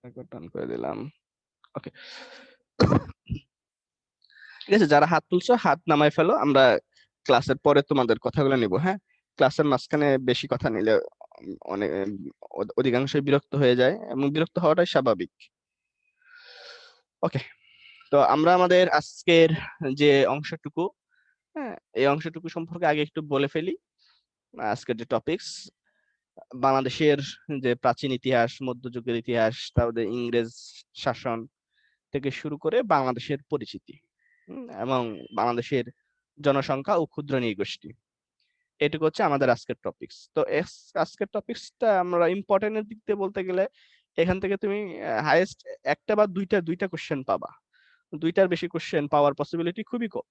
Record on করে দিলাম। ওকে, ঠিক আছে, যারা হাত তুলছো হাত নামায় ফেলো, আমরা ক্লাসের পরে তোমাদের কথাগুলো নিব। হ্যাঁ, ক্লাসের মাঝখানে বেশি কথা নিলে অনেক অধিকাংশই বিরক্ত হয়ে যায় এবং বিরক্ত হওয়াটাই স্বাভাবিক। ওকে, তো আমরা আমাদের আজকের যে অংশটুকু, হ্যাঁ, এই অংশটুকু সম্পর্কে আগে একটু বলে ফেলি। আজকের যে টপিকস, বাংলাদেশের যে প্রাচীন ইতিহাস, মধ্যযুগের ইতিহাস, তারপরে ইংরেজ শাসন থেকে শুরু করে বাংলাদেশের পরিচিতি, এবং বাংলাদেশের জনসংখ্যা ও ক্ষুদ্র নৃগোষ্ঠী, এটুকু হচ্ছে আমাদের আজকের টপিকস। তো আজকের টপিকসটা আমরা ইম্পর্টেন্টের দিক দিয়ে বলতে গেলে এখান থেকে তুমি হাইয়েস্ট একটা বা দুইটা কোশ্চেন পাবা, দুইটার বেশি কোশ্চেন পাওয়ার পসিবিলিটি খুবই কম।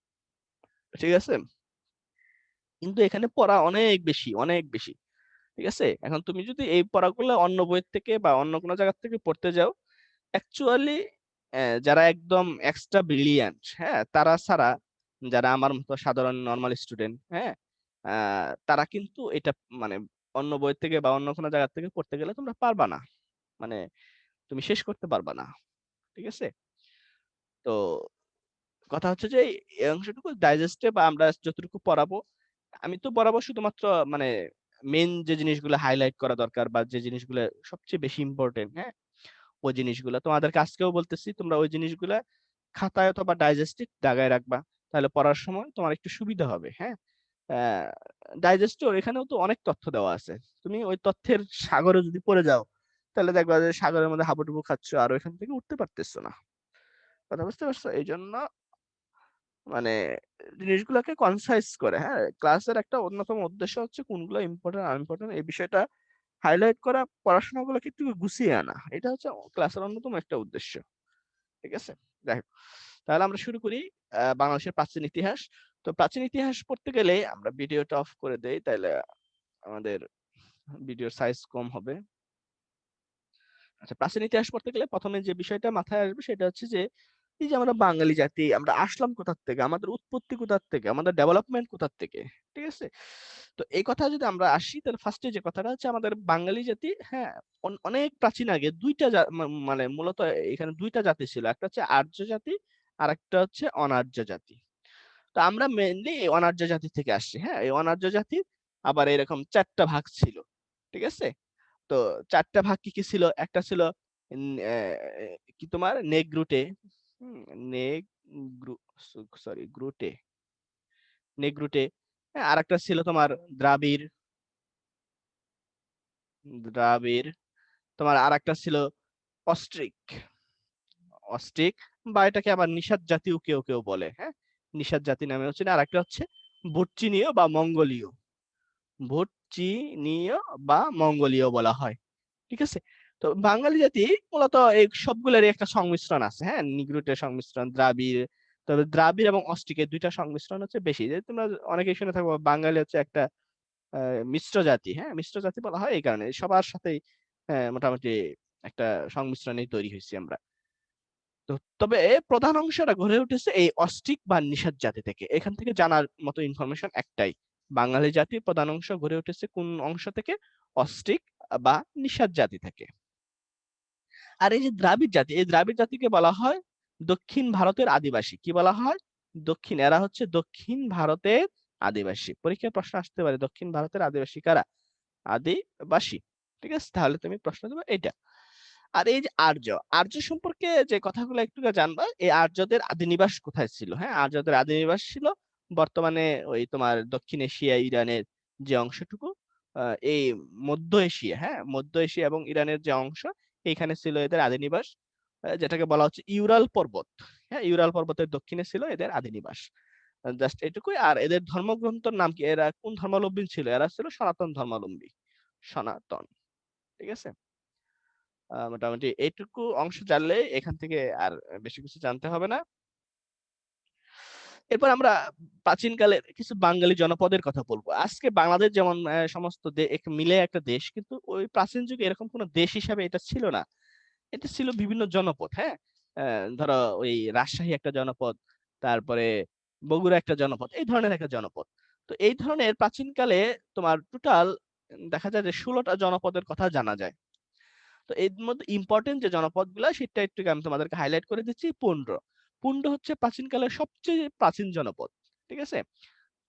ঠিক আছে, কিন্তু এখানে পড়া অনেক বেশি, অনেক বেশি। ঠিক আছে, এখন তুমি যদি এই পড়াগুলো অন্য বইয়ের থেকে বা অন্য কোনো জায়গা থেকে পড়তে যাও, অ্যাকচুয়ালি যারা একদম এক্সট্রা ব্রিলিয়ান্ট, হ্যাঁ, তারা ছাড়া যারা আমার মতো সাধারণ নর্মাল স্টুডেন্ট, হ্যাঁ, তারা কিন্তু এটা মানে অন্য বই থেকে বা অন্য কোনো জায়গা থেকে পড়তে গেলে তোমরা পারবা না, মানে তুমি শেষ করতে পারবা না। ঠিক আছে, তো কথা হচ্ছে যে এই অংশটুকু ডাইজেস্টে বা আমরা যতটুকু পড়াবো, আমি তো বরাবর শুধুমাত্র মানে মেন যে জিনিসগুলো হাইলাইট করা দরকার বা যে জিনিসগুলো সবচেয়ে বেশি ইম্পর্টেন্ট, হ্যাঁ, ওই জিনিসগুলো তোমাদেরকে আজকেও বলতেছি, তোমরা ওই জিনিসগুলা খাতায় অথবা ডাইজেস্টে দাগায় রাখবা, তাহলে পড়ার সময় তোমার একটু সুবিধা হবে। হ্যাঁ, ডাইজেস্টও এখানেও তো অনেক তথ্য দেওয়া আছে, তুমি ওই তথ্যের সাগরে যদি পড়ে যাও তাহলে দেখবা যে সাগরের মধ্যে হাবুডুবু খাচ্ছ আর ওইখান থেকে উঠতে পারতেছো না। কথা বুঝতে পারছো? এই জন্য মানে জিনিসগুলোকে কনসাইজ করে, হ্যাঁ, ক্লাসের একটা অন্যতম উদ্দেশ্য হচ্ছে কোনগুলো ইম্পর্টেন্ট আনইম্পর্টেন্ট এই বিষয়টা হাইলাইট করা, পড়াশোনাগুলোকে একটু গুছিয়ে আনা, এটা হচ্ছে ক্লাসের অন্যতম একটা উদ্দেশ্য। ঠিক আছে, যাই হোক, তাহলে আমরা শুরু করি বাংলাদেশের প্রাচীন ইতিহাস। তো প্রাচীন ইতিহাস পড়তে গেলে আমরা ভিডিওটা অফ করে দেই, তাহলে আমাদের ভিডিওর সাইজ কম হবে। আচ্ছা, প্রাচীন ইতিহাস পড়তে গেলে প্রথমে যে বিষয়টা মাথায় আসবে সেটা হচ্ছে যে এই যে আমরা বাঙালি জাতি, আমরা আসলাম কোথার থেকে, আমাদের উৎপত্তি কোথার থেকে, আমাদের ডেভেলপমেন্ট কোথার থেকে। ঠিক আছে, তো এই কথা যদি আমরা আসি তাহলে ফার্স্টে যে কথাটা হচ্ছে আমাদের বাঙালি জাতি, হ্যাঁ, অনেক প্রাচীন আগে দুইটা মানে মূলত এখানে দুইটা জাতি ছিল, একটা হচ্ছে আর্য জাতি আর একটা হচ্ছে অনার্য জাতি। তো আমরা মেইনলি এই অনার্য জাতি থেকে আসছি। হ্যাঁ, এই অনার্য জাতির আবার এরকম চারটা ভাগ ছিল। ঠিক আছে, তো চারটা ভাগ কি কি ছিল? একটা ছিল কি তোমার নেগ্রুটে, নেগ্রু সরি গ্রুটে, নেগ্রুটে, হ্যাঁ, আর একটা ছিল তোমার দ্রাবিড়, দ্রাবিড়, তোমার আর একটা ছিল অস্ট্রিক, অস্ট্রিক, বা এটাকে আবার নিষাদ জাতিও কেউ কেউ বলে। হ্যাঁ, নিষাদ জাতি নামে হচ্ছে, আর একটা হচ্ছে ভুট্টিনীয় বা মঙ্গোলীয়, ভুট্টিনীয় বা মঙ্গোলীয় বলা হয়। ঠিক আছে, তো বাঙালি জাতি মূলত এই সবগুলোরই একটা সংমিশ্রণ আছে। হ্যাঁ, নিগ্রুটের সংমিশ্রণ, দ্রাবিড়, তবে দ্রাবিড় এবং অস্ট্রিকের দুইটা সংমিশ্রণ হচ্ছে বেশি। যে তোমরা অনেকেই শুনে থাকবো বাঙালি হচ্ছে একটা মিশ্র জাতি। হ্যাঁ, মিশ্র জাতি বলা হয় এই কারণে সবার সাথেই মোটামুটি একটা সংমিশ্রণেই তৈরি হয়েছি আমরা। তো তবে প্রধান অংশটা গড়ে উঠেছে এই অস্ট্রিক বা নিষাদ জাতি থেকে। এখান থেকে জানার মতো ইনফরমেশন একটাই, বাঙালি জাতির প্রধান অংশ গড়ে উঠেছে কোন অংশ থেকে? অস্ট্রিক বা নিষাদ জাতি থেকে। আর এই যে দ্রাবিড় জাতি, এই দ্রাবিড় জাতিকে বলা হয় দক্ষিণ ভারতের আদিবাসী। কি বলা হয়? দক্ষিণ, এরা হচ্ছে দক্ষিণ ভারতের আদিবাসী। পরীক্ষায় প্রশ্ন আসতে পারে দক্ষিণ ভারতের আদিবাসী কারা? আদিবাসী। ঠিক আছে, তাহলে তুমি প্রশ্ন দেবে এটা। আর এই যে আর্য, আর্য সম্পর্কে যে কথাগুলো একটু জানবা, এই আর্যদের আদিনিবাস কোথায় ছিল? হ্যাঁ, আর্যদের আদিনিবাস ছিল বর্তমানে ওই তোমার দক্ষিণ এশিয়া, ইরানের যে অংশটুকু, এই মধ্য এশিয়া, হ্যাঁ, মধ্য এশিয়া এবং ইরানের যে অংশ, এইখানে ছিল এদের আদিনিবাস, যেটাকে বলা হচ্ছে ইউরাল পর্বত। হ্যাঁ, ইউরাল পর্বতের দক্ষিণে ছিল এদের আদিনিবাস। জাস্ট এটুকুই। আর এদের ধর্মগ্রন্থের নাম কি? এরা কোন ধর্মাবলম্বী ছিল? এরা ছিল সনাতন ধর্মাবলম্বী, সনাতন। ঠিক আছে, মোটামুটি এইটুকু অংশ জানলে এখান থেকে আর বেশি কিছু জানতে হবে না। এরপর আমরা প্রাচীনকালের কিছু বাঙালি জনপদের কথা বলবো। আজকে বাংলাদেশ যেমন সমস্ত মিলে একটা দেশ, কিন্তু ওই প্রাচীন যুগে এরকম কোনো দেশ হিসাবে এটা ছিল না। এটা ছিল বিভিন্ন জনপদ। হ্যাঁ, ধরো ওই রাজশাহী একটা জনপদ, তারপরে বগুড়া একটা জনপদ, এই ধরনের একটা জনপদ। তো এই ধরনের প্রাচীনকালে তোমার টোটাল দেখা যায় যে 16টা জনপদের কথা জানা যায়। তো এর মধ্যে ইম্পর্টেন্ট যে জনপদগুলা সেটা একটু আমি তোমাদেরকে হাইলাইট করে দিচ্ছি। পুন্ড। পুন্ড হচ্ছে প্রাচীনকালের সবচেয়ে প্রাচীন জনপদ। ঠিক আছে?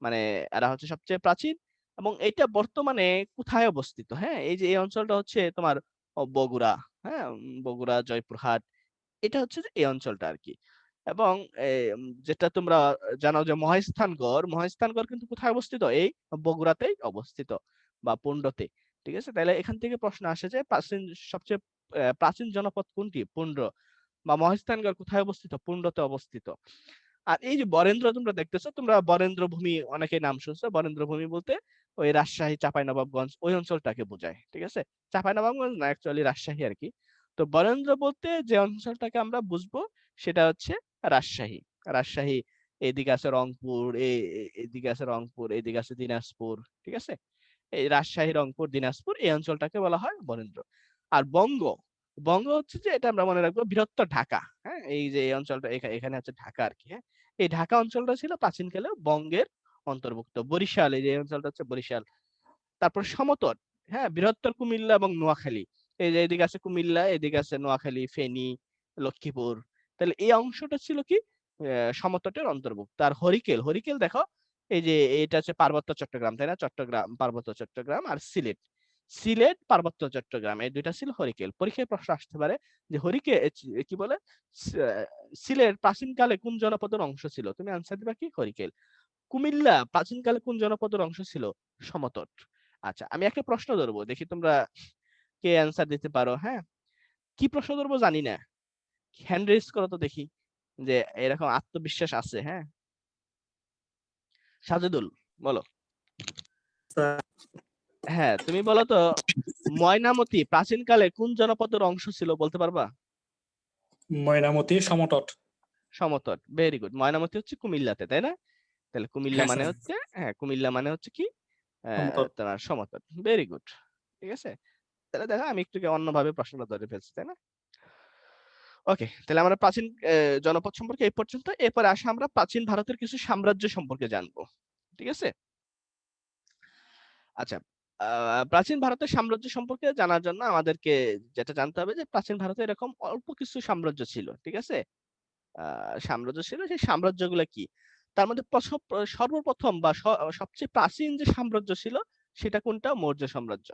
মানে এরা হচ্ছে সবচেয়ে প্রাচীন এবং এটা বর্তমানে কোথায় অবস্থিত? হ্যাঁ, এই যে এই অঞ্চলটা হচ্ছে তোমার বগুড়া, হ্যাঁ, বগুড়া, জয়পুরহাট, এটা হচ্ছে যে এই অঞ্চলটা আরকি। এবং যেটা তোমরা জানো যে মহাস্থানগড় কিন্তু কোথায় অবস্থিত? এই বগুড়াতেই অবস্থিত বা পুন্ডতে। ঠিক আছে? তাহলে এখান থেকে প্রশ্ন আসে যে সবচেয়ে প্রাচীন জনপদ কোনটি? পুন্ড। বা মহাস্থানগড় কোথায় অবস্থিত? পুন্ডতে অবস্থিত। আর এই যে বরেন্দ্র তোমরা দেখতেছো, তোমরা বরেন্দ্র ভূমি অনেকে নাম শুনছো। বরেন্দ্র ভূমি বলতে ওই রাজশাহী, চাঁপাইনবাবগঞ্জ ওই অঞ্চলটাকে বোঝায়। ঠিক আছে? চাঁপাইনবাবগঞ্জ না, অ্যাকচুয়ালি রাজশাহী আর কি। তো বরেন্দ্র বলতে যে অঞ্চলটাকে আমরা বুঝবো সেটা হচ্ছে রাজশাহী। রাজশাহী, এদিকে আছে রংপুর, এদিকে আছে রংপুর, এদিকে আছে দিনাজপুর। ঠিক আছে? এই রাজশাহী, রংপুর, দিনাজপুর এই অঞ্চলটাকে বলা হয় বরেন্দ্র। আর বঙ্গ, বঙ্গ হচ্ছে যে এটা আমরা মনে রাখবো বৃহত্তর ঢাকা। হ্যাঁ, এই যে এই অঞ্চলটা এখানে হচ্ছে ঢাকা আর কি। হ্যাঁ, এই ঢাকা অঞ্চলটা ছিল প্রাচীনকালে বঙ্গের অন্তর্ভুক্ত। বরিশাল, এই যে এই অঞ্চলটা হচ্ছে বরিশাল। তারপর সমতট, হ্যাঁ, বৃহত্তর কুমিল্লা এবং নোয়াখালী। এই যে এদিকে আছে কুমিল্লা, এদিকে আছে নোয়াখালী, ফেনী, লক্ষ্মীপুর। তাহলে এই অংশটা ছিল কি সমতটের অন্তর্ভুক্ত। আর হরিকেল, হরিকেল দেখো এই যে এটা হচ্ছে পার্বত্য চট্টগ্রাম, তাই না? চট্টগ্রাম, পার্বত্য চট্টগ্রাম। আর সিলেট, সিলেট, পার্বত্য চট্টগ্রাম, এই দুইটা ছিল হরিকেল। পরীক্ষায় প্রশ্ন আসতে পারে যে কি বলে সিলেট প্রাচীনকালে কোন জনপদের অংশ ছিল? তুমি আনসার দিবা কি? হরিকেল। কুমিল্লা প্রাচীনকালে কোন জনপদের অংশ ছিল? সমতট। আচ্ছা, আমি একটা প্রশ্ন ধরবো, দেখি তোমরা কে অ্যান্সার দিতে পারো। হ্যাঁ, কি প্রশ্ন ধরবো জানি না, হ্যান্ড রেজ করো তো দেখি যে এরকম আত্মবিশ্বাস আছে। হ্যাঁ, সাজেদুল, বলো। স্যার, হ্যাঁ, তুমি বলো তো, ময়নামতি প্রাচীনকালে কোন জনপদের অংশ ছিল, বলতে পারবা? ময়নামতি সমতট। Samatata, very good. ময়নামতি হচ্ছে কুমিল্লাতে, তাই না? তাহলে কুমিল্লা হ্যাঁ মানে স্যার, হচ্ছে, হ্যাঁ, কুমিল্লা মানে হচ্ছে কি সমতট। তোমার সমতট। Very good. ঠিক আছে, তাহলে দেখো আমি একটু অন্যভাবে প্রশ্নটা ধরে ফেলছি, তাই না? ওকে, তাহলে আমরা প্রাচীন জনপদ সম্পর্কে এই পর্যন্ত। এরপরে আসে আমরা প্রাচীন ভারতের কিছু সাম্রাজ্য সম্পর্কে জানবো। ঠিক আছে? আচ্ছা, প্রাচীন ভারতের সাম্রাজ্য সম্পর্কে জানার জন্য আমাদেরকে যেটা জানতে হবে যে প্রাচীন ভারতে এরকম অল্প কিছু সাম্রাজ্য ছিল। ঠিক আছে? সাম্রাজ্য ছিল, সেই সাম্রাজ্যগুলো কি? তার মধ্যে সর্বপ্রথম বা সবচেয়ে প্রাচীন যে সাম্রাজ্য ছিল সেটা কোনটা? মৌর্য সাম্রাজ্য।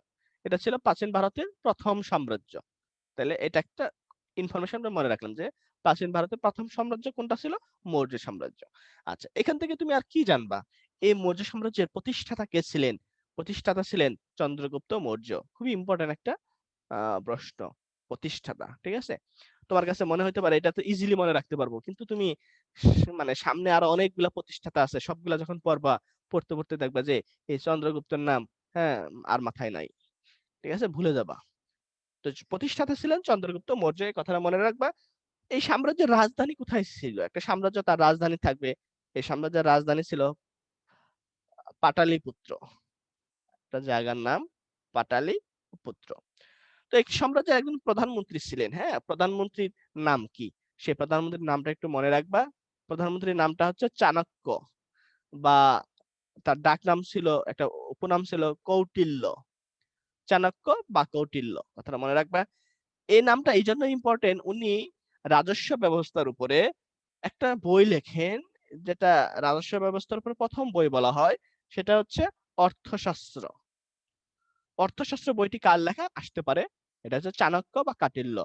এটা ছিল প্রাচীন ভারতের প্রথম সাম্রাজ্য। তাহলে এটা একটা ইনফরমেশন আমরা মনে রাখলাম যে প্রাচীন ভারতের প্রথম সাম্রাজ্য কোনটা ছিল? মৌর্য সাম্রাজ্য। আচ্ছা, এখান থেকে তুমি আর কি জানবা? এই মৌর্য সাম্রাজ্যের প্রতিষ্ঠাতা কে ছিলেন? প্রতিষ্ঠাতা ছিলেন চন্দ্রগুপ্ত মৌর্য। খুবই ইম্পর্টেন্ট একটা প্রশ্ন, প্রতিষ্ঠাতা। ঠিক আছে? তোমার কাছে মনে হতে পারে এটা তো ইজিলি মনে রাখতে পারবো, কিন্তু তুমি মানে সামনে আরো অনেকগুলা প্রতিষ্ঠাতা আছে, সবগুলা যখন পড়বা, পড়তে পড়তে দেখবা যে এই চন্দ্রগুপ্তের নাম, হ্যাঁ, আর মাথায় নাই। ঠিক আছে, ভুলে যাবা। তো প্রতিষ্ঠাতা ছিলেন চন্দ্রগুপ্ত মৌর্য, এই কথাটা মনে রাখবা। এই সাম্রাজ্যের রাজধানী কোথায় ছিল? একটা সাম্রাজ্য তার রাজধানী থাকবে। এই সাম্রাজ্যের রাজধানী ছিল পাটালিপুত্র। একটা জায়গার নাম পাটালিপুত্র। তো এই সাম্রাজ্যের একজন প্রধানমন্ত্রী ছিলেন। হ্যাঁ, প্রধানমন্ত্রীর নাম কি? সেই প্রধানমন্ত্রীর নামটা একটু মনে রাখবা। প্রধানমন্ত্রীর নামটা হচ্ছে চাণক্য, বা তার ডাক নাম ছিল, একটা উপনাম ছিল কৌটিল্য। চাণক্য বা কৌটিল্য, কথাটা মনে রাখবা। এই নামটা এই জন্য ইম্পর্টেন্ট, উনি রাজস্ব ব্যবস্থার উপরে একটা বই লেখেন, যেটা রাজস্ব ব্যবস্থার উপরে প্রথম বই বলা হয়, সেটা হচ্ছে অর্থশাস্ত্র। অর্থশাস্ত্র বইটি কার লেখা আসতে পারে? এটা হচ্ছে চাণক্য বা কাটিল্য।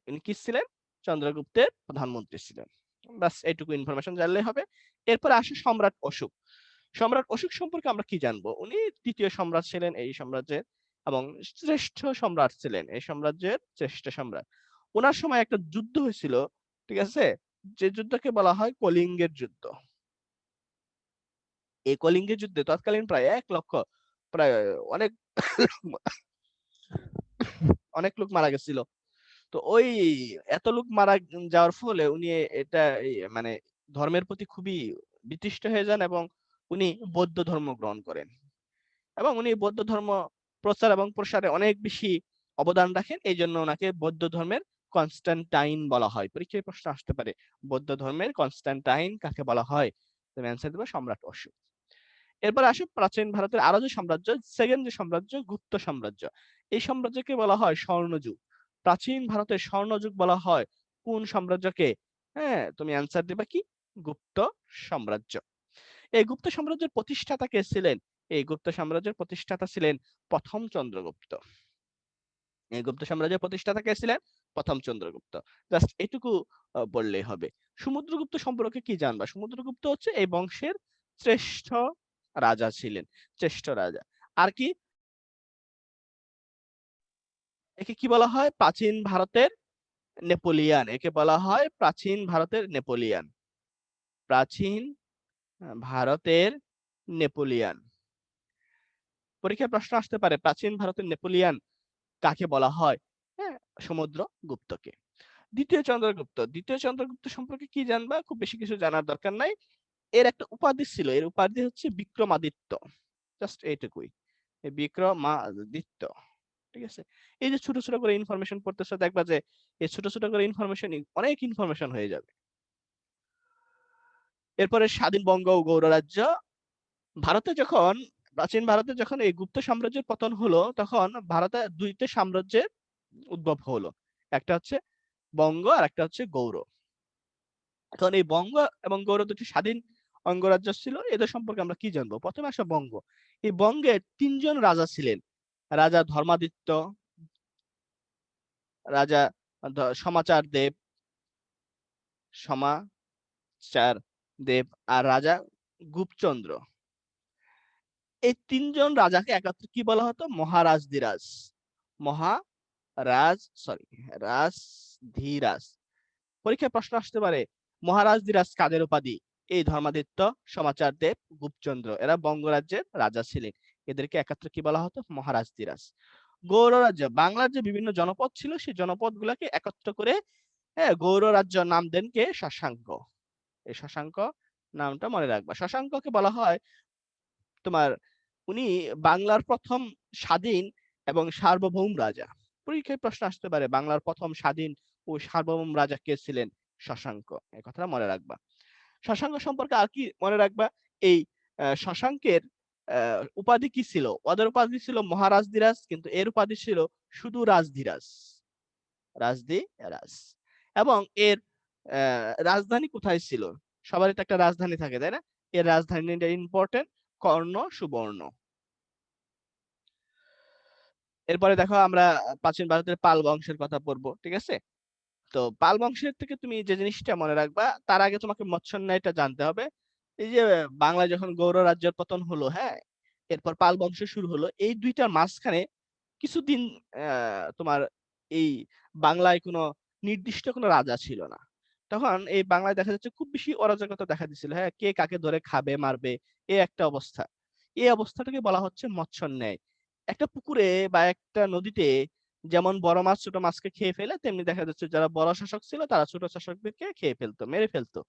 ইনি কি ছিলেন? চন্দ্রগুপ্তের প্রধানমন্ত্রী ছিলেন। বাস এইটুকু ইনফরমেশন জানলেই হবে। এরপরে আসে সম্রাট অশোক। সম্রাট অশোক সম্পর্কে আমরা কি জানবো? উনি তৃতীয় সম্রাট ছিলেন এই সাম্রাজ্যের, এবং শ্রেষ্ঠ সম্রাট ছিলেন এই সাম্রাজ্যের, শ্রেষ্ঠ সম্রাট। ওনার সময় একটা যুদ্ধ হয়েছিল। ঠিক আছে? যে যুদ্ধকে বলা হয় কলিঙ্গের যুদ্ধ। এই কলিঙ্গের যুদ্ধে তৎকালীন প্রায় 1 লক্ষ, প্রায় অনেক অনেক লোক মারা গেছিল। তো ওই এত লোক মারা যাওয়ার ফলে উনি এটা মানে ধর্মের প্রতি খুবই বিতৃষ্ট হয়ে যান, এবং উনি বৌদ্ধ ধর্ম গ্রহণ করেন। এবং উনি বৌদ্ধ ধর্ম প্রচার এবং প্রসারে অনেক বেশি অবদান রাখেন। এই জন্য ওনাকে বৌদ্ধ ধর্মের কনস্ট্যান্টাইন বলা হয়। পরীক্ষায় প্রশ্ন আসতে পারে, বৌদ্ধ ধর্মের কনস্ট্যান্টাইন কাকে বলা হয়? তুমি অ্যান্সার দেবে সম্রাট অশোক। এরপর আসে প্রাচীন ভারতের আরো যে সাম্রাজ্য, সেকেন্ড যে সাম্রাজ্য, গুপ্ত সাম্রাজ্য। এই সাম্রাজ্যকে বলা হয় স্বর্ণযুগ। প্রাচীন ভারতের স্বর্ণযুগ বলা হয় কোন সাম্রাজ্যকে? হ্যাঁ, তুমি অ্যান্সার দিবা কি? গুপ্ত সাম্রাজ্য। এই গুপ্ত সাম্রাজ্যের প্রতিষ্ঠাতা কে ছিলেন? এই গুপ্ত সাম্রাজ্যের প্রতিষ্ঠাতা ছিলেন প্রথম চন্দ্রগুপ্ত। এই গুপ্ত সাম্রাজ্যের প্রতিষ্ঠাতা কে ছিলেন? প্রথম চন্দ্রগুপ্ত। জাস্ট এটুকু বললেই হবে। সমুদ্রগুপ্ত সম্পর্কে কি জানবা? সমুদ্রগুপ্ত হচ্ছে এই বংশের শ্রেষ্ঠ রাজা ছিলেন, শ্রেষ্ঠ রাজা। আর কি? একে কি বলা হয়? প্রাচীন ভারতের নেপোলিয়ান। একে বলা হয় প্রাচীন ভারতের নেপোলিয়ান। প্রাচীন ভারতের নেপোলিয়ান। পরীক্ষায় প্রশ্ন আসতে পারে প্রাচীন ভারতের নেপোলিয়ান কাকে বলা হয়? হ্যাঁ, সমুদ্রগুপ্তকে। দ্বিতীয় চন্দ্রগুপ্ত। দ্বিতীয় চন্দ্রগুপ্ত সম্পর্কে কি জানবা? খুব বেশি কিছু জানার দরকার নাই। এর একটা উপাধি ছিল। এর উপাধি হচ্ছে বিক্রমাদিত্য। জাস্ট এইটুকুই। বিক্রমাদিত্য। ঠিক আছে? এই যে ছোট, ছোট করে ইনফরমেশন পড়তেছো দেখবা যে এই ছোট, ছোট করে ইনফরমেশন অনেক ইনফরমেশন হয়ে যাবে। এরপরে স্বাধীন বঙ্গ ও গৌড় রাজ্য। ভারতে যখন প্রাচীন ভারতে যখন এই গুপ্ত সাম্রাজ্যের পতন হলো তখন ভারতে দুইটা সাম্রাজ্যের উদ্ভব হলো। একটা হচ্ছে বঙ্গ আর একটা হচ্ছে গৌড়। এখন এই বঙ্গ এবং গৌড় দুটি স্বাধীন অঙ্গরাজ্য ছিল। এদের সম্পর্কে আমরা কি জানবো? প্রথমে আসে বঙ্গ। এই বঙ্গে তিনজন রাজা ছিলেন। রাজা ধর্মাদিত্য, রাজা সমাচার দেব, সমাচার দেব আর রাজা গুপচন্দ্র। এই তিনজন রাজাকে একত্রে কি বলা হতো? মহারাজধিরাজ। রাজধীরাজ। পরীক্ষায় প্রশ্ন আসতে পারে মহারাজধীরাজ কাদের উপাধি? এই ধর্মাদিত্য, সমাচার দেব, গুপচন্দ্র এরা বঙ্গরাজ্যের রাজা ছিলেন। এদেরকে একত্রে কি বলা হতো? মহারাজধীরাজ। গৌড় রাজ্য, বাংলার যে বিভিন্ন জনপদ ছিল সেই জনপদ গুলাকে একত্র করে গৌড় রাজ্য নাম দেন কে? শশাঙ্ক। এই শশাঙ্ক নামটা মনে রাখবা। শশাঙ্ককে বলা হয় তোমার উনি বাংলার প্রথম স্বাধীন এবং সার্বভৌম রাজা। পরীক্ষায় প্রশ্ন আসতে পারে বাংলার প্রথম স্বাধীন ও সার্বভৌম রাজা কে ছিলেন? শশাঙ্ক। এই কথাটা মনে রাখবা। শশাঙ্ক সম্পর্কে আর কি মনে রাখবা? এই শশাঙ্কের উপাধি কি ছিল? ওদের উপাধি ছিল মহারাজধীরাজ, কিন্তু এর উপাধি ছিল শুধু রাজধীরাজ। রাজধীরাজ। এবং এর রাজধানী কোথায় ছিল? সবারই তো একটা রাজধানী থাকে, তাই না? এর রাজধানীটা ইম্পর্টেন্ট, কর্ণ সুবর্ণ। এরপরে দেখো আমরা প্রাচীন ভারতের পাল বংশের কথা পড়বো, ঠিক আছে? তো পাল বংশের থেকে তুমি যে জিনিসটা মনে রাখবা, তার আগে তোমাকে মৎস্যন্যায়টা জানতে হবে। এই যে বাংলায় যখন গৌড় রাজ্যের পতন হলো, হ্যাঁ, এরপর পাল বংশ শুরু হলো, এই দুইটার মাঝখানে কিছুদিন তোমার এই বাংলায় কোনো নির্দিষ্ট কোনো রাজা ছিল না। তখন এই বাংলায় দেখা যাচ্ছে খুব বেশি অরাজকতা দেখা দিচ্ছিল, হ্যাঁ, কে কাকে ধরে খাবে মারবে, এই একটা অবস্থা। এই অবস্থাটাকে বলা হচ্ছে মৎস্যন্যায়। একটা পুকুরে বা একটা নদীতে যেমন বড় মাছ ছোট মাছকে খেয়ে ফেলে, তেমনি দেখা যাচ্ছে যারা বড় শাসক ছিল তারা ছোট শাসকদেরকে খেয়ে ফেলতো, মেরে ফেলতো।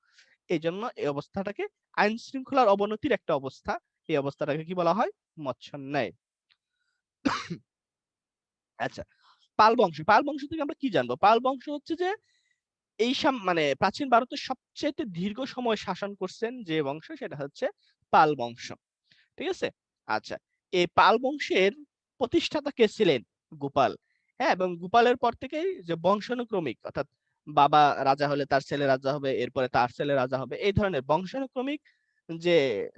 এই জন্য এই অবস্থাটাকে আইন শৃঙ্খলার অবনতির একটা অবস্থা। এই অবস্থাটাকে কি বলা হয়? মৎস্যন্যায়। আচ্ছা, পাল বংশ। পাল বংশ থেকে আমরা কি জানবো? পাল বংশ হচ্ছে যে এই মানে প্রাচীন ভারতের সবচেয়ে দীর্ঘ সময় শাসন করছেন যে বংশ, সেটা হচ্ছে পাল বংশ। ঠিক আছে? আচ্ছা, এই পাল বংশের প্রতিষ্ঠাতা কে ছিলেন? গোপাল। হ্যাঁ, এবং গোপালের পর থেকেই যে বংশানুক্রমিক, অর্থাৎ বাবা রাজা হলে তার ছেলে রাজা হবে, এরপরে তার ছেলে রাজা হবে, এই ধরনের বংশানুক্রমিক যে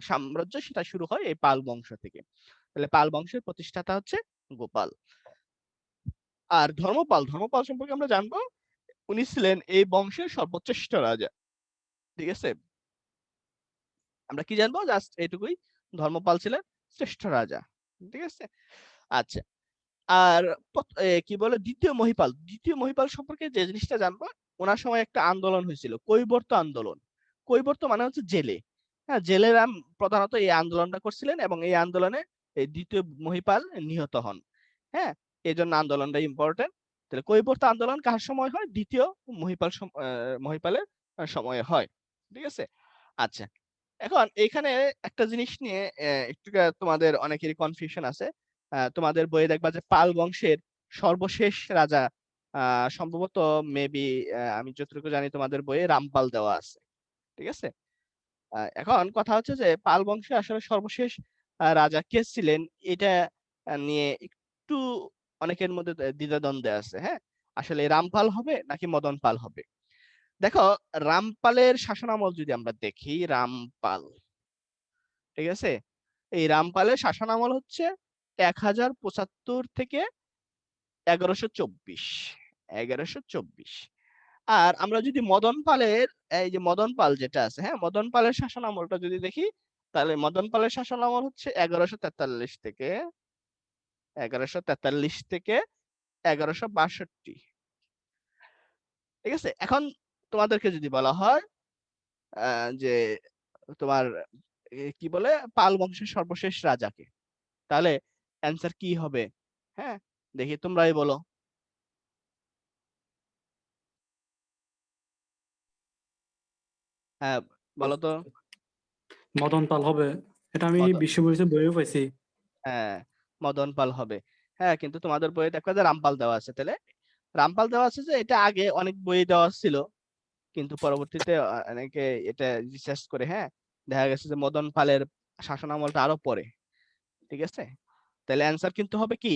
সাম্রাজ্য সেটা শুরু হয় এই পাল বংশ থেকে। তাহলে পাল বংশের প্রতিষ্ঠাতা হচ্ছে গোপাল। আর ধর্মপাল, ধর্মপাল সম্পর্কে আমরা জানবো উনি ছিলেন এই বংশের সর্বশ্রেষ্ঠ রাজা। ঠিক আছে? আমরা কি জানবো? জাস্ট এটুকুই, ধর্মপাল ছিলেন শ্রেষ্ঠ রাজা। ঠিক আছে? আচ্ছা, আর কি বলে দ্বিতীয় মহিপাল। দ্বিতীয় মহিপাল সম্পর্কে যে জিনিসটা জানবো, ওনার সময় একটা আন্দোলন হয়েছিল, কৈবর্ত আন্দোলন। কৈবর্ত মানে হচ্ছে জেলে। হ্যাঁ, জেলেরা প্রধানত এই আন্দোলনটা করছিলেন এবং এই আন্দোলনে এই দ্বিতীয় মহিপাল নিহত হন। হ্যাঁ, এই জন্য আন্দোলনটা ইম্পর্টেন্ট। তাহলে কৈবর্ত আন্দোলন কার সময় হয়? দ্বিতীয় মহিপালের সময়ে হয়। ঠিক আছে? আচ্ছা, এখন এখানে একটা জিনিস নিয়ে একটু তোমাদের অনেকেরই কনফিউশন আছে। তোমাদের বইয়ে দেখবা যে পাল বংশের সর্বশেষ রাজা সম্ভবত মেবি, আমি যতটুকু জানি তোমাদের বইয়ে রামপাল দেওয়া আছে। ঠিক আছে? এখন কথা হচ্ছে যে পাল বংশে আসলে সর্বশেষ রাজা কে ছিলেন, এটা নিয়ে একটু অনেকের মধ্যে দ্বিধাদ্বন্দ্বে আছে। হ্যাঁ, আসলে রামপাল হবে নাকি মদন পাল হবে। দেখো, রামপালের শাসনামল যদি আমরা দেখি, রামপাল, ঠিক আছে, এই রামপালের শাসনামল হচ্ছে 1075 থেকে 1124, 1124। আর আমরা যদি মদন পালের, এই যে মদন পাল যেটা আছে, হ্যাঁ, মদন পালের শাসন আমলটা যদি দেখি, তাহলে মদন পালের শাসন আমল হচ্ছে 1143 থেকে 1162। ঠিক আছে, এখন তোমাদেরকে যদি বলা হয় যে তোমার কি বলে পাল বংশের সর্বশেষ রাজাকে, তাহলে অ্যান্সার কি হবে? হ্যাঁ, দেখি তোমরাই বলো। হ্যাঁ, বলো তো। মদন পাল হবে, এটা আমি মদন, বিশ্ব পরিচয় বইও পাইছি। হ্যাঁ, মদন পাল হবে। হ্যাঁ, কিন্তু তোমাদের বইয়ে দেখো যে রামপাল দেওয়া আছে, তাহলে রামপাল দেওয়া আছে যে এটা আগে অনেক বই দেওয়া ছিল, কিন্তু পরবর্তীতে অনেকে এটা রিসার্চ করে, হ্যাঁ, দেখা গেছে যে মদন পালের শাসনামলটা আরো পরে। ঠিক আছে, তাহলে অ্যান্সার কিন্তু হবে কি,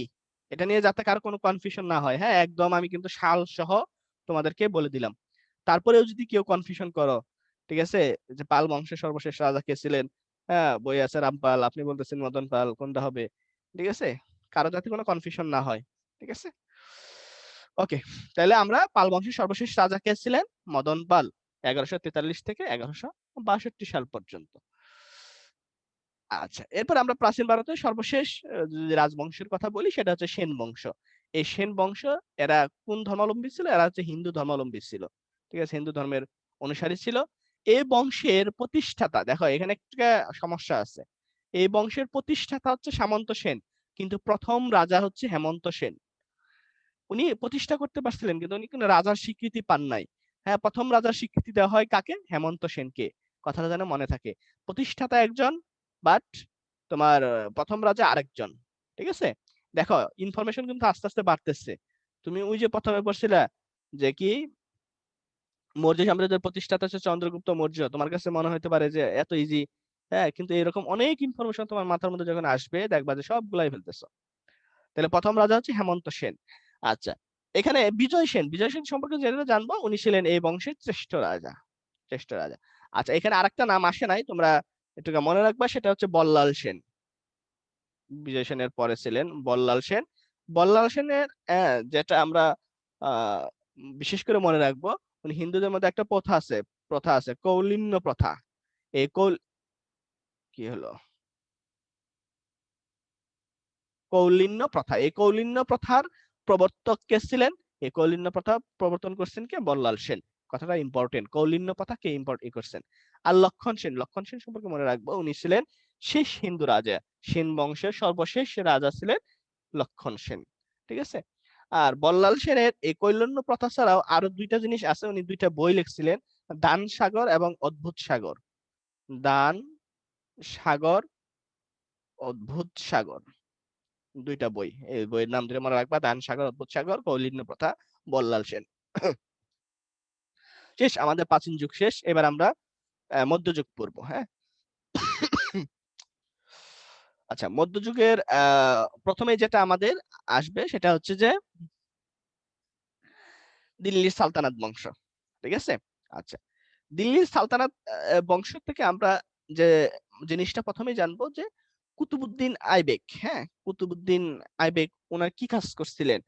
এটা নিয়ে যাতে কার কোনো কনফিউশন না হয়, হ্যাঁ, একদম আমি কিন্তু সাল সহ তোমাদেরকে বলে দিলাম। তারপরেও যদি কেউ কনফিউশন করো, ঠিক আছে, যে পাল বংশের সর্বশেষ রাজা কে ছিলেন, হ্যাঁ, বই আছে রামপাল, আপনি বলতেছেন মদন পাল, কোনটা হবে? ঠিক আছে, কারো যাতে কোনো কনফিউশন না হয়। ঠিক আছে, ওকে, তাহলে আমরা পাল বংশের সর্বশেষ রাজা কে ছিলেন? মদন পাল, 1143 থেকে 1162 সাল পর্যন্ত। আচ্ছা, এরপর আমরা প্রাচীন ভারতের সর্বশেষ যদি রাজবংশের কথা বলি, সেটা হচ্ছে সেন বংশ। এই সেন বংশ, এরা কোন ধর্মাবলম্বী ছিল? এরা হচ্ছে হিন্দু ধর্মাবলম্বী ছিল। ঠিক আছে, হিন্দু ধর্মের অনুসারী ছিল। এই বংশের প্রতিষ্ঠাতা, দেখো এখানে একটা সমস্যা আছে, এই বংশের প্রতিষ্ঠাতা হচ্ছে সামন্ত সেন, কিন্তু প্রথম রাজা হচ্ছে হেমন্ত সেন। উনি প্রতিষ্ঠা করতে পারছিলেন, কিন্তু উনি কোনো রাজার স্বীকৃতি পান নাই। হ্যাঁ, প্রথম রাজার স্বীকৃতি দেওয়া হয় কাকে? হেমন্ত সেনকে। কথাটা যেন মনে থাকে, প্রতিষ্ঠাতা একজন, বাট তোমার প্রথম রাজা আরেকজন। ঠিক আছে, দেখো ইনফরমেশন কিন্তু আস্তে আস্তে বাড়তেছে। তুমি ওই যে প্রথমে পড়ছিলা যে কি মৌর্য সাম্রাজ্যের প্রতিষ্ঠাতা হচ্ছে চন্দ্রগুপ্ত মৌর্য, তোমার কাছে মনে হতে পারে যে এত ইজি, হ্যাঁ, কিন্তু এরকম অনেক ইনফরমেশন তোমার মাথার মধ্যে যখন আসবে, দেখবা যে সবগুলাই ফেলতেছো। তাহলে প্রথম রাজা হচ্ছে হেমন্ত সেন। আচ্ছা, এখানে বিজয় সেন, বিজয় সেন সম্পর্কে যেটা জানবো, উনি ছিলেন এই বংশের শ্রেষ্ঠ রাজা, শ্রেষ্ঠ রাজা। আচ্ছা, এখানে আরেকটা নাম আসে নাই, তোমরা একটু মনে রাখবা, সেটা হচ্ছে বল্লাল সেন। বিজয় সেনের পরে ছিলেন বল্লাল সেন। বল্লাল সেনের যেটা আমরা আহ বিশেষ করে মনে রাখবো, উনি হিন্দুদের মধ্যে একটা প্রথা আছে, প্রথা আছে কৌলিন্য প্রথা। এই কি হলো কৌলিন্য প্রথা, এই কৌলিন্য প্রথার প্রবর্তক কে ছিলেন? এই কৌলিন্য প্রথা প্রবর্তন করছেন কে? বল্লাল সেন। কথাটা ইম্পর্টেন্ট, কৌলিন্য প্রথা কে করছেন। আর লক্ষণ সেন, লক্ষণ সেন সম্পর্কে মনে রাখবো, উনি ছিলেন শেষ হিন্দু রাজা, সেন বংশের সর্বশেষ রাজা ছিলেন লক্ষণ সেন। ঠিক আছে, আর বল্লাল সেনের এই কৌলিন্য প্রথা ছাড়াও আরো দুইটা জিনিস আছে, উনি দুইটা বই লিখছিলেন, দান সাগর এবং অদ্ভুত সাগর। দান সাগর, অদ্ভুত সাগর, দুইটা বই, এই বইয়ের নাম ধরে মনে রাখবা, দান সাগর, অদ্ভুত সাগর, কৌলিন্য প্রথা, বল্লাল সেন। শেষ, আমাদের প্রাচীন যুগ শেষ, এবার আমরা মধ্যযুগ পড়বো। হ্যাঁ, আচ্ছা, মধ্যযুগের প্রথমে যেটা আমাদের আসবে সেটা হচ্ছে যে দিল্লির সালতানাত বংশ। ঠিক আছে, আচ্ছা, দিল্লির সালতানাত বংশ থেকে আমরা যে জিনিসটা প্রথমে জানবো, যে কুতুবুদ্দিন আইবেক, হ্যাঁ, কুতুবুদ্দিন আইবেক ওনার কি কাজ করছিলেন?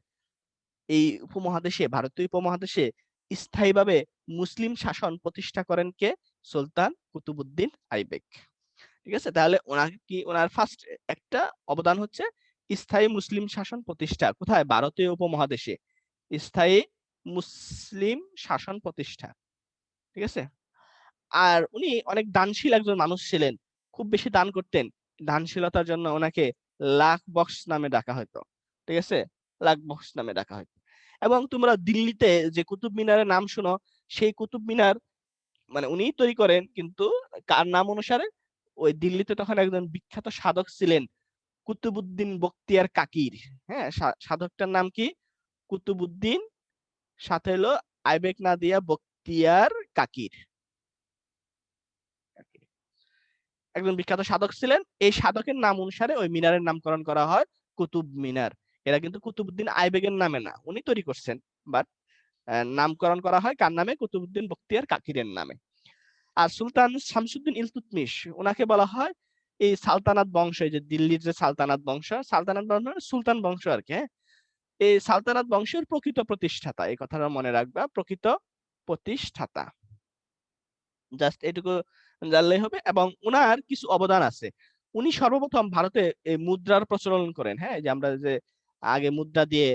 এই উপমহাদেশে, ভারতীয় উপমহাদেশে স্থায়ীভাবে মুসলিম শাসন প্রতিষ্ঠা করেন কে? সুলতান কুতুবুদ্দিন আইবেক। ঠিক আছে, তাহলে ওনার কি, ওনার ফার্স্ট একটা অবদান হচ্ছে স্থায়ী মুসলিম শাসন প্রতিষ্ঠা। কোথায়? ভারতীয় উপমহাদেশে স্থায়ী মুসলিম শাসন প্রতিষ্ঠা। ঠিক আছে, আর উনি অনেক দানশীল একজন মানুষ ছিলেন, খুব বেশি দান করতেন। দানশীলতার জন্য ওনাকে লাখ বক্স নামে ডাকা হতো। ঠিক আছে, লাখ বক্স নামে ডাকা হতো। এবং তোমরা দিল্লিতে যে কুতুব মিনারের নাম শুনো, সেই কুতুব মিনার মানে উনিই তৈরি করেন, কিন্তু কার নাম অনুসারে? ওই দিল্লিতে তখন একজন বিখ্যাত সাধক ছিলেন, কুতুবুদ্দিন বখতিয়ার কাকির। হ্যাঁ, সাধকটার নাম কি? কুতুবুদ্দিন, সাথে হলো আইবেক না দিয়া বখতিয়ার কাকির। একজন বিখ্যাত সাধক ছিলেন, এই সাধকের নাম অনুসারে ওই মিনারের নামকরণ করা হয় কুতুব মিনার। এরা কিন্তু কুতুবউদ্দিন আইবেকের নামে না, উনি তৈরি করছেন, বাট নামকরণ করা হয় কার নামে? কুতুবউদ্দিন বখতিয়ার কাকিরের নামে। আর সুলতান শামসুদ্দিন ইলতুৎমিশ ওনাকে বলা হয় এই সালতানাত বংশ, এই যে দিল্লির যে সালতানাত বংশ, সালতানাত বংশ মানে সুলতান বংশ আর কি, হ্যাঁ? এই সালতানাত বংশের প্রকৃত প্রতিষ্ঠাতা, এই কথাটা মনে রাখবা, প্রকৃত প্রতিষ্ঠাতা। জাস্ট এটুকু জানলেই হবে। এবং উনার কিছু অবদান আছে। উনি সর্বপ্রথম ভারতে এই মুদ্রার প্রচলন করেন, হ্যাঁ, যে আমরা যে আগে মুদ্রা দিয়ে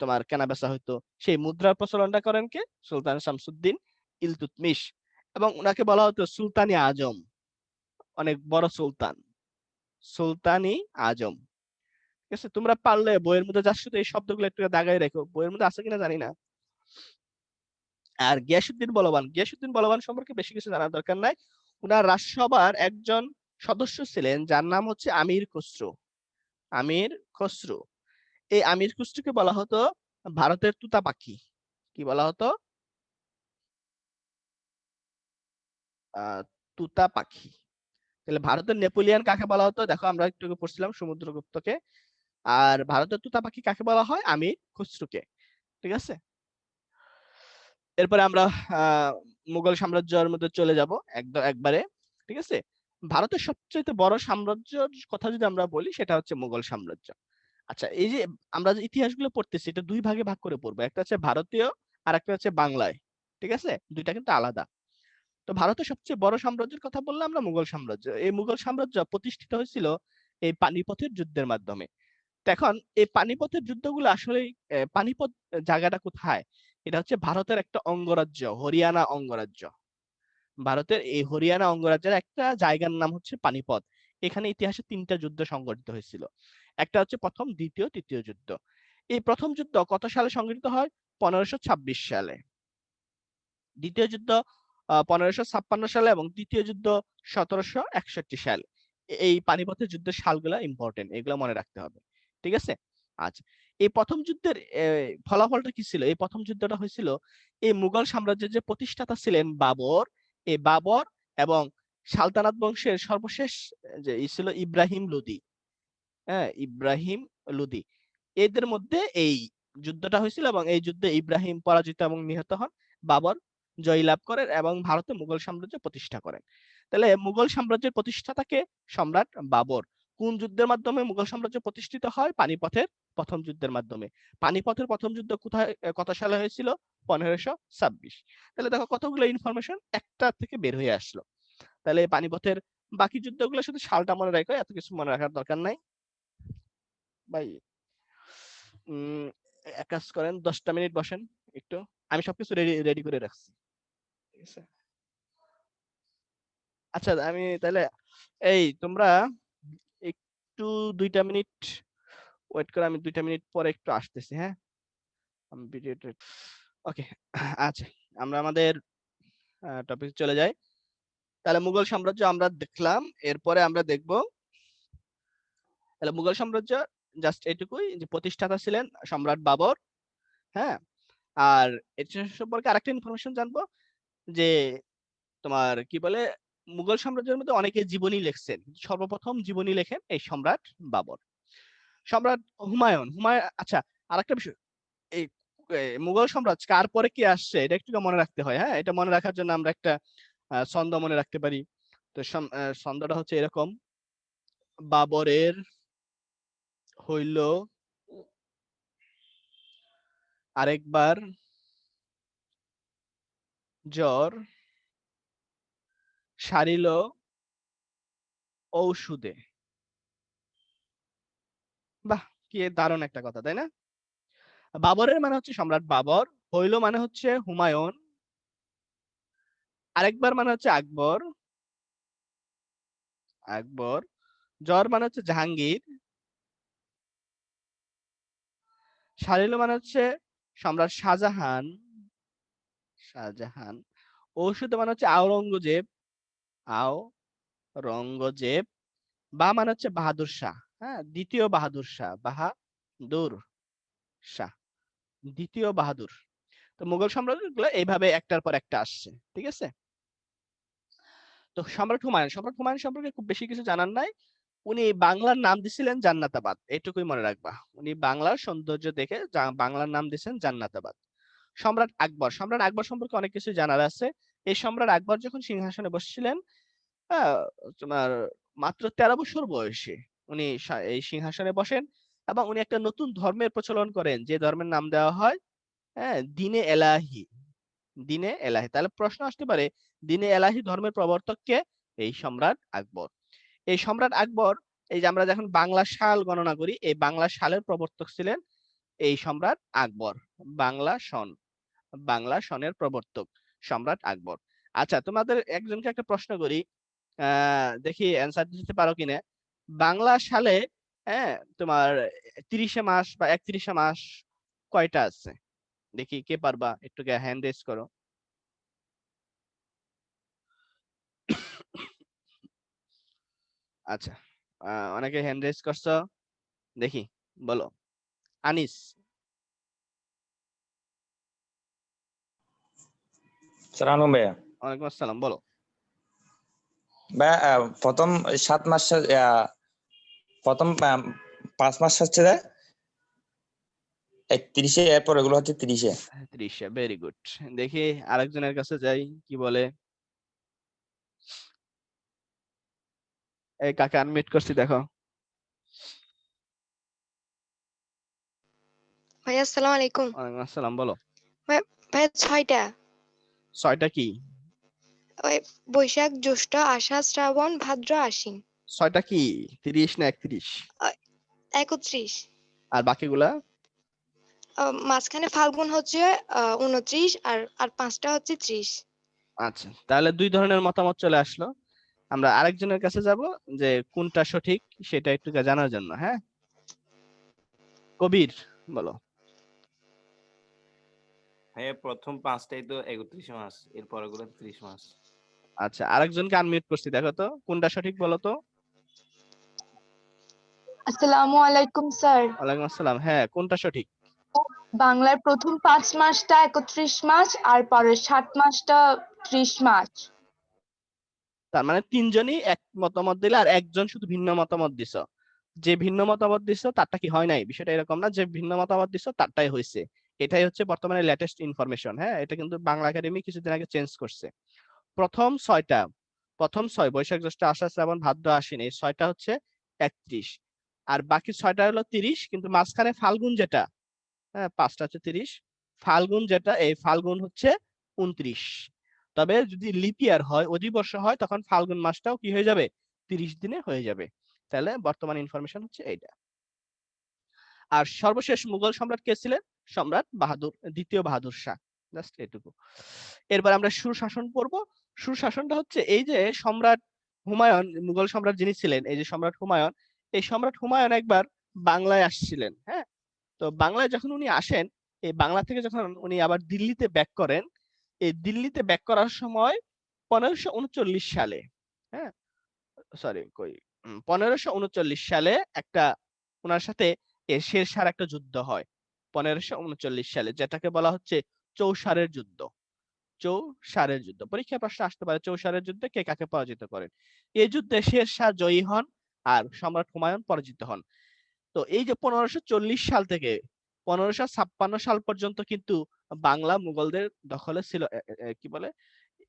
তোমার কেনা বেচা হইতো, সেই মুদ্রার প্রচলনটা করেন কে? সুলতান শামসুদ্দিন ইলতুৎমিশ। এবং উনাকে বলা হতো সুলতানি আজম, অনেক বড় সুলতান, সুলতানি আজম। ঠিক আছে, তোমরা পারলে বইয়ের মধ্যে যার সাথে এই শব্দগুলো একটু দাগাই রেখো, বইয়ের মধ্যে আছে কিনা জানি না। আর গিয়াসউদ্দিন বলবান, গিয়াসউদ্দিন বলবান সম্পর্কে বেশি কিছু জানার দরকার নাই। উনার রাজসভার একজন সদস্য ছিলেন যার নাম হচ্ছে আমির খসরু। আমির খসরু, এই আমির খসরুকে বলা হতো ভারতের তুতা পাখি। কি বলা হতো? তুতা পাখি। তাহলে ভারতের নেপোলিয়ান কাকে বলা হতো? দেখো আমরা একটু আগে পড়ছিলাম সমুদ্রগুপ্তকে। আর ভারতের তুতা পাখি কাকে বলা হয়? আমির খসরুকে। ঠিক আছে, এরপরে আমরা মুঘল সাম্রাজ্যের মধ্যে চলে যাব একবারে। ঠিক আছে, ভারতের সবচেয়ে বড় সাম্রাজ্যের কথা যদি আমরা বলি সেটা হচ্ছে মুঘল সাম্রাজ্য। আচ্ছা, এই যে আমরা যে ইতিহাসগুলো পড়তেছি এটা দুই ভাগে ভাগ করে পড়বো, একটা হচ্ছে ভারতীয় আর একটা হচ্ছে বাংলায়। ঠিক আছে, দুইটা কিন্তু আলাদা। তো ভারতের সবচেয়ে বড় সাম্রাজ্যের কথা বললে আমরা মুঘল সাম্রাজ্য। এই মুঘল সাম্রাজ্য প্রতিষ্ঠিত হয়েছিল এই পানিপথের যুদ্ধের মাধ্যমে। তো এখন এই পানিপথের যুদ্ধগুলো আসলে পানিপথ জায়গাটা কোথায়? এটা হচ্ছে ভারতের একটা অঙ্গরাজ্য, হরিয়ানা অঙ্গরাজ্য। ভারতের এই হরিয়ানা অঙ্গরাজ্যের একটা জায়গার নাম হচ্ছে পানিপথ। এখানে ইতিহাসে 3টা যুদ্ধ সংঘটিত হয়েছিল। একটা হচ্ছে প্রথম, দ্বিতীয়, তৃতীয় যুদ্ধ। এই প্রথম যুদ্ধ কত সালে সংঘটিত হয়? 1526 সালে। দ্বিতীয় যুদ্ধ 1556 সালে এবং তৃতীয় যুদ্ধ 1761 সালে। এই পানিপথের যুদ্ধের সালগুলা ইম্পর্টেন্ট, এগুলো মনে রাখতে হবে। ঠিক আছে, আচ্ছা, এই প্রথম যুদ্ধের ফলাফলটা কি ছিল? এই প্রথম যুদ্ধটা হয়েছিল এই মুঘল সাম্রাজ্যের যে প্রতিষ্ঠাতা ছিলেন বাবর, এই বাবর এবং সালতানাত বংশের সর্বশেষ যে ছিল ইব্রাহিম লোদি, হ্যাঁ, ইব্রাহিম লোদি, এদের মধ্যে এই যুদ্ধটা হয়েছিল। এবং এই যুদ্ধে ইব্রাহিম পরাজিত এবং নিহত হন, বাবর জয়লাভ করেন এবং ভারতে মুঘল সাম্রাজ্য প্রতিষ্ঠা করেন। তাহলে মুঘল সাম্রাজ্যের প্রতিষ্ঠাতাকে সম্রাট বাবর। কোন যুদ্ধের মাধ্যমে মুঘল সাম্রাজ্য প্রতিষ্ঠিত হয়? পানিপথের প্রথম যুদ্ধের মাধ্যমে। পানিপথের প্রথম যুদ্ধ কোথায়, কত সালে হয়েছিল? 1526। তাহলে দেখো কতগুলো ইনফরমেশন একটা থেকে বের হয়ে আসলো। তাহলে পানিপথের বাকি যুদ্ধগুলো শুধু সালটা মনে রাখো, এত কিছু মনে রাখার দরকার নাই ভাই। উম এক কাজ করেন, 10টা মিনিট বসেন একটু, আমি সবকিছু রেডি রেডি করে রাখছি। ঠিক আছে, আচ্ছা আমি তাহলে এই তোমরা একটু 2টা মিনিট ওয়েট করে, আমি 2টা মিনিট পরে একটু আসতেছি, হ্যাঁ? আমি ভিডিওটা ওকে। আচ্ছা, আমরা আমাদের টপিক চলে যাই। তাহলে মুঘল সাম্রাজ্য আমরা দেখলাম, এরপরে আমরা দেখব তাহলে মুঘল সাম্রাজ্য জাস্ট এটুকুই যে প্রতিষ্ঠাতা ছিলেন সম্রাট বাবর, হ্যাঁ। আর এটা সম্পর্কে আরেকটা ইনফরমেশন জানবো যে তোমার কি বলে, মুঘল সাম্রাজ্যের মধ্যে অনেকে জীবনী লিখছেন, সর্বপ্রথম জীবনী লেখেন এই সম্রাট বাবর। সম্রাট হুমায়ুন, হুমায়ুন, আচ্ছা, আরেকটা বিষয়, এই মুঘল সাম্রাজ্য কার পরে কি আসছে এটা একটু মনে রাখতে হয়, হ্যাঁ। এটা মনে রাখার জন্য আমরা একটা ছন্দ মনে রাখতে পারি। তো ছন্দটা হচ্ছে এরকম: বাবরের হইল আরেকবার জ্বর, সারিল ঔষধে। বাহ, কি দারুণ একটা কথা, তাই না? বাবরের মানে হচ্ছে সম্রাট বাবর, হইল মানে হচ্ছে হুমায়ুন, আরেকবার মানে হচ্ছে আকবর, আকবর, জ্বর মানে হচ্ছে জাহাঙ্গীর, সারিল মানে হচ্ছে সম্রাট শাহজাহান, শাহজাহান, ঔষধ মানে হচ্ছে আওরঙ্গজেব, আওরঙ্গজেব, বা মানে হচ্ছে বাহাদুর শাহ, হ্যাঁ, দ্বিতীয় বাহাদুর শাহ, বাহাদুর শাহ, দ্বিতীয় বাহাদুর। তো মুঘল সাম্রাজ্যগুলো এইভাবে একটার পর একটা আসছে। ঠিক আছে, তো সম্রাট হুমায়ুন, সম্রাট হুমায়ুন সম্পর্কে খুব বেশি কিছু জানার নাই। উনি বাংলার নাম দিছিলেন জান্নাতাবাদ, এটুকুই মনে রাখবা। উনি বাংলার সৌন্দর্য দেখে বাংলার নাম দিয়েছেন জান্নাতাবাদ। সম্রাট আকবর সম্পর্কে অনেক কিছু জানার আছে। এই সম্রাট আকবর যখন সিংহাসনে বসছিলেন, তোমার মাত্র 13 বছর বয়সে উনি এই সিংহাসনে বসেন এবং উনি একটা নতুন ধর্মের প্রচলন করেন, যে ধর্মের নাম দেওয়া হয় দ্বীন-ই এলাহী। দ্বীন-ই এলাহী। তাহলে প্রশ্ন আসতে পারে, দ্বীন-ই এলাহী ধর্মের প্রবর্তক কে? এই সম্রাট আকবর। এই সম্রাট আকবর, এই যে আমরা যখন বাংলা সাল গণনা করি, এই বাংলা সালের প্রবর্তক ছিলেন এই সম্রাট আকবর। বাংলা সনের প্রবর্তক সম্রাট আকবর। আচ্ছা, তোমাদের একজনকে একটা প্রশ্ন করি, দেখি অ্যান্সার দিতে পারো কিনা। বাংলা সালে তোমার 30 মাস বা 31 মাস কয়টা আছে? দেখি কে পারবা, একটু হ্যান্ড রেজ করো। আচ্ছা, অনেকে হ্যান্ড রেজ করছো, দেখি বলো। আনিস। 94 ভাইয়া। ওয়ালাইকুম আসসালাম, বলো। ভাইয়া প্রথম 7 মাস, প্রথম 5 মাস হচ্ছে 31-এ, এরপর এগুলো হচ্ছে 30-এ। 30, ভেরি গুড। দেখি আরেকজনের কাছে যাই, কি বলে। এই কাকে আনমিউট করছি, দেখো। ভাই আসসালামু আলাইকুম। ওয়ালাইকুম আসসালাম, বলো। ভাই 6টা। 6টা কি? ওই বৈশাখ, জ্যৈষ্ঠ, আষাঢ়, শ্রাবণ, ভাদ্র, আশ্বিন। 6টা কি 30 না 31? 31। আর বাকিগুলা? মাঝখানে ফাল্গুন হচ্ছে 29, আর 5টা হচ্ছে 30। আচ্ছা, তাহলে দুই ধরনের মতামত চলে আসলো। আমরা আরেকজনের কাছে যাব, যে কোনটা সঠিক সেটা একটু জানার জন্য। হ্যাঁ, কবির, বলো। হ্যাঁ, প্রথম 5টাই তো 31 মাস, এর পরেরগুলো 30 মাস। আচ্ছা, আরেকজনকে আনমিউট করছি, দেখো তো কোনটা সঠিক, বলো তো। আসসালামু আলাইকুম স্যার। ওয়ালাইকুম আসসালাম, হ্যাঁ কোনটা সঠিক? বাংলার প্রথম 5 মাসটা 31 মাস আর পরের 7 মাসটা 30 মাস। তার মানে তিনজনই এক মতামত দিলে আর একজন শুধু ভিন্ন মতামত দিছ। যে ভিন্ন মতামত দিছ তারটা কি হয় নাই, বিষয়টা এরকম না যে ভিন্ন মতামত দিছ তারটাই হয়েছে। এটাই হচ্ছে বর্তমানে লেটেস্ট ইনফরমেশন। হ্যাঁ, এটা কিন্তু বাংলা একাডেমি কিছুদিন আগে চেঞ্জ করছে। প্রথম 6 বৈশাখ, জ্যৈষ্ঠ, আষাঢ়, শ্রাবণ, ভাদ্র, আশ্বিন, এই 6টা হচ্ছে 31। আর বাকি 6টা হলো 30, কিন্তু মাঝখানে ফাল্গুন যেটা, 5টা হচ্ছে 30, ফাল্গুন যেটা, এই ফাল্গুন হচ্ছে 29। তবে যদি লিপ ইয়ার হয়, অধিবর্ষ হয়, তখন ফাল্গুন মাসটাও কি হয়ে যাবে, 30 দিনে হয়ে যাবে। তাহলে বর্তমান ইনফরমেশন হচ্ছে এইটা। আর সর্বশেষ মুঘল সম্রাট কে ছিলেন? সম্রাট বাহাদুর, দ্বিতীয় বাহাদুর শাহ। জাস্ট এটুকু। এরপর আমরা সুশাসন পড়বো। সুশাসনটা হচ্ছে এই যে সম্রাট হুমায়ুন, মুঘল সম্রাট যিনি ছিলেন, এই যে সম্রাট হুমায়ুন, এই সম্রাট হুমায়ুন একবার বাংলায় আসছিলেন। হ্যাঁ, তো বাংলায় যখন উনি আসেন, এই বাংলা থেকে যখন উনি আবার দিল্লিতে ব্যাক করেন, এই দিল্লিতে ব্যাক করার সময় 1539 সালে, হ্যাঁ সরি কই 1539 সালে একটা ওনার সাথে শেরশাহর একটা যুদ্ধ হয় 1539 সালে, যেটাকে বলা হচ্ছে চৌসারের যুদ্ধ। চৌসারের যুদ্ধ, পরীক্ষায় প্রশ্ন আসতে পারে চৌসারের যুদ্ধে কে কাকে পরাজিত করেন। এই যুদ্ধে শেরশাহ জয়ী হন আর সম্রাট হুমায়ুন পরাজিত হন। তো এই যে 1540 সাল থেকে 1556 সাল পর্যন্ত কিন্তু বাংলা মুঘলদের দখলে ছিল। কি বলে,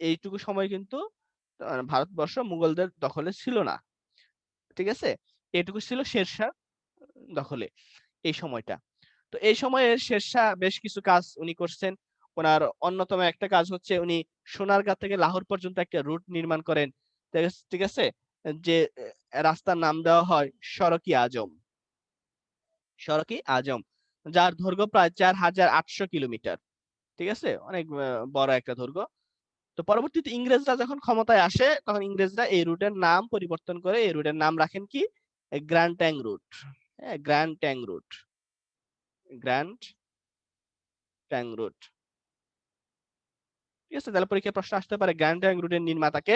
এইটুকু সময় কিন্তু ভারতবর্ষ মুঘলদের দখলে ছিল না। ঠিক আছে, এটুকু ছিল শেরশাহ দখলে এই সময়টা। তো এই সময়ে শেরশাহ বেশ কিছু কাজ উনি করছেন। ওনার অন্যতম একটা কাজ হচ্ছে উনি সোনারগাঁ থেকে লাহোর পর্যন্ত একটা রুট নির্মাণ করেন। ঠিক আছে, যে রাস্তার নাম দেওয়া হয় সড়ক-ই-আজম। সড়ক-ই-আজম, যার দৈর্ঘ্য প্রায় 4800 কিলোমিটার। ঠিক আছে, অনেক বড় একটা দৈর্ঘ্য। তো পরবর্তীতে ইংরেজরা যখন ক্ষমতায় আসে, তখন ইংরেজরা এই রুটের নাম পরিবর্তন করে এই রুটের নাম রাখেন কি, গ্র্যান্ড ট্যাঙ্ক রুট। হ্যাঁ, grand trunk route, grand trunk route. ঠিক আছে, তাহলে পরীক্ষায় প্রশ্ন আসতে পারে গ্র্যান্ড ট্যাঙ্ক রুটের নির্মাতাকে,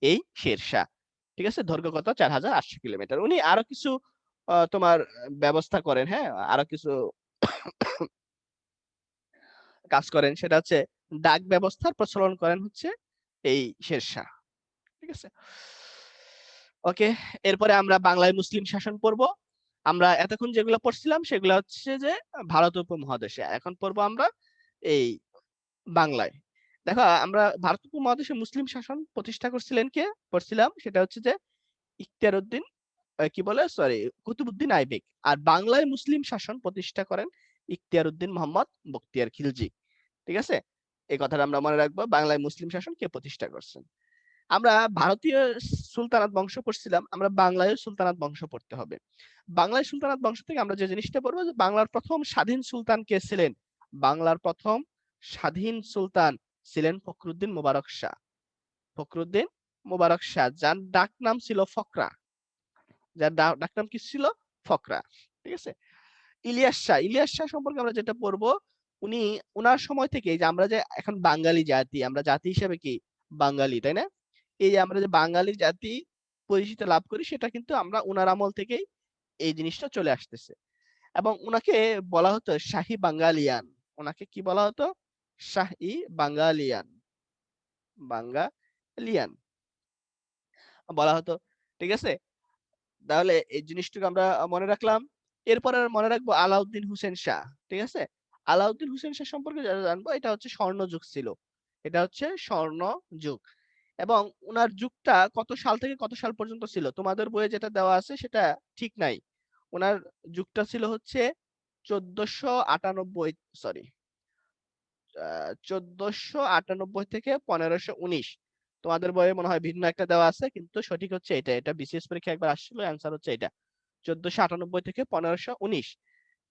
এই শেরশাহ। ঠিক আছে, দৈর্ঘ্য কত, 4800 কিলোমিটার। উনি আরো কিছু তোমার ব্যবস্থা করেন। হ্যাঁ, আরো কিছু কাজ করেন, সেটা হচ্ছে ডাক ব্যবস্থার প্রচলন করেন হচ্ছে এই শেরশাহ। ঠিক আছে, ওকে। এরপরে আমরা বাংলায় মুসলিম শাসন পড়বো। আমরা এতক্ষণ যেগুলো পড়ছিলাম সেগুলো হচ্ছে যে ভারত উপমহাদেশে। এখন পড়বো আমরা এই বাংলায়। দেখো আমরা ভারত উপমহাদেশে মুসলিম শাসন প্রতিষ্ঠা করছিলেন কে? পড়ছিলাম সেটা হচ্ছে যে ইখতিয়ার উদ্দিন কি বলে সরি কুতুবউদ্দিন আইবেক। আর বাংলায় মুসলিম শাসন প্রতিষ্ঠা করেন ইখতিয়ার উদ্দিন মোহাম্মদ বখতিয়ার খিলজি। ঠিক আছে, এই কথাটা আমরা মনে রাখবো, বাংলায় মুসলিম শাসন কে প্রতিষ্ঠা করছেন। আমরা ভারতীয় সুলতানাত বংশ পড়ছিলাম, আমরা বাংলায় সুলতানাত বংশ পড়তে হবে। বাংলায় সুলতানাত বংশ থেকে আমরা যে জিনিসটা পড়বো যে বাংলার প্রথম স্বাধীন সুলতান কে ছিলেন? বাংলার প্রথম স্বাধীন সুলতান ছিলেন ফখরুদ্দিন মোবারক শাহ। ফখরুদ্দিন মোবারক শাহ, যার ডাক নাম ছিল ফকরা, যার ডাক নাম কি ছিল? ফকরা। ঠিক আছে, ইলিয়াস শাহ সম্পর্কে আমরা যেটা পড়বো, উনি উনার সময় থেকে যে আমরা যে এখন বাঙালি জাতি, আমরা জাতি হিসেবে কি বাঙালি, তাই না? এই যে আমরা যে বাঙালি জাতি পরিচিতি লাভ করি, সেটা কিন্তু আমরা উনার আমল থেকেই এই জিনিসটা চলে আসতেছে। এবং উনাকে বলা হতো শাহী বাঙ্গালিয়ান। ওনাকে কি বলা হতো? শাহী বাঙ্গালিয়ান, বাঙ্গালিয়ান বলা হতো। ঠিক আছে, তাহলে এই জিনিসটুকু আমরা মনে রাখলাম। এরপরে মনে রাখবো আলাউদ্দিন হোসেন শাহ। ঠিক আছে, আলাউদ্দিন হোসেন শাহ সম্পর্কে যারা জানবো, এটা হচ্ছে স্বর্ণ যুগ ছিল, এটা হচ্ছে স্বর্ণ যুগ। এবং উনার যুগটা কত সাল থেকে কত সাল পর্যন্ত ছিল তোমাদের বইয়ে যেটা দেওয়া আছে সেটা ঠিক নাই। ওনার যুগটা ছিল হচ্ছে 1498, সরি 1498 থেকে 1519। তোমাদের বইয়ে মনে হয় ভিন্ন একটা দেওয়া আছে, কিন্তু সঠিক হচ্ছে এটা। এটা বিসিএস পরীক্ষা একবার আসছিল, অ্যান্সার হচ্ছে এটা 1498 থেকে 1519।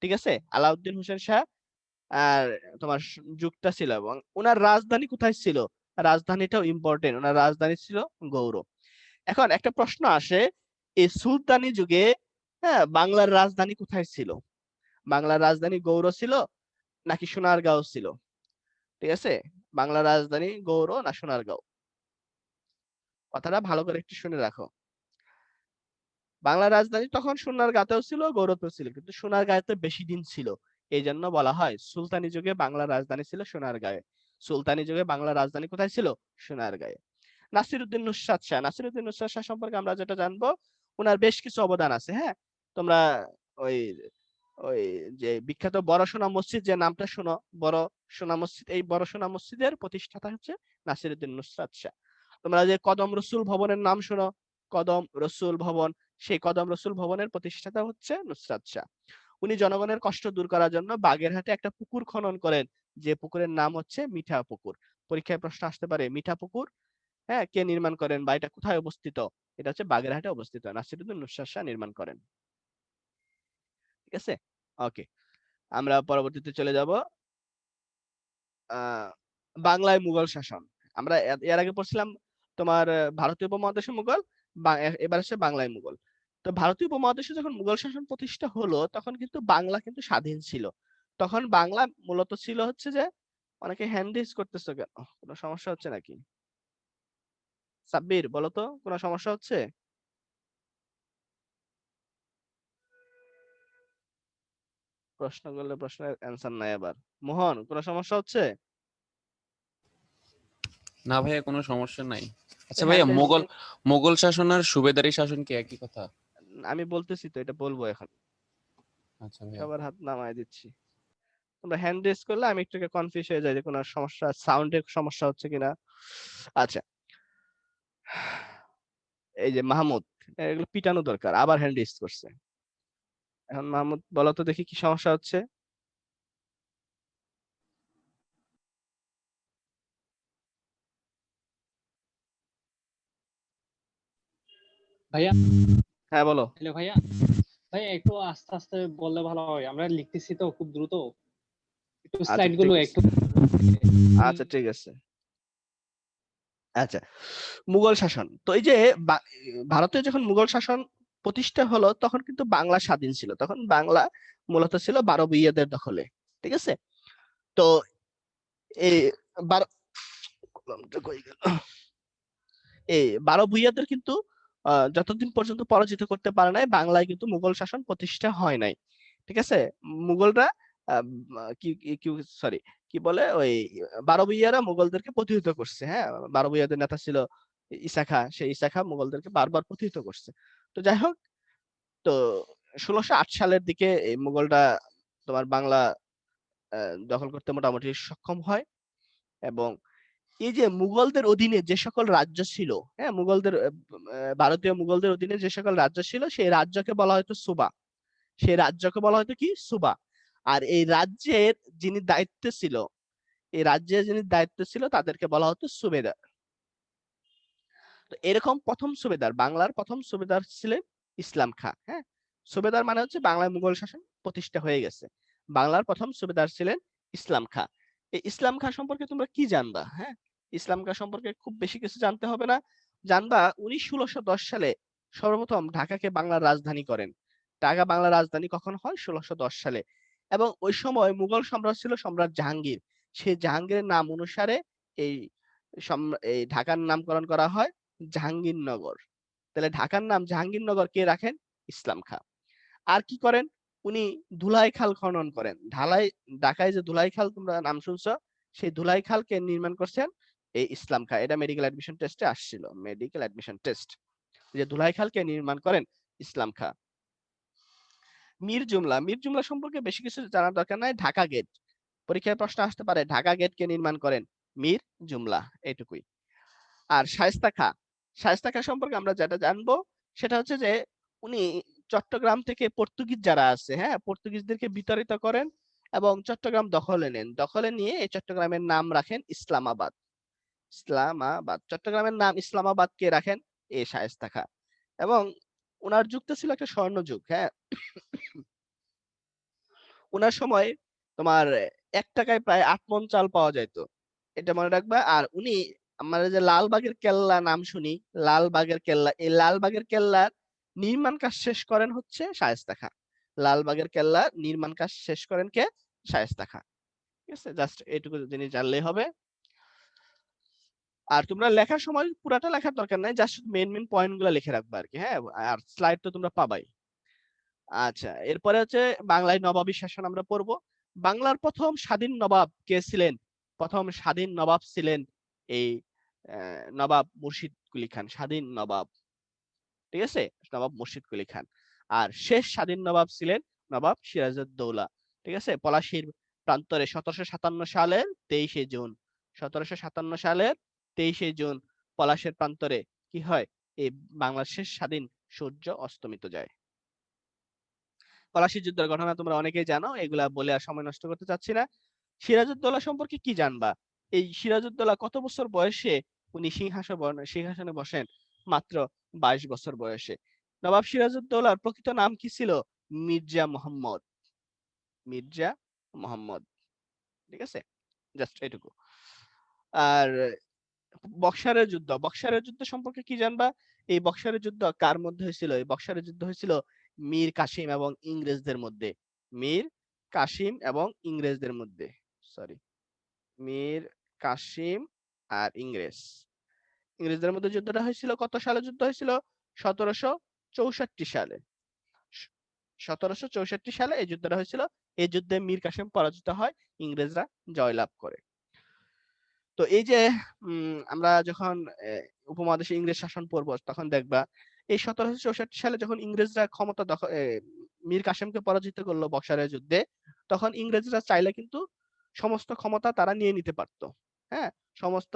ঠিক আছে, আলাউদ্দিন হোসেন শাহ আর তোমার যুগটা ছিল। এবং ওনার রাজধানী কোথায় ছিল? রাজধানীটাও ইম্পর্টেন্ট, ওনার রাজধানী ছিল গৌড়। এখন একটা প্রশ্ন আসে, এই সুলতানি যুগে হ্যাঁ বাংলার রাজধানী কোথায় ছিল? বাংলার রাজধানী গৌড় ছিল নাকি সোনারগাঁও ছিল? ঠিক আছে, বাংলার রাজধানী গৌড় না সোনারগাঁও? কথাটা ভালো করে একটু শুনে রাখো। বাংলার রাজধানী তখন সোনারগাঁতেও ছিল, গৌড়তেও ছিল, কিন্তু সোনারগাঁওতে বেশি দিন ছিল। এই জন্য বলা হয় সুলতানি যুগে বাংলার রাজধানী ছিল সোনারগাঁয়ে। সুলতানি যুগে বাংলার রাজধানী কোথায় ছিল? সোনারগাঁয়ে। নাসিরউদ্দিন নুসরাত শাহ, নাসিরউদ্দিন নুসরাত শাহ সম্পর্কে আমরা যেটা জানবো, ওনার বেশ কিছু অবদান আছে। হ্যাঁ, তোমরা ওই ওই যে বিখ্যাত বড় সোনা মসজিদ যে নামটা শুনো, বড় সোনা মসজিদ, এই বড় সোনা মসজিদের প্রতিষ্ঠাতা হচ্ছে নাসিরউদ্দিন নুসরাত শাহ। তোমরা যে কদম রসুল ভবনের নাম শুনো, কদম রসুল ভবন, সেই কদম রসুল ভবনের প্রতিষ্ঠাতা হচ্ছে নুসরাত শাহ। উনি জনগণের কষ্ট দূর করার জন্য বাগেরহাটে একটা পুকুর খনন করেন, যে পুকুরের নাম হচ্ছে মিঠা পুকুর। পরীক্ষায় প্রশ্ন আসতে পারে মিঠা পুকুর হ্যাঁ কে নির্মাণ করেন বা এটা কোথায় অবস্থিত? এটা হচ্ছে বাগেরহাটে অবস্থিত, নাসিরউদ্দিন নুসরাত শাহ নির্মাণ করেন। ঠিক আছে, ওকে, আমরা পরবর্তীতে চলে যাব আহ বাংলায় মুঘল শাসন। আমরা এর আগে পড়ছিলাম তোমার ভারতীয় উপমহাদেশে মুঘল, এবার আসছে বাংলায় মুঘল। তো ভারতীয় উপমহাদেশে যখন মুঘল শাসন প্রতিষ্ঠা হলো, তখন কিন্তু বাংলা কিন্তু স্বাধীন ছিল। তখন বাংলা মূলত ছিল হচ্ছে যে, অনেকে হ্যান্ড রেজ করতেছো কেন? কোনো সমস্যা হচ্ছে নাকি? সাব্বির বলো তো, কোনো সমস্যা হচ্ছে? প্রশ্ন করলে প্রশ্নের অ্যান্সার নাই আবার। মোহন, কোনো সমস্যা হচ্ছে? না ভাইয়া, কোনো সমস্যা নাই। আচ্ছা হ্যাঁ, ভাইয়া, মোগল শাসন আর সুবেদারি শাসন কি একই কথা? আমি বলতেছি তো, এটা বলবো এখন। আচ্ছা ভাইয়া। সবার হাত নামায় দিচ্ছি। তোমরা হ্যান্ড রেজ করলে আমি একটু কনফিউজ হয়ে যাই যে কোনো সমস্যা, সাউন্ডের সমস্যা হচ্ছে কিনা। আচ্ছা, এই যে মাহমুদ, এগুলো পিটানো দরকার, আবার হ্যান্ড রেজ করছে। এখন মাহমুদ বলো তো দেখি কি সমস্যা হচ্ছে। ভাইয়া, হ্যাঁ বলো। হ্যালো ভাইয়া, ভাইয়া একটু আস্তে আস্তে বললে ভালো হয়, আমরা লিখতেছি তো খুব দ্রুত, একটু আচ্ছা স্লাইড ঠিক গুলো আছে, একটু। আচ্ছা ঠিক আছে। আচ্ছা, মুঘল শাসন তো এই যে ভারতে যখন মুঘল শাসন প্রতিষ্ঠা হলো, তখন কিন্তু বাংলা স্বাধীন ছিল। তখন বাংলা মূলত ছিল 12 ভূঁইয়াদের দখলে। ঠিক আছে, তো এই 12 কলমটা কই গেল? এই 12 ভূঁইয়াদের কিন্তু যতদিন পর্যন্ত পরাজিত করতে পারে নাই, বাংলায় কিন্তু মুঘল শাসন প্রতিষ্ঠা হয় নাই। ঠিক আছে, মুঘলরা আহ, কি কি সরি কি বলে ওই 12 ভূঁইয়ারা মুঘলদেরকে প্রতিহত করছে। হ্যাঁ, 12 ভূঁইয়াদের নেতা ছিল ঈসা খাঁ, সেই ঈসা খাঁ মুঘলদেরকে বারবার প্রতিহত করছে। তো যাই হোক, তো 1608 সালের দিকে এই মুঘলরা তোমার বাংলা দখল করতে মোটামুটি সক্ষম হয়। এবং এই যে মুঘলদের অধীনে যে সকল রাজ্য ছিল, হ্যাঁ, মুঘলদের ভারতীয় মুঘলদের অধীনে যে সকল রাজ্য ছিল সেই রাজ্যকে বলা হয়তো সুবা। সেই রাজ্যকে বলা হয়তো কি সুবা। আর এই রাজ্যের যিনি দায়িত্বে ছিল, এই রাজ্যের যিনি দায়িত্বে ছিল তাদেরকে বলা হতো সুবেদার। তো এরকম প্রথম সুবেদার, বাংলার প্রথম সুবেদার ছিলেন ইসলাম খাঁ। হ্যাঁ, সুবেদার মানে হচ্ছে বাংলায় মুঘল শাসন প্রতিষ্ঠা হয়ে গেছে। বাংলার প্রথম সুবেদার ছিলেন ইসলাম খাঁ। এই ইসলাম খাঁ সম্পর্কে তোমরা কি জানবা? হ্যাঁ, ইসলাম খাঁ সম্পর্কে খুব বেশি কিছু জানতে হবে না। জানবা উনি 1610 সালে সর্বপ্রথম ঢাকাকে বাংলার রাজধানী করেন। ঢাকা বাংলার রাজধানী কখন হয়? 1610 সালে। এবং ওই সময় মুঘল সম্রাট ছিল সম্রাট জাহাঙ্গীর। সেই জাহাঙ্গীরের নাম অনুসারে এই এই ঢাকার নামকরণ করা হয় জাহাঙ্গীরনগর। তাহলে ঢাকার নাম জাহাঙ্গীরনগর কে রাখেন? ইসলাম খাঁ। আর কি করেন? উনি ধুলাই খাল খনন করেন। ঢাকায় যে ধুলাই খাল তোমরা নাম শুনছো, সেই ধুলাই খাল কে নির্মাণ করছেন? এই ইসলাম খাঁ। এটা মেডিকেল অ্যাডমিশন টেস্টে আসছিল, মেডিকেল অ্যাডমিশন টেস্ট, যে ধুলাই খাল কে নির্মাণ করেন? ইসলাম খাঁ। মীর জুমলা, মীর জুমলা সম্পর্কে বেশি কিছু জানার দরকার নাই। ঢাকা গেট, পরীক্ষায় প্রশ্ন আসতে পারে, ঢাকা গেট কে নির্মাণ করেন? মীর জুমলা, এইটুকুই। আর শায়েস্তা খাঁ, শায়েস্তা খাঁ সম্পর্কে আমরা যেটা জানবো সেটা হচ্ছে যে উনি চট্টগ্রাম থেকে পর্তুগিজ যারা আছে, হ্যাঁ, পর্তুগিজদেরকে বিতাড়িত করেন এবং চট্টগ্রাম দখলে নেন। দখলে নিয়ে এই চট্টগ্রামের নাম রাখেন ইসলামাবাদ। ইসলামাবাদ, চট্টগ্রামের নাম ইসলামাবাদ কে রাখেন? এই শায়েস্তা খাঁ। এবং ওনার যুগটা ছিল একটা স্বর্ণ যুগ। হ্যাঁ, ওনার সময় তোমার 1 টাকায় প্রায় 8 মণ চাল পাওয়া যাইতো, এটা মনে রাখবা। আর উনি, আমরা যে লালবাগের কেল্লা নাম শুনি, লালবাগের কেল্লা, এই লালবাগের কেল্লার নির্মাণ কাজ শেষ করেন হচ্ছে শায়েস্তা খাঁ। লালবাগের কেল্লা নির্মাণ কাজ শেষ করেন কে? শায়েস্তা খাঁ। ঠিক আছে, জাস্ট এইটুকু জিনিস জানলেই হবে। আর তোমরা লেখার সময় পুরাটা লেখার দরকার নাই, জাস্ট মেইন মেইন পয়েন্ট গুলো লিখে রাখবা আর কি। হ্যাঁ, আর স্লাইড তো তোমরা পাবাই। আচ্ছা, এরপরে হচ্ছে বাংলায় নবাবী শাসন আমরা পড়বো। বাংলার প্রথম স্বাধীন নবাব কে ছিলেন? প্রথম স্বাধীন নবাব ছিলেন এই নবাব মুর্শিদ কুলি খান, স্বাধীন নবাব। ঠিক আছে, নবাব মুর্শিদ কুলি খান। আর শেষ স্বাধীন নবাব ছিলেন নবাব সিরাজউদ্দৌলা। ঠিক আছে, পলাশীর প্রান্তরে 1757 সালের 23শে জুন, 1757 সালের 23শে জুন পলাশের প্রান্তরে কি হয়? এই বাংলার শেষ স্বাধীন সূর্য অস্তমিত যায়। পলাশী যুদ্ধের ঘটনা তোমরা অনেকেই জানো, এগুলা বলে আর সময় নষ্ট করতে চাচ্ছি না। সিরাজউদ্দৌলা সম্পর্কে কি জানবা? এই সিরাজউদ্দৌলা কত বছর বয়সে উনি সিংহাসনে বসেন? মাত্র 22 বছর বয়সে। নবাব সিরাজউদ্দৌলার প্রকৃত নাম কি ছিল? মির্জা মোহাম্মদ। মির্জা মোহাম্মদ। ঠিক আছে, জাস্ট এটুকু। আর বক্সারের যুদ্ধ, বক্সারের যুদ্ধ সম্পর্কে কি জানবা? এই বক্সারের যুদ্ধ কার মধ্যে হয়েছিল? এই বক্সারের যুদ্ধ হয়েছিল মীর কাসিম এবং ইংরেজদের মধ্যে। মীর কাসিম এবং ইংরেজদের মধ্যে, সরি, মীর কাসিম আর ইংরেজদের মধ্যে যুদ্ধটা হয়েছিল। কত সালে যুদ্ধ হয়েছিল? 1764 সালে। 1764 সালে এই যুদ্ধটা হয়েছিল। এই যুদ্ধে মীর কাসিম পরাজিত হয়, ইংরেজরা জয়লাভ করে। তো এই যে আমরা যখন উপমহাদেশে ইংরেজ শাসন পড়বো তখন দেখবা এই 1764 সালে যখন ইংরেজরা ক্ষমতা দখল, মীর কাসিমকে পরাজিত করলো বক্সারের যুদ্ধে, তখন ইংরেজরা চাইলে কিন্তু সমস্ত ক্ষমতা তারা নিয়ে নিতে পারতো। হ্যাঁ, সমস্ত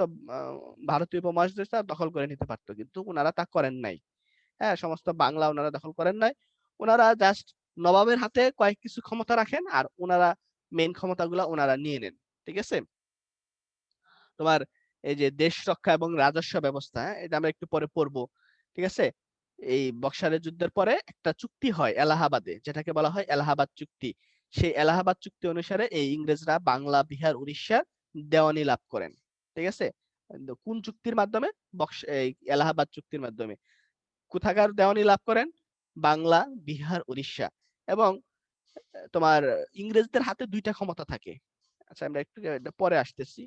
ভারতীয় উপমহাদেশ দখল করে নিতে পারতো, কিন্তু ওনারা তা করেন নাই। হ্যাঁ, সমস্ত বাংলা ওনারা দখল করেন নাই। ওনারা জাস্ট নবাবের হাতে কয়েক কিছু ক্ষমতা রাখেন আর ওনারা মেইন ক্ষমতাগুলো ওনারা নিয়ে নেন। ঠিক আছে, তোমার এই যে দেশ রক্ষা এবং রাজস্ব ব্যবস্থা, এটা আমরা একটু পরে পড়বো। ঠিক আছে, এই বক্সারের যুদ্ধের পরে একটা চুক্তি হয় এলাহাবাদে, যেটাকে বলা হয় এলাহাবাদ চুক্তি। সেই এলাহাবাদ চুক্তি অনুসারে এই ইংরেজরা বাংলা, বিহার, উড়িষ্যার দেওয়ানি লাভ করেন। ঠিক আছে, কোন চুক্তির মাধ্যমে? এই এলাহাবাদ চুক্তির মাধ্যমে। কোথাকার দেওয়ানি লাভ করেন? বাংলা, বিহার, উড়িষ্যা। এবং তোমার ইংরেজদের হাতে 2টা ক্ষমতা থাকে। আচ্ছা, আমরা একটু পরে আসতেছি,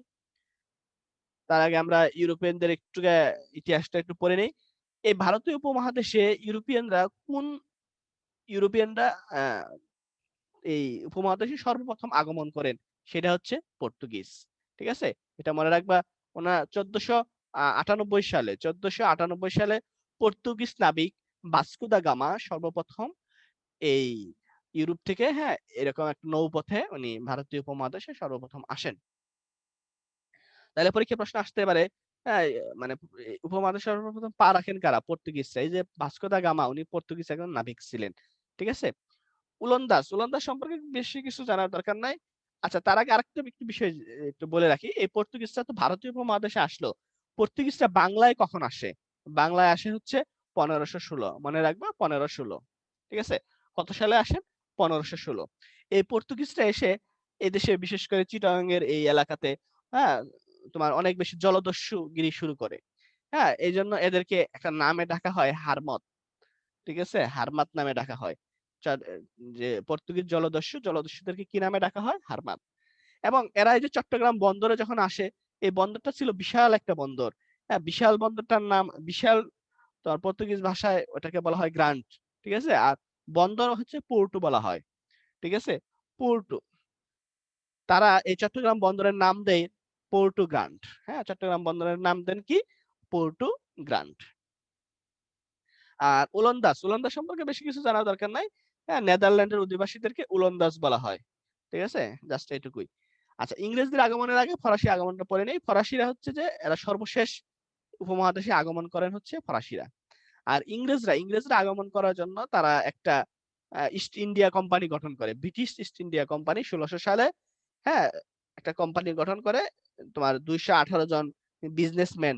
তার আগে আমরা ইউরোপিয়ানদের একটু ইতিহাসটা একটু পড়ে নেই। এই ভারতীয় উপমহাদেশে ইউরোপিয়ানরা এই উপমহাদেশে সর্বপ্রথম আগমন করেন, সেটা হচ্ছে পর্তুগিজ। ঠিক আছে, এটা মনে রাখবা। ওনার 1498 সালে পর্তুগিজ নাবিক ভাস্কো দা গামা সর্বপ্রথম এই ইউরোপ থেকে, হ্যাঁ, এরকম একটা নৌপথে উনি ভারতীয় উপমহাদেশে সর্বপ্রথম আসেন। তাহলে পরীক্ষা প্রশ্ন আসতে পারে, হ্যাঁ, মানে উপমহাদেশে সর্বপ্রথম পা রাখেন কারা? পর্তুগিজরা। এই যে ভাস্কো দা গামা, উনি পর্তুগিজ একজন নাবিক ছিলেন, ঠিক আছে। ওলন্দাজ সম্পর্কে বেশি কিছু জানার দরকার নাই। আচ্ছা, তার আগে আরেকটা একটু বিষয় একটু বলে রাখি, এই পর্তুগিজরা তো ভারতীয় উপমহাদেশে আসলো, পর্তুগিজরা বাংলায় কখন আসে? বাংলায় আসে হচ্ছে 1516, মনে রাখবা 1516, ঠিক আছে। কত সালে আসেন? 1516। এই পর্তুগিজরা এসে এদেশে বিশেষ করে চিটাগাং এর এই এলাকাতে, হ্যাঁ, তোমার অনেক বেশি জলদস্যুগিরি শুরু করে। হ্যাঁ, এই জন্য এদেরকে একটা নামে ডাকা হয় হারমত, ঠিক আছে, হারমাত নামে ডাকা হয়। যে পর্তুগিজ জলদস্যুদেরকে কি নামে ডাকা হয়? হারমাত। এবং এরা এই যে চট্টগ্রাম বন্দরে যখন আসে, এই বন্দরটা ছিল বিশাল একটা বন্দর। হ্যাঁ, বিশাল বন্দরটার নাম বিশাল, তোমার পর্তুগিজ ভাষায় ওটাকে বলা হয় গ্রান্ট, ঠিক আছে। আর বন্দর হচ্ছে পোর্টু বলা হয়, ঠিক আছে, পোর্টু। তারা এই চট্টগ্রাম বন্দরের নাম দেয় পোর্টু গ্রান্ট। হ্যাঁ, চট্টগ্রাম বন্দরের নাম দেন কি? পোর্টু গ্রান্ট। আর ওলন্দাজ সম্পর্কে বেশি কিছু জানার দরকার নাই। হ্যাঁ, নেদারল্যান্ডের অধিবাসীদেরকে ওলন্দাজ বলা হয়, ঠিক আছে, জাস্ট এটুকুই। আচ্ছা, ইংরেজদের আগমনের আগে ফরাসি আগমনটা পরে নেই। ফরাসিরা হচ্ছে যে এরা সর্বশেষ উপমহাদেশে আগমন করেন হচ্ছে ফরাসিরা। আর ইংরেজরা আগমন করার জন্য তারা একটা ইস্ট ইন্ডিয়া কোম্পানি গঠন করে, ব্রিটিশ ইস্ট ইন্ডিয়া কোম্পানি 1600 সালে। হ্যাঁ, একটা কোম্পানি গঠন করে, তোমার 218 জন বিজনেসম্যান,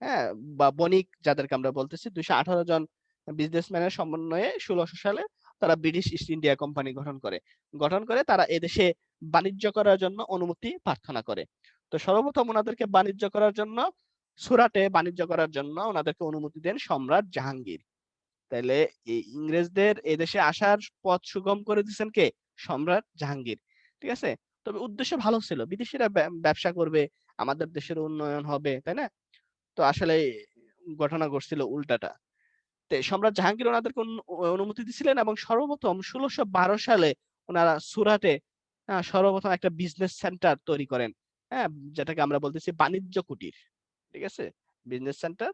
হ্যাঁ, বা বণিক যাদেরকে আমরা বলতেছি, 218 জন বিজনেসম্যানের সমন্বয়ে 1600 সালে তারা ব্রিটিশ ইস্ট ইন্ডিয়া কোম্পানি গঠন করে তারা এদেশে বাণিজ্য করার জন্য অনুমতি প্রার্থনা করে। তো সর্বপ্রথম ওনাদেরকে সুরাটে বাণিজ্য করার জন্য ওনাদেরকে অনুমতি দেন সম্রাট জাহাঙ্গীর। তাইলে এই ইংরেজদের এদেশে আসার পথ সুগম করে দিয়েছেন কে? সম্রাট জাহাঙ্গীর, ঠিক আছে। তবে উদ্দেশ্য ভালো ছিল, বিদেশিরা ব্যবসা করবে, আমাদের দেশের উন্নয়ন হবে, তাই না? তো আসলে ঘটনা ঘটছিল উল্টাটা। সম্রাট জাহাঙ্গীর ওনাদেরকে অনুমতি দিছিলেন এবং সর্বপ্রথম 1612 সালে ওনারা সুরাটে সর্বপ্রথম একটা বিজনেস সেন্টার তৈরি করেন। হ্যাঁ, যেটাকে আমরা বলতেছি বাণিজ্য কুটির, ঠিক আছে, বিজনেস সেন্টার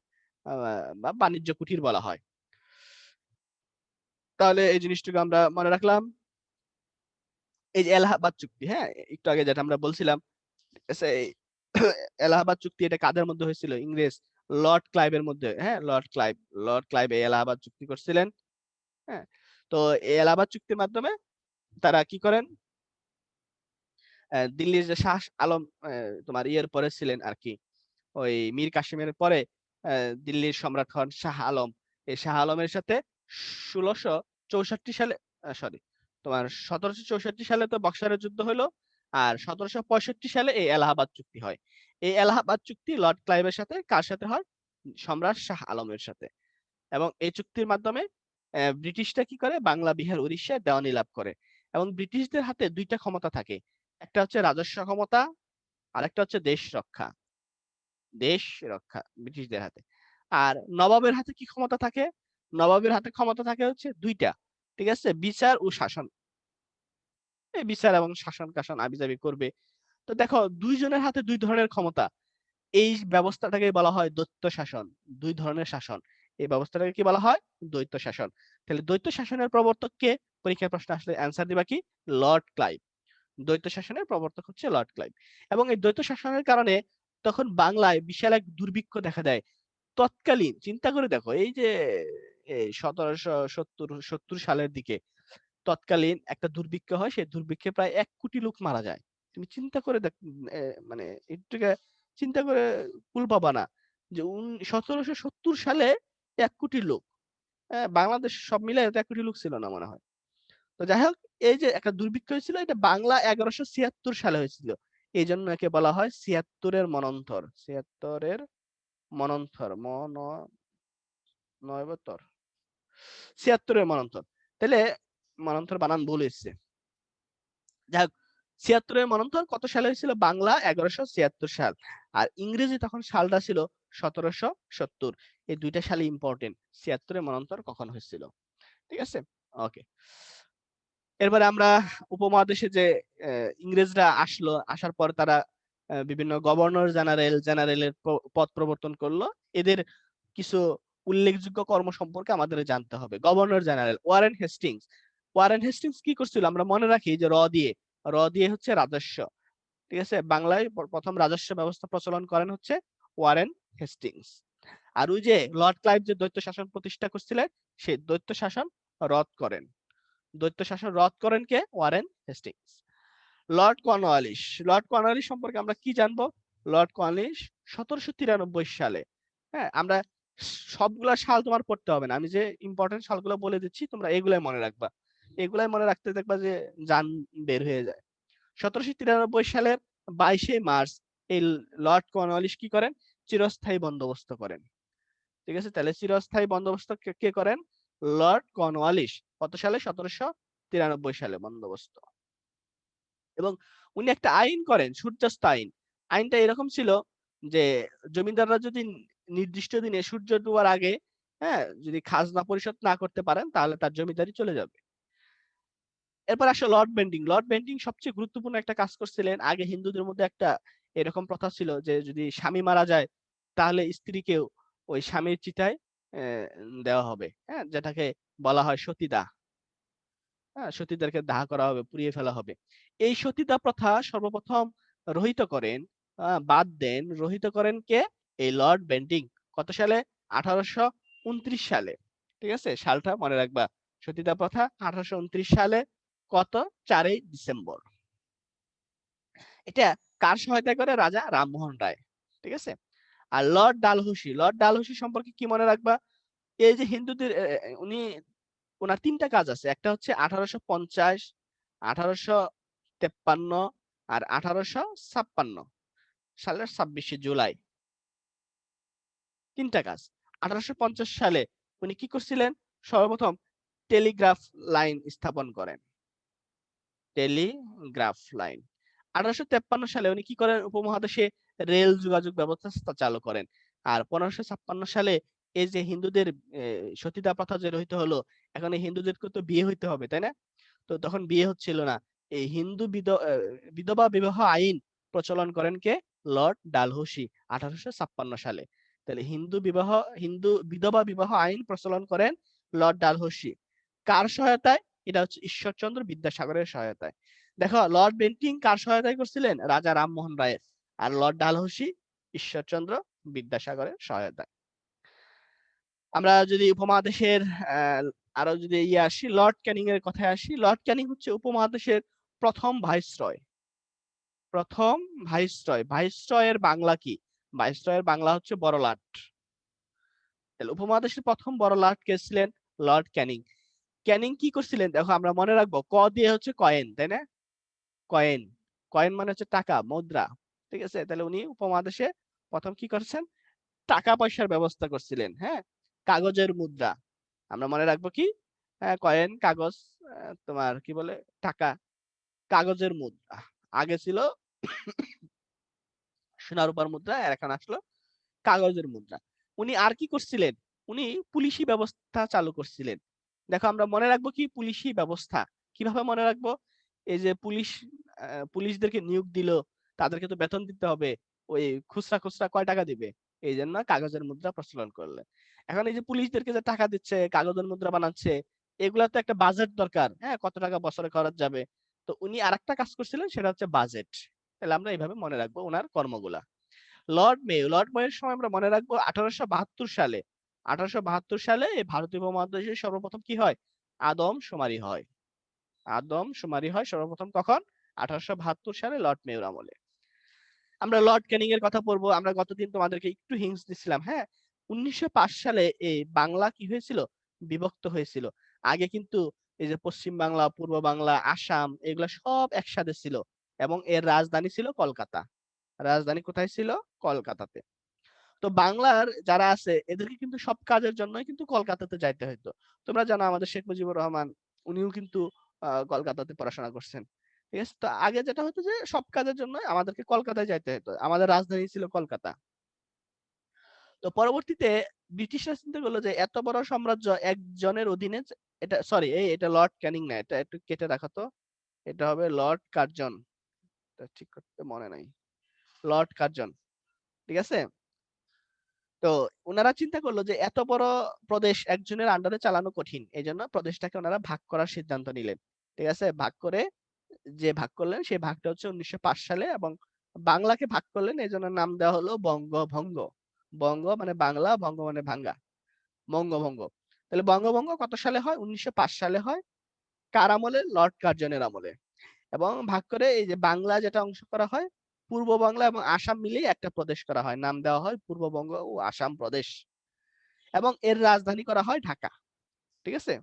বা বাণিজ্য কুটির বলা হয়। তাহলে এই জিনিসটাকে আমরা মনে রাখলাম। এই যে এলাহাবাদ চুক্তি, হ্যাঁ, একটু আগে যেটা আমরা বলছিলাম, এই এলাহাবাদ চুক্তি এটা কাদের মধ্যে হয়েছিল? ইংরেজ লর্ড ক্লাইভের মধ্যে। হ্যাঁ, লর্ড ক্লাইভ এই এলাহাবাদ চুক্তি করছিলেন। হ্যাঁ, তো এই এলাহাবাদ চুক্তির মাধ্যমে তারা কি করেন? দিল্লির যে শাহ আলম, তোমার ইয়ের পরে ছিলেন আর কি, ওই মীর কাসিমের পরে দিল্লির সম্রাট হন শাহ আলম। এই শাহ আলমের সাথে 1664 সালে, সরি, তোমার 1764 সালে তো বক্সারের যুদ্ধ হলো, আর 1765 সালে এই এলাহাবাদ চুক্তি হয়। এই এলাহাবাদ চুক্তি লর্ড ক্লাইভের সাথে কার সাথে হয়? সম্রাট শাহ আলমের সাথে। এবং এই চুক্তির মাধ্যমে ব্রিটিশরা কি করে? বাংলা, বিহার, উড়িষ্যায় দেওয়ানি লাভ করে। এবং ব্রিটিশদের হাতে দুইটা ক্ষমতা থাকে, একটা হচ্ছে রাজস্ব ক্ষমতা, আর একটা হচ্ছে দেশ রক্ষা ব্রিটিশদের হাতে। আর নবাবের হাতে কি ক্ষমতা থাকে? নবাবের হাতে ক্ষমতা থাকে হচ্ছে দুইটা, ঠিক আছে, বিচার ও শাসন। এই বিচার এবং শাসন কাসন আবিজাবি করবে। তো দেখো, দুইজনের হাতে দুই ধরনের ক্ষমতা, এই ব্যবস্থাটাকে বলা হয় দ্বৈত শাসন। দুই ধরনের শাসন, এই ব্যবস্থাটাকে কি বলা হয়? দ্বৈত শাসন। তাহলে দ্বৈত শাসনের প্রবর্তক কে? পরীক্ষায় প্রশ্ন আসলে অ্যান্সার দিবা কি? Lord Clive. দ্বৈত শাসনের প্রবর্তক হচ্ছে লর্ড ক্লাইভ। এবং এই দ্বৈত শাসনের কারণে তখন বাংলায় বিশাল এক দুর্ভিক্ষ দেখা দেয়। তৎকালীন চিন্তা করে দেখো, এই যে 1770 সালের দিকে তৎকালীন একটা দুর্ভিক্ষ হয়, সেই দুর্ভিক্ষে প্রায় 1 কোটি লোক মারা যায়। তুমি চিন্তা করে দেখ, মানে এটাকে চিন্তা করে কুল পাবা না যে 1770 সালে 1 কোটি লোক, বাংলাদেশ সব মিলে 1 কোটি লোক ছিল না মনে হয়। তো যাই হোক, এই যে একটা দুর্ভিক্ষ হয়েছিল, এটা বাংলা 1176 সালে হয়েছিল। এই জন্য একে বলা হয় 76-এর মনন্থর। 76-এর মনন্থর, নয়বতর, 76-এর মনন্থর। তাহলে মনন্থর বানান ভুল হয়েছে। যাই হোক, 76-এর মনন্থর কত সালে হয়েছিল? বাংলা 1176 সাল। আর ইংরেজি তখন সালটা ছিল 1770। এই দুইটা সালে ইম্পর্টেন্ট, 76-এর মনন্থর কখন হয়েছিল, ঠিক আছে। ওকে, এরপরে আমরা উপমহাদেশে যে ইংরেজরা আসার পর তারা বিভিন্ন গভর্নর জেনারেলের পদ প্রবর্তন করলো। এদের কিছু উল্লেখযোগ্য কর্ম সম্পর্কে আমাদের জানতে হবে। গভর্নর জেনারেল ওয়ারেন হেস্টিংস কি করছিল? আমরা মনে রাখি যে র দিয়ে হচ্ছে রাজস্ব, ঠিক আছে, বাংলায় প্রথম রাজস্ব ব্যবস্থা প্রচলন করেন হচ্ছে ওয়ারেন হেস্টিংস। আর ওই যে লর্ড ক্লাইভ যে দ্বৈত শাসন প্রতিষ্ঠা করছিলেন, সেই দ্বৈত শাসন রদ করেন। দ্বৈত শাসন রদ করেন কে? Warren Hastings. Lord Cornwallis, Lord Cornwallis সম্পর্কে আমরা কি জানবো? লর্ড কর্নওয়ালিস 1793 সালে, হ্যাঁ, আমরা সবগুলা সাল তোমার পড়তে হবে না, আমি যে ইম্পর্টেন্ট সালগুলো বলে দিচ্ছি তোমরা এগুলাই মনে রাখবা, এগুলাই মনে রাখতে দেখবা যে জান বের হয়ে যায়। 1793 সালের 22শে মার্চ এই লর্ড কর্নওয়ালিস কি করেন? চিরস্থায়ী বন্দোবস্ত করেন। ঠিক আছে, তাহলে চিরস্থায়ী বন্দোবস্ত কে করেন? Lord Cornwallis. কত সালে? 1793 সালে বন্দোবস্ত। এবং উনি একটা আইন করেন, সূর্যাস্ত আইন। আইনটা এরকম ছিল যে জমিদাররা যদি নির্দিষ্ট দিনে সূর্য ডোবার আগে, হ্যাঁ, যদি খাজনা পরিশোধ না করতে পারেন তাহলে তার জমিদারি চলে যাবে। এরপর আসলে লর্ড বেন্টিং। লর্ড বেন্টিং সবচেয়ে গুরুত্বপূর্ণ একটা কাজ করছিলেন। আগে হিন্দুদের মধ্যে একটা এরকম প্রথা ছিল যে যদি স্বামী মারা যায় তাহলে স্ত্রীকেও ওই স্বামীর চিতায় দেওয়া হবে, হ্যাঁ, যেটাকে বলা হয় সতীদাহ। হ্যাঁ, সতীদেরকে দাহ করা হবে, পুড়িয়ে ফেলা হবে। এই সতীদাহ প্রথা সর্বপ্রথম রহিত করেন, বাদ দেন, রহিত করেন কে? এই লর্ড বেন্টিং। কত সালে? 1829 সালে। ঠিক আছে, সালটা মনে রাখবা। সতীদাহ প্রথা 1829 সালে। কত? 4ই ডিসেম্বর। এটা কার সহায়তা করে? রাজা রামমোহন রায়। ঠিক আছে। আর লর্ড ডালহৌসি, লর্ড ডালহৌসি সম্পর্কে কি মনে রাখবা? এই যে হিন্দুদের উনি, ওনার 3টা কাজ আছে। একটা হচ্ছে 1850, 1853 আর 1856 সালের 26শে জুলাই। 3টা কাজ। 1850 সালে উনি কি করছিলেন? সর্বপ্রথম টেলিগ্রাফ লাইন স্থাপন করেন। Telegraph line. 1853 সালে উনি কি করেন? উপমহাদেশে রেল যোগাযোগ ব্যবস্থা চালু করেন। আর 1556 সালে এই যে হিন্দুদের সতীদাহ প্রথা যে রহিত হলো, এখন এই হিন্দুদেরকে তো বিয়ে হইতে হবে, তাই না? তো তখন বিয়ে হচ্ছিল না। এই হিন্দু বিধবা বিবাহ আইন প্রচলন করেন কে? লর্ড ডালহৌসি 1856 সালে। তাহলে হিন্দু বিধবা বিবাহ আইন প্রচলন করেন লর্ড ডালহৌসি। কার সহায়তায়? এটা হচ্ছে ঈশ্বরচন্দ্র বিদ্যাসাগরের সহায়তায়। দেখো, লর্ড বেন্টিং কার সহায়তায় করছিলেন? রাজা রামমোহন রায়ের। আর লর্ড ডালহৌসি ঈশ্বরচন্দ্র বিদ্যাসাগরের সহায়তায়। আমরা যদি উপমহাদেশের আরো যদি আসি, লর্ড ক্যানিং এর কথায় আসি। লর্ড ক্যানিং হচ্ছে উপমহাদেশের প্রথম ভাইসরয়। প্রথম ভাইসরয়। ভাইসরয়ের বাংলা কি? ভাইসরয়ের বাংলা হচ্ছে বড়লাট। তাহলে উপমহাদেশের প্রথম বড়লাট কে ছিলেন? লর্ড ক্যানিং। ক্যানিং কি করছিলেন? দেখো, আমরা মনে রাখবো ক দিয়ে হচ্ছে কয়েন, তাই না? কয়েন, কয়েন মানে হচ্ছে টাকা, মুদ্রা। ঠিক আছে, তাহলে উনি উপমহাদেশে প্রথম কি করছেন? টাকা পয়সার ব্যবস্থা করছিলেন, হ্যাঁ, কাগজের মুদ্রা। আমরা মনে রাখবো কি? কয়েন, কাগজ, তোমার কি বলে, টাকা, কাগজের মুদ্রা। আগে ছিল সোনা রূপার মুদ্রা, আর এখন আসলো কাগজের মুদ্রা। উনি আর কি করছিলেন? উনি পুলিশি ব্যবস্থা চালু করছিলেন। দেখো, আমরা মনে রাখবো কি? পুলিশি ব্যবস্থা কিভাবে মনে রাখবো? এই যে পুলিশদেরকে নিয়োগ দিল, তাদেরকে তো বেতন দিতে হবে। ওই খুচরা খুচরা কয় টাকা দিবে? এই জন্য কাগজের মুদ্রা প্রচলন করলেন। এখন এই যে পুলিশদেরকে যে টাকা দিচ্ছে, কাগজের মুদ্রা বানাচ্ছে, এগুলা তো একটা বাজেট দরকার, হ্যাঁ, কত টাকা বছরে খরচ যাবে। তো উনি আরেকটা কাজ করছিলেন, সেটা হচ্ছে বাজেট। তাহলে আমরা এইভাবে মনে রাখবো ওনার কর্মগুলা। লর্ড মেয়ো, লর্ড মেয়োর সময় আমরা মনে রাখবো 1872 সালে। 1872 সালে এই ভারতীয় উপমহাদেশে সর্বপ্রথম কি হয়? আদমশুমারি হয়। আদমশুমারি হয় সর্বপ্রথম কখন? 1872 সালে লর্ড মেয়োর আমলে। আমরা লর্ড ক্যানিং এর কথা পড়বো। আমরা গতদিন তোমাদেরকে একটু হিন্টস দিছিলাম, হ্যাঁ। 1905 সালে এই বাংলা কি হয়েছিল? বিভক্ত হয়েছিল। আগে কিন্তু এই যে পশ্চিম বাংলা, পূর্ব বাংলা, আসাম, এগুলা সব একসাথে ছিল এবং এর রাজধানী ছিল কলকাতা। রাজধানী কোথায় ছিল? কলকাতাতে। তো বাংলার যারা আছে এদেরকে কিন্তু সব কাজের জন্যই কিন্তু কলকাতাতে যাইতে হতো। তোমরা জানো আমাদের শেখ মুজিবুর রহমান, উনিও কিন্তু কলকাতাতে পড়াশোনা করছেন। ঠিক আছে, তো আগে যেটা হতো যে সব কাজের জন্য আমাদেরকে কলকাতায় যাইতে হতো, আমাদের রাজধানী ছিল কলকাতা। তো পরবর্তীতে ব্রিটিশরা চিন্তা করলো যে এত বড় সাম্রাজ্য একজনের অধীনে, এটা সরি, এটা লর্ড ক্যানিং না, এটা একটু কেটে রাখো তো, এটা হবে লর্ড কার্জন। এটা ঠিক করতে মনে নাই, লর্ড কার্জন। ঠিক আছে, তো ওনারা চিন্তা করলো যে এত বড় প্রদেশ একজনের আন্ডারে চালানো কঠিন, এই জন্য প্রদেশটাকে ওনারা ভাগ করার সিদ্ধান্ত নিলেন। ঠিক আছে, ভাগ করে যে ভাগ করলেন সেই ভাগটা হচ্ছে 1905 সালে, এবং বাংলাকে ভাগ করলেন, এই জন্য নাম দেওয়া হলো বঙ্গভঙ্গ। বঙ্গ মানে বাংলা, ভঙ্গ মানে ভাঙ্গা, বঙ্গভঙ্গ। তাহলে বঙ্গভঙ্গ কত সালে হয়? 1905 সালে হয়। কার আমলে? লর্ড কার্জনের আমলে। এবং ভাগ করে এই যে বাংলা যেটা অংশ করা হয়, পূর্ব বাংলা এবং আসাম মিলিয়ে একটা প্রদেশ করা হয়, নাম দেওয়া হয় পূর্ববঙ্গ ও আসাম প্রদেশ, এবং এর রাজধানী করা হয় ঢাকা। ঠিক আছে।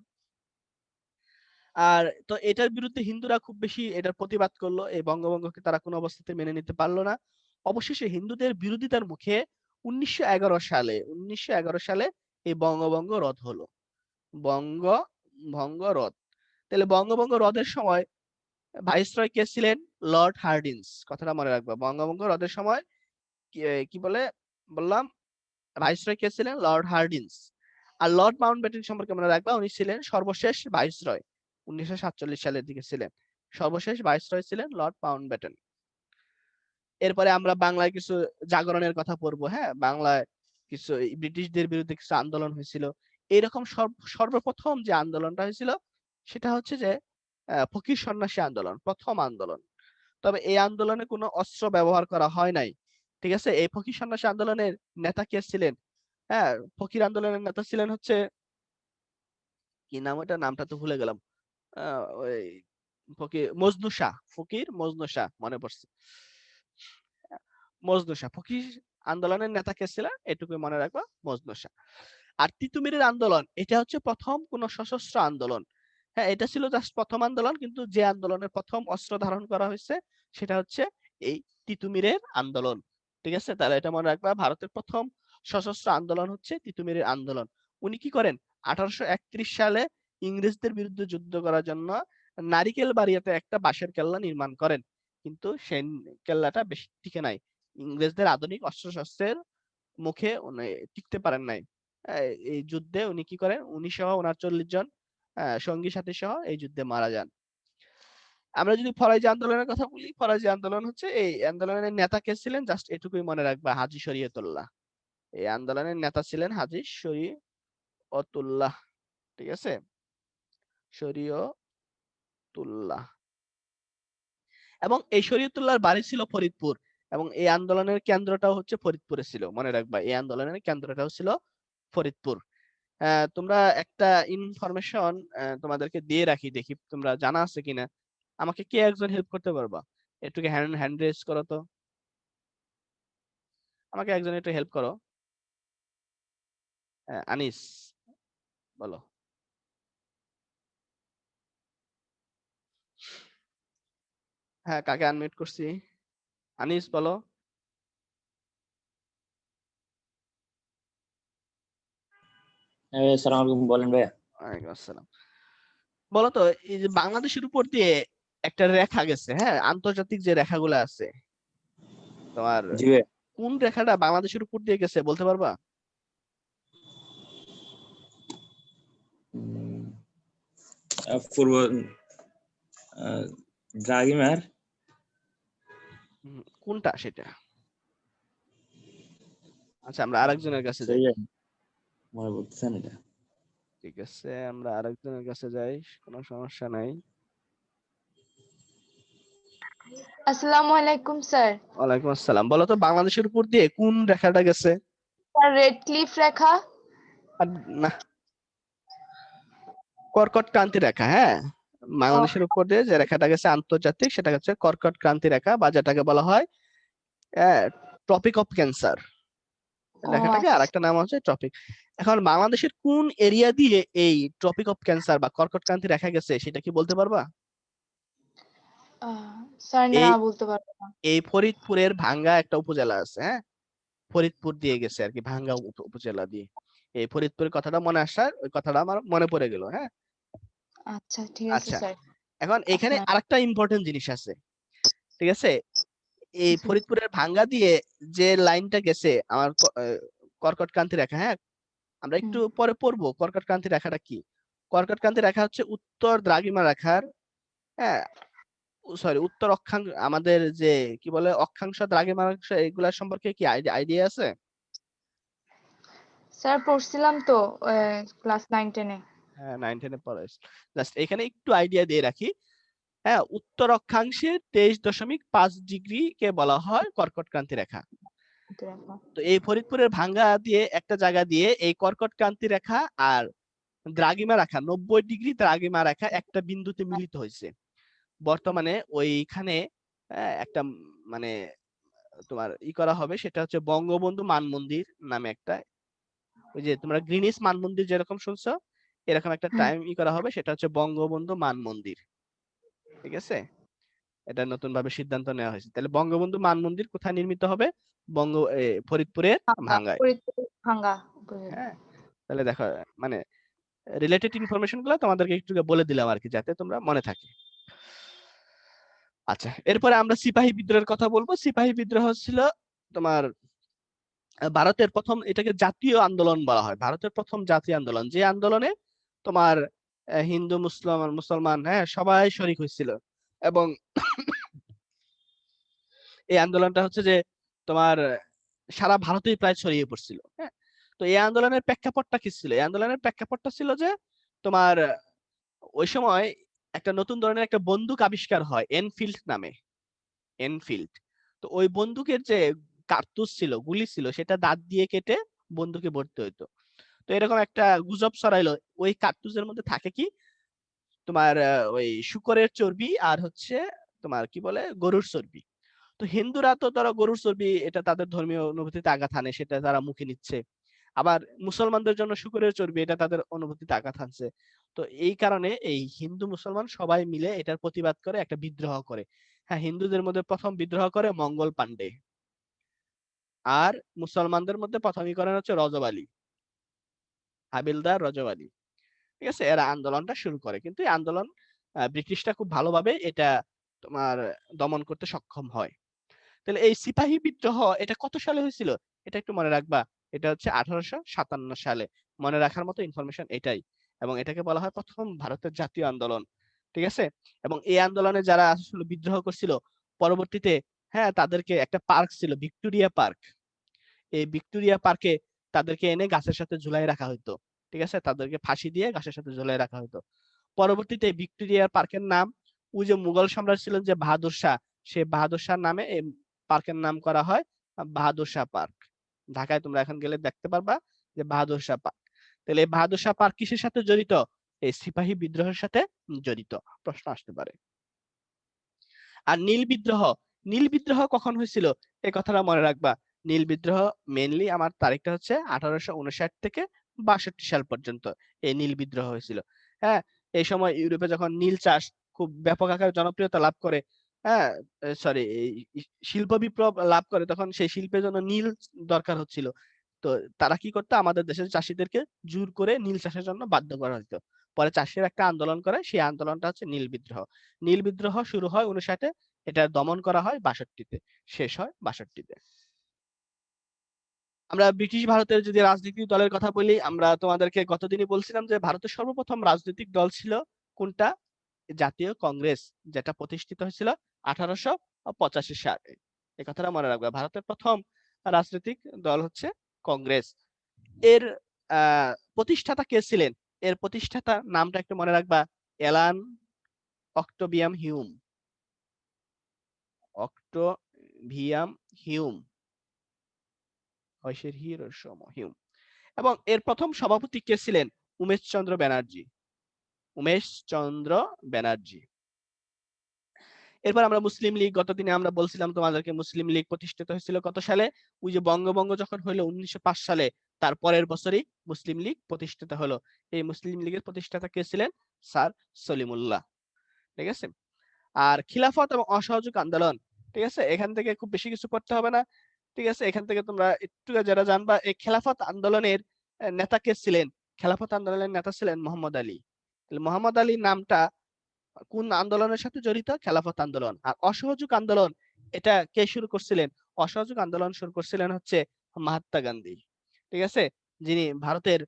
আর তো এটার বিরুদ্ধে হিন্দুরা খুব বেশি এটার প্রতিবাদ করলো, এই বঙ্গভঙ্গকে তারা কোনো অবস্থাতে মেনে নিতে পারলো না। অবশেষে হিন্দুদের বিরোধিতার মুখে 1911 সালে এই বঙ্গভঙ্গ রদ হলো। বঙ্গভঙ্গ রদ। তাহলে বঙ্গভঙ্গ রদের সময় ভাইসরয় কে ছিলেন? Lord Hardinge. কথাটা মনে রাখবা, বঙ্গভঙ্গ রদের সময় কি বললাম, ভাইসরয় কে ছিলেন? Lord Hardinge. আর লর্ড মাউন্টব্যাটেন সম্পর্কে মনে রাখবা, উনি ছিলেন সর্বশেষ ভাইসরয়, 1947 সালের দিকে ছিলেন সর্বশেষ ভাইসরয় ছিলেন লর্ড মাউন্টব্যাটেন। এরপরে আমরা বাংলায় কিছু জাগরণের কথা পড়বো। হ্যাঁ, বাংলায় কিছু ব্রিটিশদের বিরুদ্ধে কিছু আন্দোলন হয়েছিল। এইরকম সর্বপ্রথম যে আন্দোলনটা হয়েছিল সেটা হচ্ছে যে ফকির সন্ন্যাসী আন্দোলন, প্রথম আন্দোলন। তবে এই আন্দোলনে কোনো অস্ত্র ব্যবহার করা হয় নাই। ঠিক আছে। এই ফকির সন্ন্যাসী আন্দোলনের নেতা কে ছিলেন? হ্যাঁ, ফকির আন্দোলনের নেতা ছিলেন হচ্ছে, কি নাম ওটা, নামটা তো ভুলে গেলাম। ওই মজনু শাহ, ফকির মজনু শাহ, মনে পড়ছে, মজনু শাহ। ফকির আন্দোলনের নেতা কে ছিলেন এটুকুই মনে রাখবা, মজনু শাহ। আর তিতুমিরের আন্দোলন, এটা হচ্ছে প্রথম কোন সশস্ত্র আন্দোলন। হ্যাঁ, এটা ছিল জাস্ট প্রথম আন্দোলন, কিন্তু যে আন্দোলনের প্রথম অস্ত্র ধারণ করা হয়েছে সেটা হচ্ছে এই তিতুমিরের আন্দোলন। ঠিক আছে, তাহলে এটা মনে রাখবা, ভারতের প্রথম সশস্ত্র আন্দোলন হচ্ছে তিতুমিরের আন্দোলন। উনি কি করেন? 1831 সালে ইংরেজদের বিরুদ্ধে যুদ্ধ করার জন্য নারিকেল বাড়িয়াতে একটা বাঁশের কেল্লা নির্মাণ করেন, কিন্তু সেই কেল্লাটা বেশি টিকে নাই। ইংরেজদের আধুনিক অস্ত্রশস্ত্রের মুখে উনি টিকতে পারেন নাই। এই যুদ্ধে উনি কি করেন? 1939 জন সঙ্গী সাথী সহ এই যুদ্ধে মারা যান। আমরা যদি ফরাজি আন্দোলনের কথা বলি, ফরাজি আন্দোলন হচ্ছে, এই আন্দোলনের নেতা কে ছিলেন? জাস্ট এটুকুই মনে রাখবা, হাজী শরীয়তুল্লাহ। এই আন্দোলনের নেতা ছিলেন হাজী শরীয়তুল্লাহ। ঠিক আছে, শরীয়তুল্লাহ। এবং এই শরীয়তুল্লাহর বাড়ি ছিল ফরিদপুর, এবং এই আন্দোলনের কেন্দ্রটাও হচ্ছে ফরিদপুরে ছিল। মনে রাখবা, এই আন্দোলনের কেন্দ্রটাও ছিল ফরিদপুর। তোমরা একটা ইনফরমেশন তোমাদেরকে দিয়ে রাখি, দেখি তোমরা জানা আছে কিনা। আমাকে কে একজন হেল্প করতে পারবা? একটু হ্যান্ড রেজ করো তো, আমাকে একজন একটু হেল্প করো। আনিস, বলো। হ্যাঁ, কাকে আনমিউট করছি? আনিস বলো। আসসালামু আলাইকুম, বলেন ভাইয়া। ওয়ালাইকুম আসসালাম। বলো তো, এই যে বাংলাদেশের উপর দিয়ে একটা রেখা গেছে, হ্যাঁ, আন্তর্জাতিক যে রেখাগুলো আছে, তোমার জি ভাইয়া। কোন রেখাটা বাংলাদেশের উপর দিয়ে গেছে বলতে পারবা? উম, পূর্ব দ্রাঘিমার। কোনটা সেটা? আচ্ছা, আমরা আরেকজনের কাছে যাই। মনে পড়তেছেন এটা। ঠিক আছে, আমরা আরেকজনের কাছে যাই, কোনো সমস্যা নাই। আসসালামু আলাইকুম স্যার। ওয়ালাইকুম আসসালাম। বলো তো, বাংলাদেশের উপর দিয়ে কোন রেখাটা গেছে? স্যার রেড ক্লিফ রেখা। আর না, কর্কট ক্রান্তি রেখা। হ্যাঁ, বাংলাদেশের উপর দিয়ে যে রেখাটা গেছে আন্তর্জাতিক, সেটা হচ্ছে কর্কট ক্রান্তি রেখা, বা যেটাকে বলা হয় ট্রপিক অফ ক্যান্সার। লেখাটাকে আর একটা নাম হচ্ছে ট্রপিক। এখন বাংলাদেশের কোন এরিয়া দিয়ে এই ট্রপিক অফ ক্যান্সার বা কর্কট ক্রান্তি রেখা গেছে সেটা কি বলতে পারবা? স্যার না, এই বলতে পারবো না। এই ফরিদপুরের ভাঙ্গা একটা উপজেলা আছে, হ্যাঁ, ফরিদপুর দিয়ে গেছে আর কি, ভাঙ্গা উপজেলা দিয়ে। এই ফরিদপুরের কথাটা মনে আসার, ওই কথাটা আমার মনে পড়ে গেল। হ্যাঁ, আচ্ছা, ঠিক আছে আচ্ছা। স্যার। এখন এখানে আপনার আরেকটা ইম্পর্টেন্ট জিনিস আছে। ঠিক আছে, এই জি। ফরিদপুরের ভাঙ্গা দিয়ে যে লাইনটা গেছে আমার কর্কট ক্রান্তি রেখা, হ্যাঁ, আমরা একটু পরে পড়বো কর্কট ক্রান্তি রেখাটা কি। কর্কট ক্রান্তি রেখা হচ্ছে উত্তর দ্রাঘিমা রেখার, হ্যাঁ, সরি, উত্তর অক্ষাংশ, আমাদের যে কি বলে অক্ষাংশ, দ্রাঘিমা অক্ষ, এগুলা সম্পর্কে কি আইডিয়া আছে? স্যার পড়ছিলাম তো ক্লাস 9-10-এ। হ্যাঁ, 9-10 এ পড়ে। জাস্ট এখানে একটু আইডিয়া দিয়ে রাখি। হ্যাঁ, উত্তর অক্ষাংশে 23.5 ডিগ্রি কে বলা হয় কর্কট ক্রান্তি রেখা। তো এই ফরিদপুরের ভাঙ্গা দিয়ে একটা জায়গা দিয়ে এই কর্কট ক্রান্তি রেখা আর দ্রাঘিমা রেখা 90 ডিগ্রি দ্রাঘিমা রেখা একটা বিন্দুতে মিলিত হয়েছে। বর্তমানে ওইখানে একটা মানে তোমার করা হবে, সেটা হচ্ছে বঙ্গবন্ধু মান মন্দির নামে একটা, ওই যে তোমরা গ্রিনিস মান মন্দির যেরকম শুনছো এরকম একটা টাইম করা হবে, সেটা হচ্ছে বঙ্গবন্ধু মান মন্দির। ঠিক আছে, এটা নতুন ভাবে সিদ্ধান্ত নেওয়া হয়েছে। তাহলে বঙ্গবন্ধু মান মন্দির কোথায় নির্মিত হবে? ফরিদপুরের ভাঙ্গায়। ভাঙ্গা। হ্যাঁ, তাহলে দেখো মানে রিলেটেড ইনফরমেশন গুলো তোমাদেরকে একটু বলে দিলাম আর কি, যাতে তোমরা মনে থাকে। আচ্ছা, এরপরে আমরা সিপাহী বিদ্রোহের কথা বলবো। সিপাহী বিদ্রোহ ছিল তোমার ভারতের প্রথম, এটাকে জাতীয় আন্দোলন বলা হয়, ভারতের প্রথম জাতীয় আন্দোলন, যে আন্দোলনে তোমার হিন্দু মুসলমান হ্যাঁ সবাই শরিক হয়েছিল। এবং এই আন্দোলনটা হচ্ছে যে তোমার সারা ভারতেই প্রায় ছড়িয়ে পড়ছিল। হ্যাঁ, তো এই আন্দোলনের প্রেক্ষাপটটা কি ছিল? এই আন্দোলনের প্রেক্ষাপটটা ছিল যে তোমার ওই সময় একটা নতুন ধরনের একটা বন্দুক আবিষ্কার হয় এনফিল্ড নামে, এনফিল্ড। তো ওই বন্দুকের যে কার্তুজ ছিল, গুলি ছিল, সেটা দাঁত দিয়ে কেটে বন্দুকে ভরতে হইতো। তো এরকম একটা গুজব ছড়াইলো ওই কার্তুজের মধ্যে থাকে কি তোমার ওই শুকরের চর্বি আর হচ্ছে তোমার কি বলে গরুর চর্বি। তো হিন্দুরা তো ধরো গরুর চর্বি এটা তাদের ধর্মীয় অনুভূতিতে আঘাত হানে, সেটা তারা মুখে নিচ্ছে। আবার মুসলমানদের জন্য শুকরের চর্বি এটা তাদের অনুভূতিতে আঘাত হানছে। তো এই কারণে এই হিন্দু মুসলমান সবাই মিলে এটার প্রতিবাদ করে একটা বিদ্রোহ করে। হ্যাঁ, হিন্দুদের মধ্যে প্রথম বিদ্রোহ করে মঙ্গল পান্ডে, আর মুসলমানদের মধ্যে প্রথমই করেন হচ্ছে রজব আলী, হাবিলদার রজব আলী। ঠিক আছে, এরা আন্দোলনটা শুরু করে, কিন্তু এই আন্দোলন ব্রিটিশরা খুব ভালোভাবে এটা তোমার দমন করতে সক্ষম হয়। তাহলে এই সিপাহী বিদ্রোহ এটা কত সালে হয়েছিল? এটা একটু মনে রাখবা, এটা হচ্ছে 1857 সালে। মনে রাখার মতো ইনফরমেশন এটাই। এবং এটাকে বলা হয় প্রথম ভারতের জাতীয় আন্দোলন। ঠিক আছে, এবং এই আন্দোলনে যারা আসলে বিদ্রোহ করছিল পরবর্তীতে হ্যাঁ তাদেরকে একটা পার্ক ছিল ভিক্টোরিয়া পার্ক, এই ভিক্টোরিয়া পার্কে তাদেরকে এনে গাছের সাথে ঝুলাই রাখা হতো। ঠিক আছে, তাদেরকে ফাঁসি দিয়ে গাছের সাথে ঝুলাই রাখা হতো। পরবর্তীতে ভিক্টোরিয়া পার্কের নাম ওই যে মুঘল সম্রাট ছিলেন যে বাহাদুর শাহ, সে বাহাদুর শাহ নামে এই পার্কের নাম করা হয় বাহাদুর শাহ পার্ক। ঢাকায় তোমরা এখন গেলে দেখতে পারবা যে বাহাদুর শাহ পার্ক। তাহলে এই বাহাদুর শাহ পার্ক কিসের সাথে জড়িত? এই সিপাহী বিদ্রোহের সাথে জড়িত, প্রশ্ন আসতে পারে। আর নীল বিদ্রোহ, নীল বিদ্রোহ কখন হয়েছিল এই কথাটা মনে রাখবা। নীল বিদ্রোহ মেইনলি আমার তারিখটা হচ্ছে 1859 থেকে 62 সাল পর্যন্ত এই নীল বিদ্রোহ হয়েছিল। হ্যাঁ, এই সময় ইউরোপে যখন নীল চাষ খুব ব্যাপক আকারে জনপ্রিয়তা লাভ করে, হ্যাঁ সরি শিল্প বিপ্লব লাভ করে, তখন সেই শিল্পের জন্য নীল দরকার হচ্ছিল। তো তারা কি করতো, আমাদের দেশের চাষীদেরকে জোর করে নীল চাষের জন্য বাধ্য করা হতো। পরে চাষিরা একটা আন্দোলন করে, সেই আন্দোলনটা হচ্ছে নীল বিদ্রোহ। নীল বিদ্রোহ শুরু হয় 59-এ, এটা দমন করা হয় 62-তে, শেষ হয় 62-তে। আমরা ব্রিটিশ ভারতের যদি রাজনৈতিক দলের কথা বলি, আমরা তোমাদেরকে গতদিনই বলছিলাম যে ভারতের সর্বপ্রথম রাজনৈতিক দল ছিল কোনটা? জাতীয় কংগ্রেস, যেটা প্রতিষ্ঠিত হয়েছিল 1885 সালে। এই কথাটা মনে রাখবে, ভারতের প্রথম রাজনৈতিক দল হচ্ছে কংগ্রেস। এর প্রতিষ্ঠাতা কে ছিলেন? এর প্রতিষ্ঠাতা নামটা একটু মনে রাখবা, অ্যালান অক্টোভিয়াম হিউম, অক্টোভিয়াম হিউম, হিউম। এবং এর প্রথম সভাপতি কে ছিলেন? উমেশ চন্দ্র ব্যানার্জি, উমেশ চন্দ্র ব্যানার্জি। এরপর আমরা মুসলিম লীগ, গতদিনে আমরা বলছিলাম তোমাদেরকে মুসলিম লীগ প্রতিষ্ঠিত হয়েছিল কত সালে? ওই যে বঙ্গভঙ্গ যখন হলো 1905 সালে, তার পরের বছরই মুসলিম লীগ প্রতিষ্ঠিত হলো। এই মুসলিম লীগের প্রতিষ্ঠাতা কে ছিলেন? স্যার সলিমুল্লাহ। ঠিক আছে, আর খিলাফত এবং অসহযোগ আন্দোলন, ঠিক আছে, এখান থেকে খুব বেশি কিছু করতে হবে না। ঠিক আছে, এখান থেকে তোমরা একটু যারা জানবা, এই খেলাফত আন্দোলনের নেতা কে ছিলেন? খেলাফত আন্দোলনের নেতা ছিলেন মোহাম্মদ আলী। মোহাম্মদ আলী নামটা কোন আন্দোলনের সাথে জড়িত? খেলাফত আন্দোলন। আর অসহযোগ আন্দোলন এটা কে শুরু করছিলেন? অসহযোগ আন্দোলন শুরু করছিলেন হচ্ছে মহাত্মা গান্ধী। ঠিক আছে, যিনি ভারতের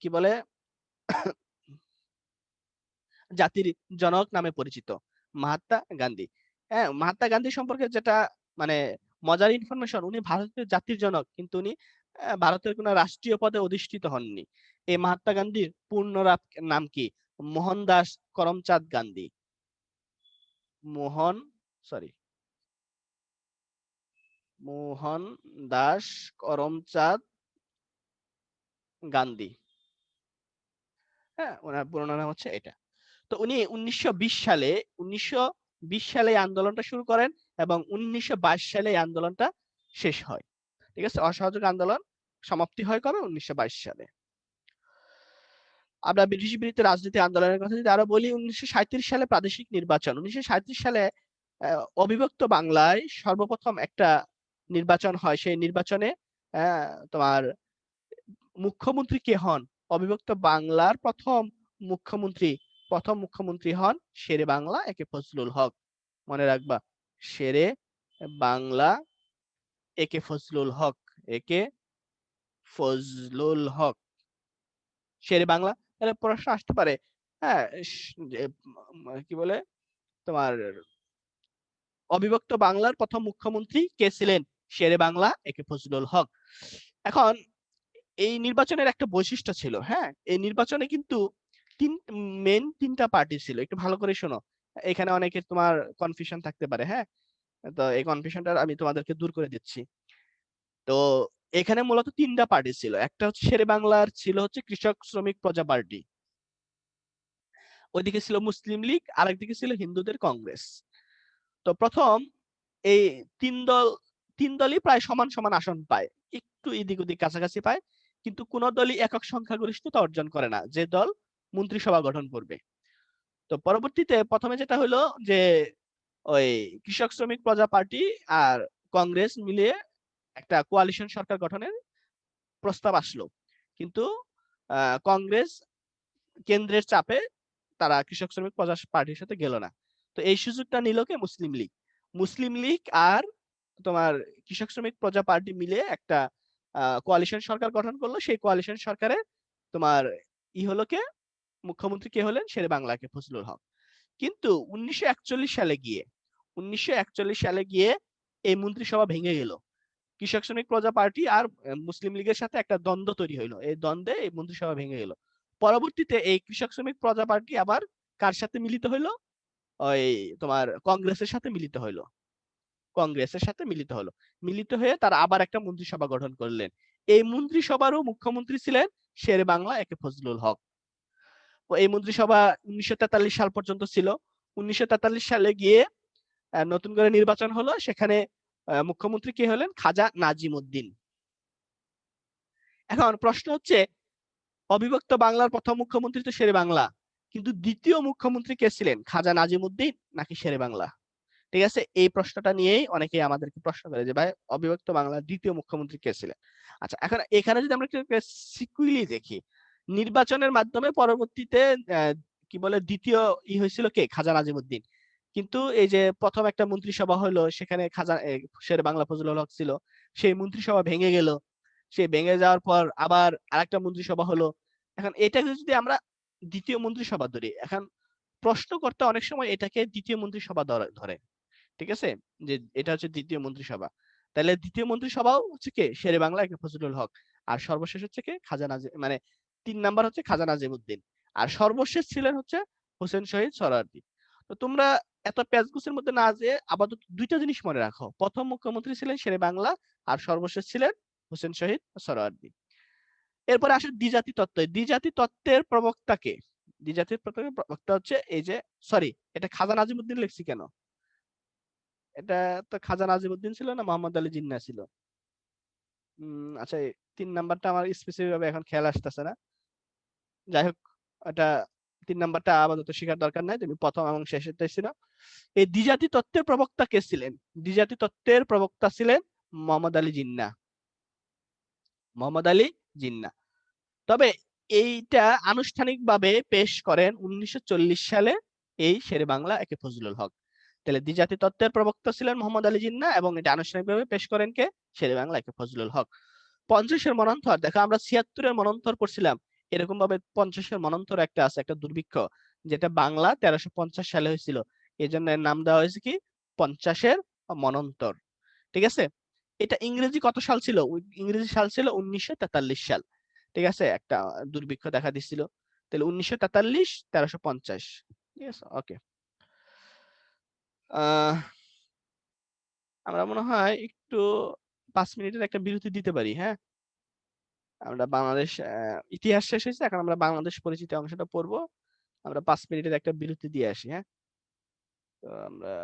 কি বলে জাতির জনক নামে পরিচিত, মহাত্মা গান্ধী। হ্যাঁ, মহাত্মা গান্ধী সম্পর্কে যেটা মানে মজার ইনফরমেশন, উনি ভারতের জাতির জনক, কিন্তু উনি ভারতের কোন রাষ্ট্রীয় পদে অধিষ্ঠিত হননি। এই মহাত্মা গান্ধীর পূর্ণ নাম কি? মোহনদাস করমচাঁদ গান্ধী। মোহন দাস করমচাঁদ গান্ধী। হ্যাঁ, ওনার পুরো নাম হচ্ছে এটা। তো উনি 1920 সালে এই আন্দোলনটা শুরু করেন এবং 1922 সালে এই আন্দোলনটা শেষ হয়। ঠিক আছে, অসহযোগ আন্দোলন সমাপ্তি হয় কবে? 1922 সালে। আমরা ব্রিটিশ বিরোধী রাজনীতি আন্দোলনের কথা যদি আরো বলি, 1937 সালে প্রাদেশিক নির্বাচন। 1937 সালে অবিভক্ত বাংলায় সর্বপ্রথম একটা নির্বাচন হয়। সেই নির্বাচনে তোমার মুখ্যমন্ত্রী কে হন? অবিভক্ত বাংলার প্রথম মুখ্যমন্ত্রী হন শেরে বাংলা একে ফজলুল হক। মনে রাখবা, শেরে বাংলা একে ফজলুল হক, একে ফজলুল হক, শেরে বাংলা। তাহলে প্রশ্ন আসতে পারে, হ্যাঁ, কি বলে তোমার অবিভক্ত বাংলার প্রথম মুখ্যমন্ত্রী কে ছিলেন? শেরে বাংলা একে ফজলুল হক। এখন এই নির্বাচনের একটা বৈশিষ্ট্য ছিল, হ্যাঁ, এই নির্বাচনে কিন্তু তিনটা পার্টি ছিল। একটু ভালো করে শোনো, এখানে অনেকের তোমার কনফিউশন থাকতে পারে। হ্যাঁ, তো এই কনফিউশনটা আমি তোমাদেরকে দূর করে দিচ্ছি। তো এখানে মূলত তিনটা পার্টি ছিল। একটা হচ্ছে শেরে বাংলার ছিল হচ্ছে কৃষক শ্রমিক প্রজা পার্টি, ওইদিকে ছিল মুসলিম লীগ, আরেকদিকে ছিল হিন্দুদের কংগ্রেস। তো প্রথম এই তিন দলই প্রায় সমান সমান আসন পায়, একটু এদিক ওদিক কাছাকাছি পায়, কিন্তু কোন দলই একক সংখ্যাগরিষ্ঠতা অর্জন করে না যে দল মন্ত্রিসভা গঠন করবে। তো পরবর্তীতে প্রথমে যেটা হলো যে ওই কৃষক শ্রমিক প্রজা পার্টি আর কংগ্রেস মিলিয়ে একটা কোয়ালিশন সরকার গঠনের প্রস্তাব আসলো, কিন্তু কংগ্রেস কেন্দ্রের চাপে তারা কৃষক শ্রমিক প্রজা পার্টির সাথে গেল না। তো এই সুযোগটা নিল কে? মুসলিম লীগ আর তোমার কৃষক শ্রমিক প্রজা পার্টি মিলে একটা কোয়ালিশন সরকার গঠন করলো। সেই কোয়ালিশন সরকারে তোমার হলো কে? মুখ্যমন্ত্রী কে হলেন? শেরে বাংলাকে ফজলুল হক। কিন্তু 1941 সালে গিয়ে এই মন্ত্রিসভা ভেঙে গেল। কৃষক শ্রমিক প্রজা পার্টি আর মুসলিম লীগের সাথে একটা দ্বন্দ্ব তৈরি হইলো, এই দ্বন্দ্বে এই মন্ত্রিসভা ভেঙে গেল। পরবর্তীতে এই কৃষক শ্রমিক প্রজা পার্টি আবার কার সাথে মিলিত হইলো? ওই তোমার কংগ্রেসের সাথে মিলিত হলো। মিলিত হয়ে তারা আবার একটা মন্ত্রিসভা গঠন করলেন। এই মন্ত্রিসভারও মুখ্যমন্ত্রী ছিলেন শেরে বাংলা একে ফজলুল হক। এই মন্ত্রিসভা 1943 সাল পর্যন্ত ছিল। 1943 সালে গিয়ে নতুন করে নির্বাচন হলো, সেখানে মুখ্যমন্ত্রী কে হলেন? খাজা নাজিম উদ্দিন। এখন প্রশ্ন হচ্ছে, অবিভক্ত বাংলার প্রথম মুখ্যমন্ত্রী তো শেরে বাংলা, কিন্তু দ্বিতীয় মুখ্যমন্ত্রী কে ছিলেন? খাজা নাজিম উদ্দিন নাকি শেরে বাংলা? ঠিক আছে, এই প্রশ্নটা নিয়েই অনেকেই আমাদেরকে প্রশ্ন করে যে ভাই অবিভক্ত বাংলার দ্বিতীয় মুখ্যমন্ত্রী কে ছিলেন। আচ্ছা, এখন এখানে যদি আমরা সিকুয়েলি দেখি, নির্বাচনের মাধ্যমে পরবর্তীতে কি বলে দ্বিতীয় হয়েছিল কে? খাজা নাজিম উদ্দিন। কিন্তু এই যে প্রথম একটা মন্ত্রিসভা হলো, সেখানে শেরে বাংলা ফজলুল হক ছিল, সেই মন্ত্রিসভা ভেঙে গেল। সেই ভেঙে যাওয়ার পর আবার আরেকটা মন্ত্রিসভা হলো। এখন এটাকে যদি আমরা দ্বিতীয় মন্ত্রিসভা ধরি, এখন প্রশ্নকর্তা অনেক সময় এটাকে দ্বিতীয় মন্ত্রিসভা ধরে। ঠিক আছে, যে এটা হচ্ছে দ্বিতীয় মন্ত্রিসভা। তাহলে দ্বিতীয় মন্ত্রিসভাও হচ্ছে কে? শেরে বাংলা একে ফজলুল হক। আর সর্বশেষ হচ্ছে কে? খাজা নাজিম, মানে 3 নাম্বার হচ্ছে খাজা নাজিম উদ্দিন। আর সর্বশেষ ছিলেন হচ্ছে হোসেন শহীদ সোহরাওয়ার্দী। তো তোমরা এত প্যাচগুসের মধ্যে না যে আপাতত দুইটা জিনিস মনে রাখো, প্রথম মুখ্যমন্ত্রী ছিলেন শেরে বাংলা আর সর্বশেষ ছিলেন হোসেন শহীদ সোহরাওয়ার্দী। এরপরে আসে দ্বিজাতি তত্ত্ব। দ্বিজাতি তত্ত্বের প্রবক্তা কে? দ্বিজাতির প্রবক্তা হচ্ছে এই যে, সরি, এটা খাজা নাজিম উদ্দিন লিখছি কেন? এটা তো খাজা নাজিম উদ্দিন ছিল না মোহাম্মদ আলী জিন্নাহ ছিল? আচ্ছা, 3 নাম্বারটা আমার স্পেসিফিক ভাবে এখন খেয়াল আসতেছে না। যাই হোক, এটা 3 নাম্বারটা আপাতত শেখার দরকার নাই, তুমি প্রথম এবং শেষেরটাই ছিল। এই দ্বিজাতি তত্ত্বের প্রবক্তা কে ছিলেন? দ্বিজাতি তত্ত্বের প্রবক্তা ছিলেন মোহাম্মদ আলী জিন্নাহ। তবে এইটা আনুষ্ঠানিকভাবে পেশ করেন 1940 সালে এই শেরে বাংলা একে ফজলুল হক। তাহলে দ্বিজাতি তত্ত্বের প্রবক্তা ছিলেন মোহাম্মদ আলী জিন্নাহ এবং এটা আনুষ্ঠানিকভাবে পেশ করেন কে? শেরে বাংলা একে ফজলুল হক। 50-এর মনন্তর, দেখো আমরা 76-এর মনন্তর পড়ছিলাম, এরকম ভাবে 50-এর মনন্তর একটা আছে, একটা দুর্ভিক্ষ, যেটা বাংলা 1350 সালে হয়েছিল। এই জন্য এর নাম দেওয়া হয়েছে কি? 50-এর মনন্তর। ঠিক আছে, এটা ইংরেজি কত সাল ছিল? ইংরেজি সাল ছিল 1943 সাল। ঠিক আছে, একটা দুর্ভিক্ষ দেখা দিছিল। তাহলে 1943 1350। ঠিক আছে, ওকে। আমরা মনে হয় একটু 5 মিনিটের একটা বিরতি দিতে পারি। হ্যাঁ, আমরা বাংলাদেশ ইতিহাস শেষ হয়েছে, এখন আমরা বাংলাদেশ পরিচিতি অংশটা পড়বো। আমরা 5 মিনিটের একটা বিরতি দিয়ে আসি। হ্যাঁ, তো আমরা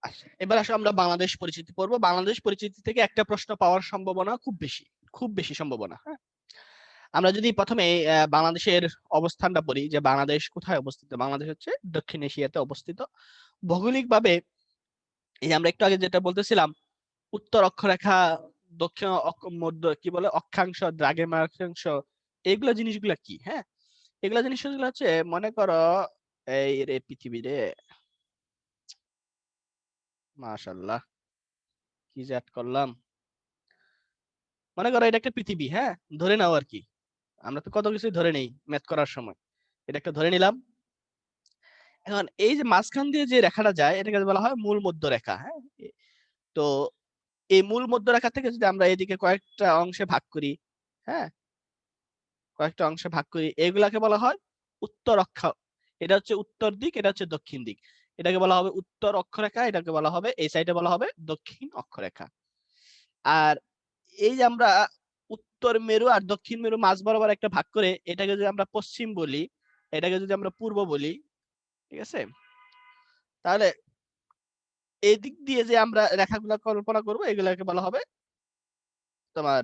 আচ্ছা, এবার আসো আমরা বাংলাদেশ পরিচিতি পড়বো। বাংলাদেশ পরিচিতি থেকে একটা প্রশ্ন পাওয়ার সম্ভাবনা খুব বেশি সম্ভাবনা। হ্যাঁ, আমরা যদি প্রথমে বাংলাদেশের অবস্থানটা পড়ি, যে বাংলাদেশ কোথায় অবস্থিত। বাংলাদেশ হচ্ছে দক্ষিণ এশিয়াতে অবস্থিত। ভৌগোলিকভাবে এই যে আমরা একটু আগে যেটা বলতেছিলাম, উত্তর অক্ষরেখা, দক্ষিণ মধ্য কি বলে অক্ষাংশ, দ্রাঘিমাংশ, এইগুলা জিনিসগুলা কি? হ্যাঁ, এগুলা জিনিসগুলো হচ্ছে, মনে করো এই রে পৃথিবীরে, মাশাআল্লাহ কি যে add করলাম, মনে করো এটা একটা পৃথিবী। হ্যাঁ, ধরে নাও আর কি, আমরা তো কত কিছু ধরে নেই ম্যাথ করার সময়, এটা একটা ধরে নিলাম। এখন এই যে মাঝখান দিয়ে যে রেখাটা যায়, এটাকে বলা হয় মূল মধ্য রেখা। হ্যাঁ, তো এই মূল মধ্য রেখা থেকে যদি আমরা এদিকে কয়েকটা অংশে ভাগ করি, হ্যাঁ কয়েকটা অংশে ভাগ করি, এগুলাকে বলা হয় উত্তর অক্ষ। এটা হচ্ছে উত্তর দিক, এটা হচ্ছে দক্ষিণ দিক। এটাকে বলা হবে উত্তর অক্ষরেখা, এটাকে বলা হবে, এই সাইডে বলা হবে দক্ষিণ অক্ষরেখা। আর এই যে আমরা উত্তর মেরু আর দক্ষিণ মেরু মাঝ বরাবর একটা ভাগ করে, এটাকে যদি আমরা পশ্চিম বলি, এটাকে যদি আমরা পূর্ব বলি, ঠিক আছে, তাহলে এই দিক দিয়ে যে আমরা রেখাগুলা কল্পনা করব, এগুলাকে বলা হবে তোমার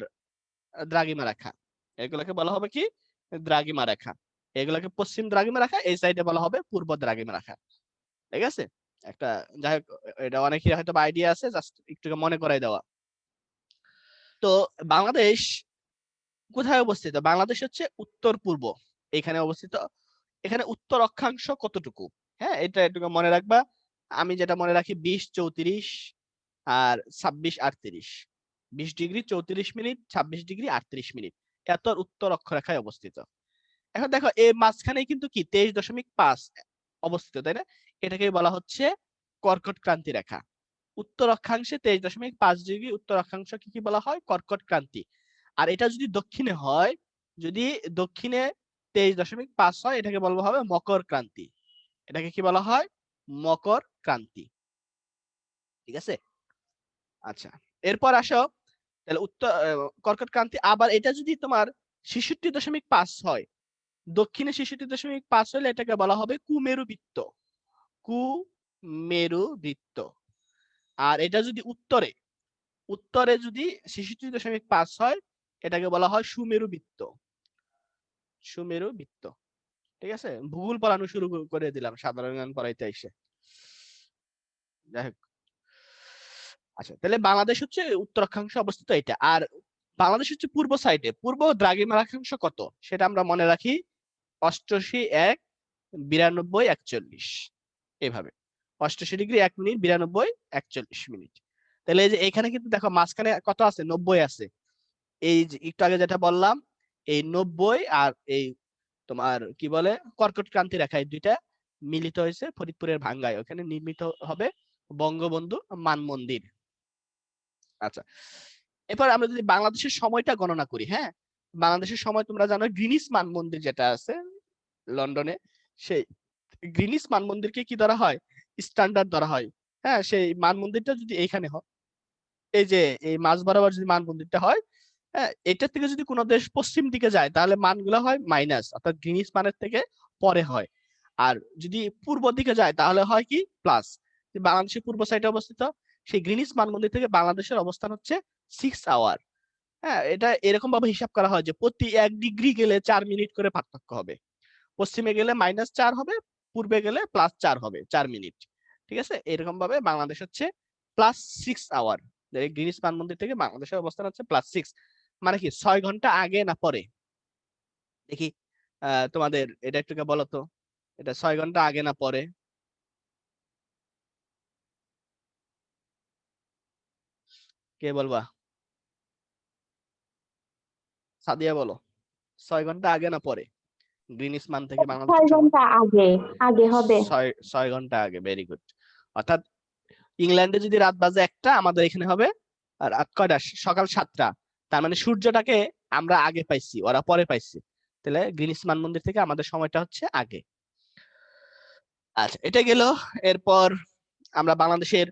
দ্রাঘিমা রেখা। এগুলাকে বলা হবে কি? দ্রাঘিমা রেখা। এগুলাকে পশ্চিম দ্রাঘিমা রেখা, এই সাইডে বলা হবে পূর্ব দ্রাঘিমা রেখা। ঠিক আছে, একটা যাই হোক, এটা অনেকের হয়তো আইডিয়া আছে, জাস্ট একটু মনে করাই দেওয়া। তো বাংলাদেশ কোথায় অবস্থিত? বাংলাদেশ হচ্ছে উত্তর পূর্ব এখানে অবস্থিত। এখানে উত্তর অক্ষাংশ কতটুকু? হ্যাঁ, এটা একটু মনে রাখবা। আমি যেটা মনে রাখি 20, 34 আর 26, 38। 20 ডিগ্রি 34 মিনিট, 26 ডিগ্রি 38 মিনিট, এত উত্তর অক্ষরেখায় অবস্থিত। এখন দেখো এর মাঝখানে কিন্তু কি 23.5 অবস্থিত, তাই না? এটাকে বলা হচ্ছে কর্কট ক্রান্তি রেখা। উত্তর অক্ষাংশে 23.5 ডিগ্রি, উত্তর অক্ষাংশ কি বলা হয়? কর্কট ক্রান্তি। আর এটা যদি দক্ষিণে হয়, যদি দক্ষিণে 23.5 হয়, এটাকে বলবো হবে মকর ক্রান্তি। এটাকে কি বলা হয়? মকর ক্রান্তি। ঠিক আছে, আচ্ছা এরপর আসো, তাহলে উত্তর কর্কট ক্রান্তি। আবার এটা যদি তোমার 66.5 হয়, দক্ষিণে 66.5 হলে এটাকে বলা হবে কুমেরু বৃত্ত। কুমেরু বৃত্ত। আর এটা যদি উত্তরে উত্তরে যদি 66.5 হয়, এটাকে বলা হয় সুমেরু বৃত্ত। সুমেরু বৃত্ত। ঠিক আছে, ভূগোল পড়ানো শুরু করে দিলাম সাধারণ জ্ঞান পড়াইতে এসে। যাই হোক, আচ্ছা তাহলে বাংলাদেশ হচ্ছে উত্তর অক্ষাংশে অবস্থিত এটা। আর বাংলাদেশ হচ্ছে পূর্ব সাইডে, পূর্ব দ্রাঘিমা রেখাংশ কত সেটা আমরা মনে রাখি 88, 1, 92, 41, এইভাবে 88 ডিগ্রি 1 মিনিট, 92, 41 মিনিট। তাহলে এই যে এখানে কিন্তু দেখো মাঝখানে কত আছে? 90 আছে। এই যে একটু আগে যেটা বললাম, এই 90 আর এই তোমার কি বলে কর্কট ক্রান্তি রেখা, এই দুইটা মিলিত হয়েছে ফরিদপুরের ভাঙ্গায়, ওখানে নির্মিত হবে বঙ্গবন্ধু মান মন্দির। আচ্ছা, এরপর আমরা যদি বাংলাদেশের সময়টা গণনা করি, হ্যাঁ বাংলাদেশের সময় তোমরা জানো গ্রিনিচ মান মন্দির যেটা আছে লন্ডনে, সেই গ্রিনিচ মান মন্দিরকে কি ধরা হয়? স্ট্যান্ডার্ড ধরা হয়। হ্যাঁ, সেই মান মন্দিরটা যদি এইখানে হয়, এই যে এই মাঝ বরাবর যদি মান মন্দিরটা হয়, হ্যাঁ এটা থেকে যদি কোনো দেশ পশ্চিম দিকে যায়, তাহলে মানগুলো হয় মাইনাস, অর্থাৎ গ্রিনিচ মানের থেকে পরে হয়। আর যদি পূর্ব দিকে যায় তাহলে হয় কি প্লাস। বাংলাদেশের পূর্ব সাইডে অবস্থিত, সেই গ্রিনিচ মান মন্দির থেকে বাংলাদেশের অবস্থান হচ্ছে 6 আওয়ার। হ্যাঁ, এটা এরকম ভাবে হিসাব করা হয় যে প্রতি 1 ডিগ্রি গেলে 4 মিনিট করে পার্থক্য হবে। পশ্চিমে গেলে -4 হবে, পূর্বে গেলে +4 হবে, 4 মিনিট। ঠিক আছে, এরকম ভাবে বাংলাদেশ হচ্ছে +6 আওয়ার। গ্রিনিচ মান মন্দির থেকে বাংলাদেশের অবস্থান হচ্ছে +6, মানে কি 6 ঘন্টা আগে না পরে? দেখি তোমাদের এটা একটু বলো তো, এটা 6 ঘন্টা আগে না পরে? কে বলবা? সাদিয়া বলো, 6 ঘন্টা আগে না পরে গ্রিনিচ মান থেকে 6 বাংলাদেশের সময়? ঘন্টা আগে আগে হবে। 6 ঘন্টা আগে, ভেরি গুড। অর্থাৎ ইংল্যান্ডে যদি রাত বাজে 1টা, আমাদের এখানে হবে রাত কয়টা? সকাল 7টা। তার মানে সূর্যটাকে আমরা আগে পাইছি, ওরা পরে পাইছে, তাহলে গ্রিনিচ মানমন্দির থেকে আমাদের সময়টা হচ্ছে আগে। আচ্ছা, এটা গেল। এরপর আমরা বাংলাদেশের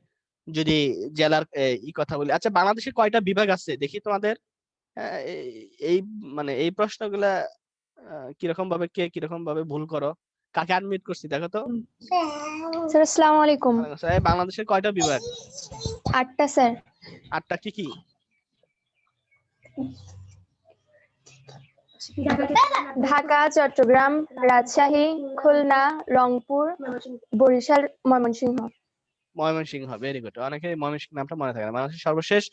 যদি জেলার কথা বলি, আচ্ছা বাংলাদেশের কয়টা বিভাগ আছে দেখি তোমাদের। এই মানে এই প্রশ্নগুলা কিরকম ভাবে কে কিরকম ভাবে ভুল করো। কাকে আনমিউট করছি দেখো তো। স্যার আসসালামু আলাইকুম। বাংলাদেশের কয়টা বিভাগ? 8টা স্যার। 8টা কি কি? ঢাকা, চট্টগ্রাম, রাজশাহী, খুলনা, রংপুর, বরিশাল, ময়মনসিংহ। Mymensingh, very good. অনেকে ময়মনসিংহ নামটা মনে থাকে না। বাংলাদেশের সর্বশেষ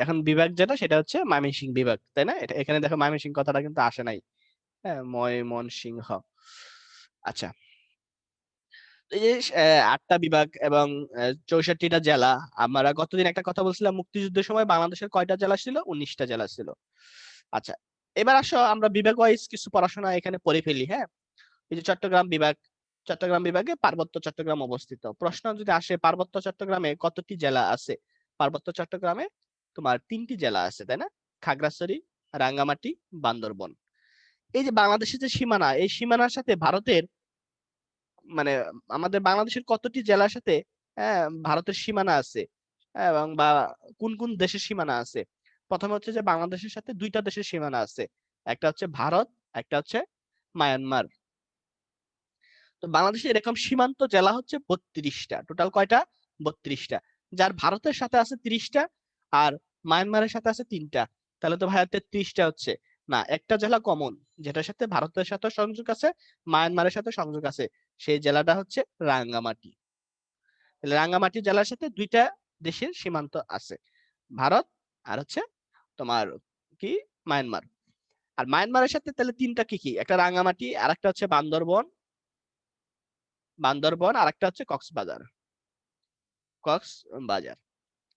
এখন বিভাগ যেটা সেটা হচ্ছে ময়মনসিংহ বিভাগ, তাই না? এখানে দেখো ময়মনসিংহ কথাটা কিন্তু আসে নাই। হ্যাঁ, ময়মনসিংহ। আচ্ছা, এই যে 8টা বিভাগ এবং 64টা জেলা। আমরা গতদিন একটা কথা বলছিলাম, মুক্তিযুদ্ধের সময় বাংলাদেশের কয়টা জেলা ছিল? 19টা জেলা ছিল। আচ্ছা, এবার আসো আমরা বিভাগ ওয়াইজ কিছু পড়াশোনা এখানে পড়ে ফেলি। হ্যাঁ, এই যে চট্টগ্রাম বিভাগ, চট্টগ্রাম বিভাগে পার্বত্য চট্টগ্রাম অবস্থিত। প্রশ্ন যদি আসে পার্বত্য চট্টগ্রামে কতটি জেলা আছে? পার্বত্য চট্টগ্রামে তোমার 3টি জেলা আছে, তাই না? খাগড়াছড়ি, রাঙ্গামাটি, বান্দরবন। এই যে বাংলাদেশের যে সীমানা, এই সীমানার সাথে ভারতের মানে আমাদের বাংলাদেশের কতটি জেলার সাথে ভারতের সীমানা আছে, এবং বা কোন কোন দেশের সীমানা আছে? প্রথমে হচ্ছে যে বাংলাদেশের সাথে 2টা দেশের সীমানা আছে, একটা হচ্ছে ভারত, একটা হচ্ছে মায়ানমার। তো বাংলাদেশের এরকম সীমান্ত জেলা হচ্ছে 32টা। টোটাল কয়টা? 32টা। যার ভারতের সাথে আছে 30টা আর মায়ানমারের সাথে আছে 3টা। তাহলে তো ভাইয়া 33টা হচ্ছে না। একটা জেলা কমন, যেটার সাথে ভারতের সাথে সংযোগ আছে, মায়ানমারের সাথে সংযোগ আছে, সেই জেলাটা হচ্ছে রাঙ্গামাটি। তাহলে রাঙ্গামাটি জেলার সাথে 2টা দেশের সীমান্ত আছে, ভারত আর হচ্ছে তোমার কি মায়ানমার। আর মায়ানমারের সাথে তাহলে 3টা কি কি? একটা রাঙ্গামাটি, আর একটা হচ্ছে বান্দরবন, আর একটা হচ্ছে কক্সবাজার।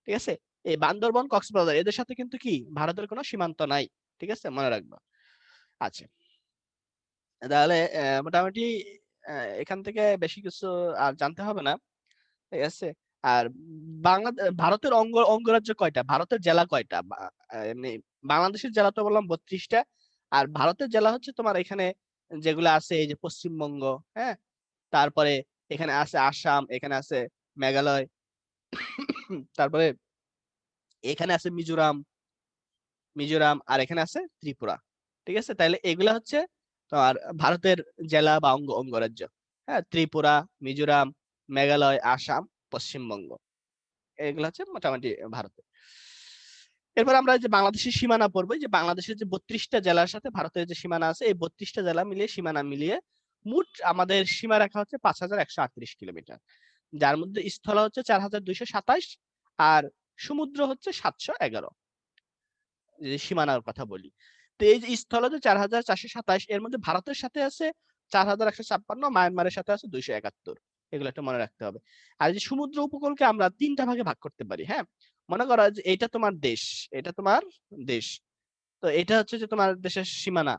ঠিক আছে? এই বান্দরবন, কক্সবাজার এদের সাথে কিন্তু কি ভারতের কোনো সীমান্ত নাই। ঠিক আছে, মনে রাখবা। আচ্ছা, তাহলে মোটামুটি এখান থেকে বেশি কিছু আর জানতে হবে না। ঠিক আছে। আর ভারতের অঙ্গরাজ্য কয়টা? ভারতের জেলা কয়টা? এমনি বাংলাদেশের জেলা তো বললাম 32টা, আর ভারতের জেলা হচ্ছে তোমার এখানে যেগুলো আছে, এই যে পশ্চিমবঙ্গ, হ্যাঁ, তারপরে এখানে আছে আসাম, এখানে আছে মেঘালয়, তারপরে এখানে আছে মিজোরাম, আর এখানে আছে ত্রিপুরা। ঠিক আছে, তাহলে এগুলা হচ্ছে তোমার ভারতের জেলা বা অঙ্গরাজ্য। হ্যাঁ, ত্রিপুরা, মিজোরাম, মেঘালয়, আসাম, পশ্চিমবঙ্গ, এগুলো হচ্ছে মোটামুটি ভারতের। এরপর আমরা যে বাংলাদেশের সীমানা পড়বো, যে বাংলাদেশের যে 32টা জেলার সাথে ভারতের যে সীমানা আছে, এই 32টা জেলা মিলিয়ে সীমানা মিলিয়ে মোট আমাদের সীমা রেখা হচ্ছে 5138 কিলোমিটার, যার মধ্যে স্থল হচ্ছে 4227 আর সমুদ্র হচ্ছে 711। যে সীমানার কথা বলি, তো এই যে স্থল যে 4427, এর মধ্যে ভারতের সাথে আছে 4156, মায়ানমারের সাথে আছে 271। এগুলো একটা মনে রাখতে হবে। আর এই যে সমুদ্র উপকূলকে আমরা 3টা ভাগে ভাগ করতে পারি। হ্যাঁ, মনে করো যে এটা তোমার দেশ, এটা তোমার দেশ, তো এটা হচ্ছে যে তোমার দেশের সীমানা,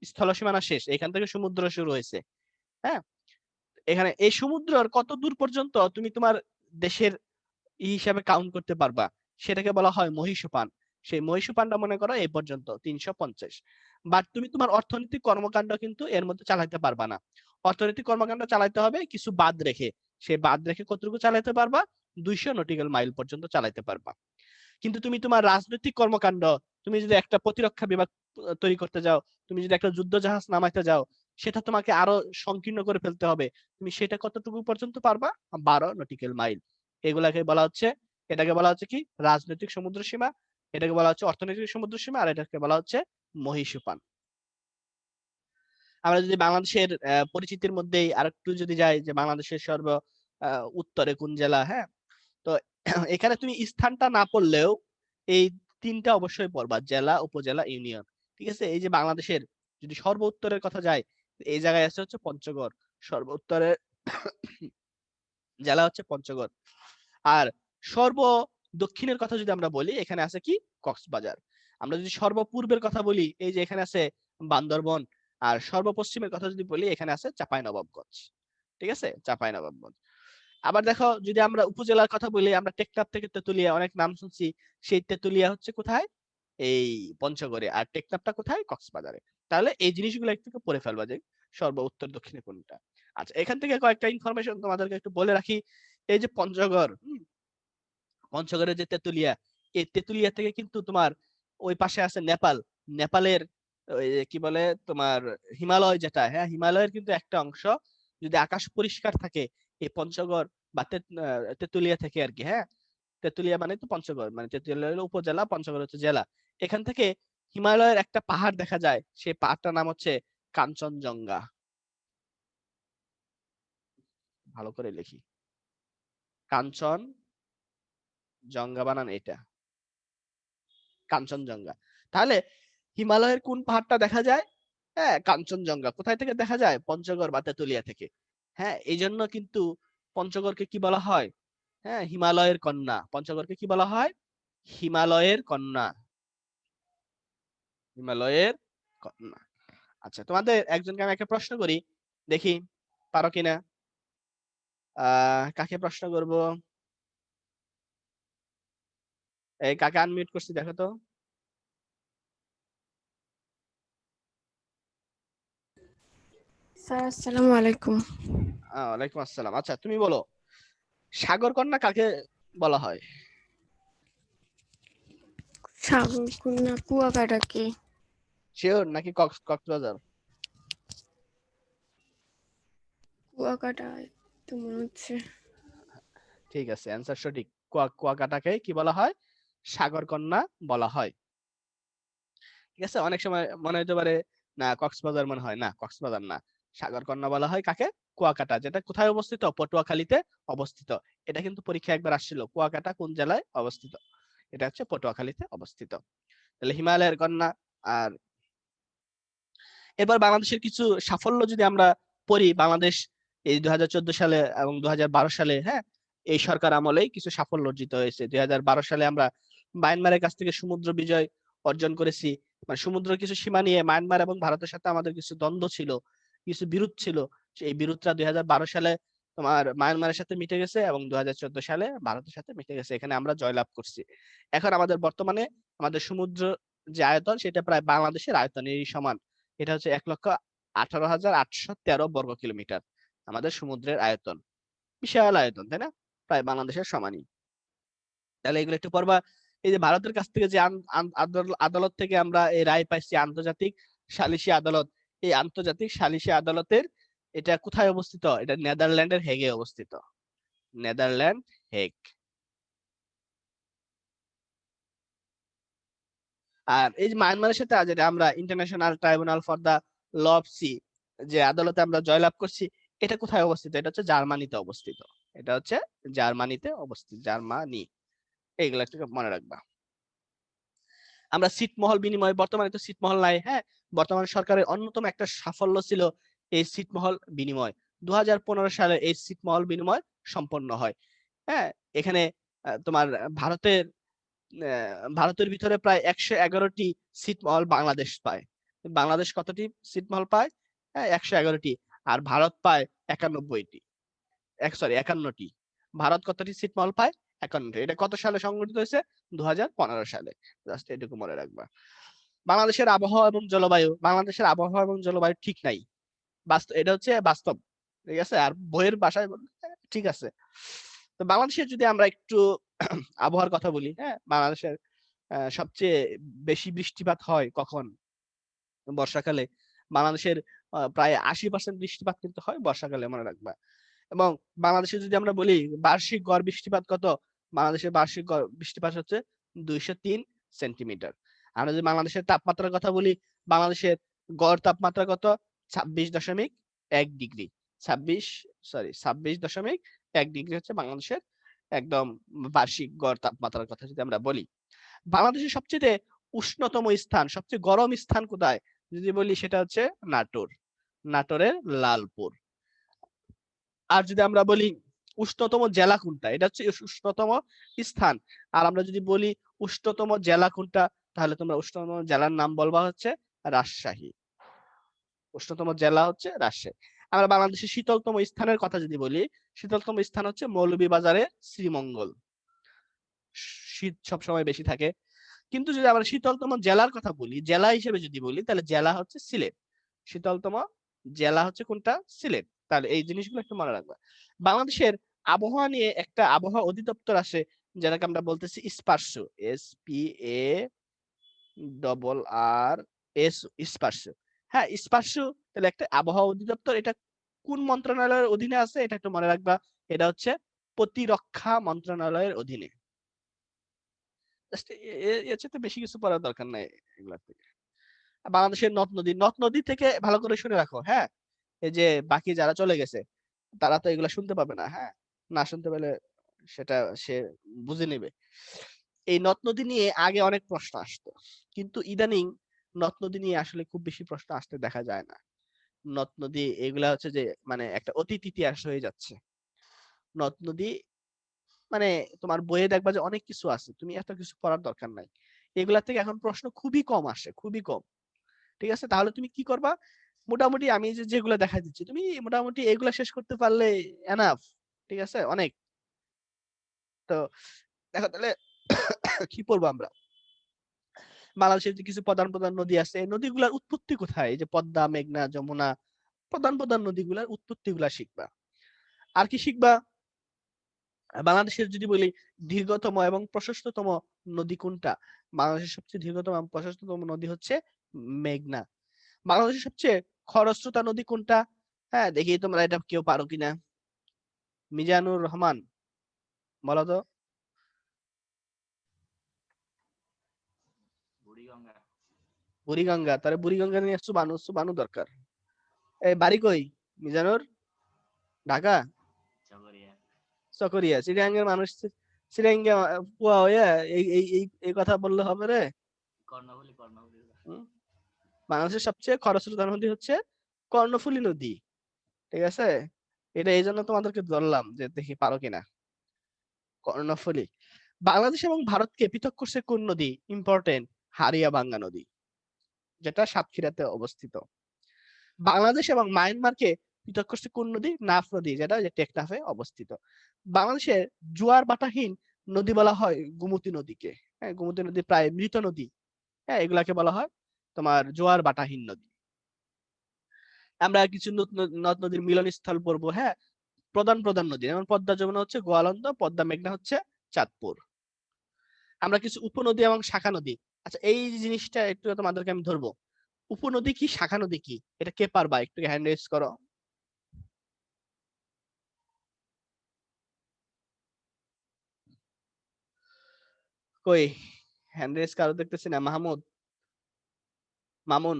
স্থল সীমানা শেষ, এখান থেকে সমুদ্র শুরু হয়েছে। হ্যাঁ, এখানে এই সমুদ্রের কত দূর পর্যন্ত তুমি তোমার দেশের হিসাবে কাউন্ট করতে পারবা, সেটাকে বলা হয় মহীসোপান। সেই মহীসোপানটা মনে করো এই পর্যন্ত 350। বাট তুমি তোমার অর্থনৈতিক কর্মকাণ্ড কিন্তু এর মধ্যে চালাতে পারবা না। অর্থনৈতিক কর্মকাণ্ড চালাতে হবে কিছু বাদ রেখে। সেই বাদ রেখে কতটুকু চালাতে পারবা? 200 নটিক্যাল মাইল পর্যন্ত চালাতে পারবা। কিন্তু তুমি তোমার রাজনৈতিক কর্মকাণ্ড, তুমি যদি একটা প্রতিরক্ষা বিভাগ তৈরি করতে যাও, তুমি যদি একটা যুদ্ধ জাহাজ নামাইতে যাও, সেটা তোমাকে আরো সংকীর্ণ করে ফেলতে হবে। তুমি সেটা কতটুকু পর্যন্ত পারবা? 12 নটিক্যাল মাইল। এটাকে বলা হচ্ছে কি রাজনৈতিক সমুদ্র সীমা, এটাকে বলা হচ্ছে অর্থনৈতিক সমুদ্র সীমা, আর এটাকে বলা হচ্ছে মহীসোপান। আমরা যদি বাংলাদেশের পরিচিতির মধ্যেই আরেকটু যদি যাই, যে বাংলাদেশের সর্ব উত্তরে কোন জেলা? হ্যাঁ, তো এখানে তুমি স্থানটা না পড়লেও এই 3টা অবশ্যই পড়বা, জেলা, উপজেলা, ইউনিয়ন। ঠিক আছে, এই যে বাংলাদেশের যদি সর্ব উত্তরের কথা যায়, এই জায়গায় আছে হচ্ছে পঞ্চগড়, সর্ব উত্তরের জেলা হচ্ছে পঞ্চগড়। আর সর্ব দক্ষিণের কথা যদি আমরা বলি, এখানে আছে কি কক্সবাজার। আমরা যদি সর্বপূর্বের কথা বলি, এই যে এখানে আছে বান্দরবন। আর সর্বপশ্চিমের কথা যদি বলি, এখানে আছে চাঁপাইনবাবগঞ্জ। ঠিক আছে, চাঁপাইনবাবগঞ্জ। আবার দেখো যদি আমরা উপজেলার কথা বলি, আমরা টেকনাফ থেকে তেতুলিয়া অনেক নাম শুনছি, সেই তেতুলিয়া হচ্ছে কোথায়? এই পঞ্চগড়ে, আর টেকনাফটা কোথায়? কক্সবাজারে। তাহলে এই জিনিসগুলো একটু পড়ে ফেলবা যে সর্ব উত্তর দক্ষিণে কোনটা। আচ্ছা, এখান থেকে কয়েকটা ইনফরমেশন তোমাদেরকে একটু বলে রাখি। এই যে পঞ্চগড়, পঞ্চগড়ের যে তেতুলিয়া, এই তেতুলিয়া থেকে কিন্তু তোমার ওই পাশে আছে নেপাল। নেপালের ওই যে কি বলে তোমার হিমালয় যেটা, হ্যাঁ হিমালয়ের কিন্তু একটা অংশ যদি আকাশ পরিষ্কার থাকে এই পঞ্চগড় বা তেতুলিয়া থেকে আর কি, হ্যাঁ তেতুলিয়া মানে তো পঞ্চগড়, মানে তেতুলিয়া হলো উপজেলা, পঞ্চগড় হচ্ছে জেলা। এখান থেকে হিমালয়ের একটা পাহাড় দেখা যায়, সেই পাহাড়টার নাম হচ্ছে কাঞ্চনজঙ্ঘা। ভালো করে লিখি, কাঞ্চন জঙ্গা বানান এটা, কাঞ্চনজঙ্ঘা। তাহলে হিমালয়ের কোন পাহাড়টা দেখা যায়? হ্যাঁ কাঞ্চনজঙ্ঘা। কোথায় থেকে দেখা যায়? পঞ্চগড় বা তেতুলিয়া থেকে। হ্যাঁ এই জন্য কিন্তু পঞ্চগড়কে কি বলা হয়? হ্যাঁ হিমালয়ের কন্যা। পঞ্চগড়কে কি বলা হয়? হিমালয়ের কন্যা, হিমালয়ের কন্যা। আচ্ছা, তোমাদের একজনকে আমি একটা প্রশ্ন করি, দেখি পারো কিনা। কাকে প্রশ্ন করব? এই কাকে আনমিউট করছি দেখো তো। স্যার আসসালামু আলাইকুম। ওয়ালাইকুম আসসালাম। আচ্ছা তুমি বলো, সাগর কন্যা কাকে বলা হয়? সাগর কন্যা কুয়াকাটাকে। শিওর নাকি কক্সবাজার? কুয়াকাটায় তো মনে হচ্ছে। ঠিক আছে, অ্যান্সার সঠিক। কুয়াকাটাকে কি বলা হয়? সাগর কন্যা বলা হয়। ঠিক আছে, অনেক সময় মনে হতে পারে না কক্সবাজার মনে হয়, না কক্সবাজার না, সাগর কন্যা বলা হয় কাকে? কুয়াকাটা, যেটা কোথায় অবস্থিত? পটুয়াখালীতে অবস্থিত। এটা কিন্তু পরীক্ষা একবার আসছিল, কুয়াকাটা কোন জেলায় অবস্থিত? এটা হচ্ছে পটুয়াখালীতে অবস্থিত। তাহলে হিমালয়ের কন্যা। আর এবার বাংলাদেশের কিছু সাফল্য যদি আমরা পড়ি, বাংলাদেশ এই 2014 সালে এবং 2012 সালে, হ্যাঁ এই সরকার আমলেই কিছু সাফল্য অর্জিত হয়েছে। 2012 সালে আমরা মায়ানমারের কাছ থেকে সমুদ্র বিজয় অর্জন করেছি। মানে সমুদ্র কিছু সীমা নিয়ে মায়ানমার এবং ভারতের সাথে আমাদের কিছু দ্বন্দ্ব ছিল, কিছু বিরোধ ছিল। এই বিরোধটা 2012 সালে তোমার মায়ানমারের সাথে মিটে গেছে এবং 2014 সালে ভারতের সাথে মিটে গেছে। এখানে আমরা জয়লাভ করছি। এখন আমাদের বর্তমানে আমাদের সমুদ্র যে আয়তন, সেটা প্রায় বাংলাদেশের আয়তনেরই সমান। এটা হচ্ছে 1,18,813 বর্গ কিলোমিটার আমাদের সমুদ্রের আয়তন। বিশাল আয়তন, তাই না? প্রায় বাংলাদেশের সমানই। তাহলে এগুলো একটু পড়বা। এই যে ভারতের কাছ থেকে যে আদালত থেকে আমরা এই রায় পাইছি, আন্তর্জাতিক সালিসি আদালত, এই আন্তর্জাতিক সালিসি আদালতের এটা কোথায় অবস্থিত? এটা নেদারল্যান্ডের হেগে অবস্থিত, নেদারল্যান্ড হেগ। আর এই যে মায়ানমারের সাথে যেটা আমরা international tribunal for the law of sea, যে আদালতে আমরা জয়লাভ করছি, এটা কোথায় অবস্থিত? এটা হচ্ছে জার্মানিতে অবস্থিত। এটা হচ্ছে জার্মানিতে অবস্থিত, জার্মানি। এইগুলো একটু মনে রাখবা। আমরা ছিটমহল বিনিময়, বর্তমানে তো ছিটমহল নাই, হ্যাঁ বর্তমান সরকারের অন্যতম একটা সাফল্য ছিল এই ছিটমহল বিনিময়। 2015 সালে এই ছিটমহল বিনিময় সম্পন্ন হয়। হ্যাঁ এখানে তোমার ভারতের ভিতরে প্রায় 111টি ছিটমহল বাংলাদেশ পায়। বাংলাদেশ কতটি ছিটমহল পায়? হ্যাঁ 111টি। আর ভারত পায় 91টি, 51টি। ভারত কতটি ছিটমহল পায়? 51টি। এটা কত সালে সংগঠিত হয়েছে? 2015 সালে। জাস্ট এটুকু মনে রাখবা। বাংলাদেশের আবহাওয়া এবং জলবায়ু, বাংলাদেশের আবহাওয়া এবং জলবায়ু ঠিক নাই, বাস্তব, এটা হচ্ছে বাস্তব। ঠিক আছে, আর বইয়ের ভাষায় ঠিক আছে। তো বাংলাদেশের যদি আমরা একটু আবহাওয়ার কথা বলি, হ্যাঁ বাংলাদেশের সবচেয়ে বেশি বৃষ্টিপাত হয় কখন? বর্ষাকালে। বাংলাদেশের প্রায় 80% বৃষ্টিপাত কিন্তু হয় বর্ষাকালে, মনে রাখবা। এবং বাংলাদেশে যদি আমরা বলি বার্ষিক গড় বৃষ্টিপাত কত? বাংলাদেশের বার্ষিক গড় বৃষ্টিপাত হচ্ছে 203 সেন্টিমিটার। আমরা যদি বাংলাদেশের তাপমাত্রার কথা বলি, বাংলাদেশের গড় তাপমাত্রা কত? 26.1 ডিগ্রি। 26.1 ডিগ্রি হচ্ছে বাংলাদেশের একদম বার্ষিক গড় তাপমাত্রার কথা যদি আমরা বলি। বাংলাদেশের সবচেয়ে উষ্ণতম স্থান, সবচেয়ে গরম স্থান কোথায় যদি বলি, সেটা হচ্ছে নাটোর, নাটোরের লালপুর। আর যদি আমরা বলি উষ্ণতম জেলা কোনটা, এটা হচ্ছে উষ্ণতম স্থান। আর আমরা যদি বলি উষ্ণতম জেলা কোনটা, তাহলে তোমরা উষ্ণতম জেলার নাম বলবা হচ্ছে রাজশাহী। উষ্ণতম জেলা হচ্ছে রাজশাহী। আমরা বাংলাদেশের শীতলতম স্থানের কথা যদি বলি, শীতলতম স্থান হচ্ছে মৌলভীবাজারের শ্রীমঙ্গল। শীত সবসময় বেশি থাকে, কিন্তু যদি আমরা শীতলতম জেলার কথা বলি, জেলা হিসেবে যদি বলি, তাহলে জেলা হচ্ছে সিলেট। শীতলতম জেলা হচ্ছে কোনটা? সিলেট। তাহলে এই জিনিসগুলো একটু মনে রাখবা। বাংলাদেশের আবহাওয়া নিয়ে একটা আবহাওয়া অধিদপ্তর আছে, যেটাকে আমরা বলতেছি স্পারসো, SPARRS, স্পারসো। হ্যাঁ, স্পারসো তাহলে একটা আবহাওয়া অধিদপ্তর। এটা কোন মন্ত্রণালয়ের অধীনে আছে এটা একটু মনে রাখবা। এটা হচ্ছে প্রতিরক্ষা মন্ত্রণালয়ের অধীনে। এর চেয়ে বেশি কিছু পড়ার দরকার নাই এগুলা থেকে। বাংলাদেশের নদ নদী থেকে ভালো করে শুনে রাখো। হ্যাঁ, এই যে বাকি যারা চলে গেছে তারা তো এগুলা শুনতে পাবে না। হ্যাঁ, না শুনতে পেলে সেটা সে বুঝে নেবে। এই নদ নদী নিয়ে আগে অনেক প্রশ্ন আসতো, কিন্তু ইদানিং নদ নদী নিয়ে আসলে খুব বেশি প্রশ্ন আসতে দেখা যায় না। নদ নদী এগুলা হচ্ছে যে মানে একটা অতীত ইতিহাস হয়ে যাচ্ছে। নদ নদী মানে তোমার বইয়ে দেখবা যে অনেক কিছু আছে, তুমি এত কিছু পড়ার দরকার নাই। এগুলা থেকে এখন প্রশ্ন খুবই কম আসে, খুবই কম। ঠিক আছে, তাহলে তুমি কি করবা? মোটামুটি আমি যেগুলা দেখা দিচ্ছি, তুমি মোটামুটি এগুলা শেষ করতে পারলে এনাফ। ঠিক আছে, অনেক। তো দেখো তাহলে কি পড়বো আমরা? বাংলাদেশের যে কিছু প্রধান প্রধান নদী আছে, এই নদীগুলার উৎপত্তি কোথায়? এই যে পদ্মা, মেঘনা, যমুনা, প্রধান প্রধান নদীগুলার উৎপত্তি গুলা শিখবা। আর কি শিখবা? বাংলাদেশের যদি বলি দীর্ঘতম এবং প্রশস্ততম নদী কোনটা? বাংলাদেশের সবচেয়ে দীর্ঘতম এবং প্রশস্ততম নদী হচ্ছে মেঘনা। বাংলাদেশের সবচেয়ে খরস্রোতা নদী কোনটা? হ্যাঁ, দেখি তোমরা এটা কেউ পারো কিনা। মিজানুর রহমান, বলো তো। বুড়িগঙ্গা। তাহলে বুড়িগঙ্গা নিয়ে সুবানু দরকার। এই বাড়ি কই মিজানুর? ঢাকা, চকরিয়া। চিটাগাঙ্গের মানুষ চিটাগাঙ্গা পুয়া হইয়া এই এই এই এই কথা বললে হবে রে? বাংলাদেশের সবচেয়ে খরস্রোতা নদী হচ্ছে কর্ণফুলী নদী। ঠিক আছে, এটা এই জন্য তোমাদেরকে ধরলাম যে দেখি পারো কিনা। কর্ণফুলী। বাংলাদেশ এবং ভারতকে পৃথক করছে কোন নদী? ইম্পর্টেন্ট, হারিয়াভাঙ্গা নদী, যেটা সাতক্ষীরাতে অবস্থিত। বাংলাদেশ এবং মায়ানমারকে পৃথক করছে কোন নদী? নাফ নদী, যেটা টেকনাফে অবস্থিত। বাংলাদেশের জোয়ার বাটাহীন নদী বলা হয় গোমতী নদীকে। হ্যাঁ, গোমতী নদী প্রায় মৃত নদী। হ্যাঁ, এগুলাকে বলা হয় তোমার জোয়ার বাটাহীন নদী। আমরা কিছু নদ নদীর মিলনস্থল পড়বো। হ্যাঁ, প্রধান প্রধান নদী যেমন পদ্মা, যমুনা হচ্ছে গোয়ালন্দ, পদ্মা মেঘনা হচ্ছে চাঁদপুর। আমরা কিছু উপনদী এবং শাখা নদী। আচ্ছা, এই জিনিসটা একটু তোমাদেরকে আমি ধরবো। উপনদী কি, শাখা নদী কি, এটা কে পারবা? একটু হ্যান্ড রেজ করো। কই হ্যান্ড রেজ কারো দেখতেছি না। মাহমুদ, মামুন,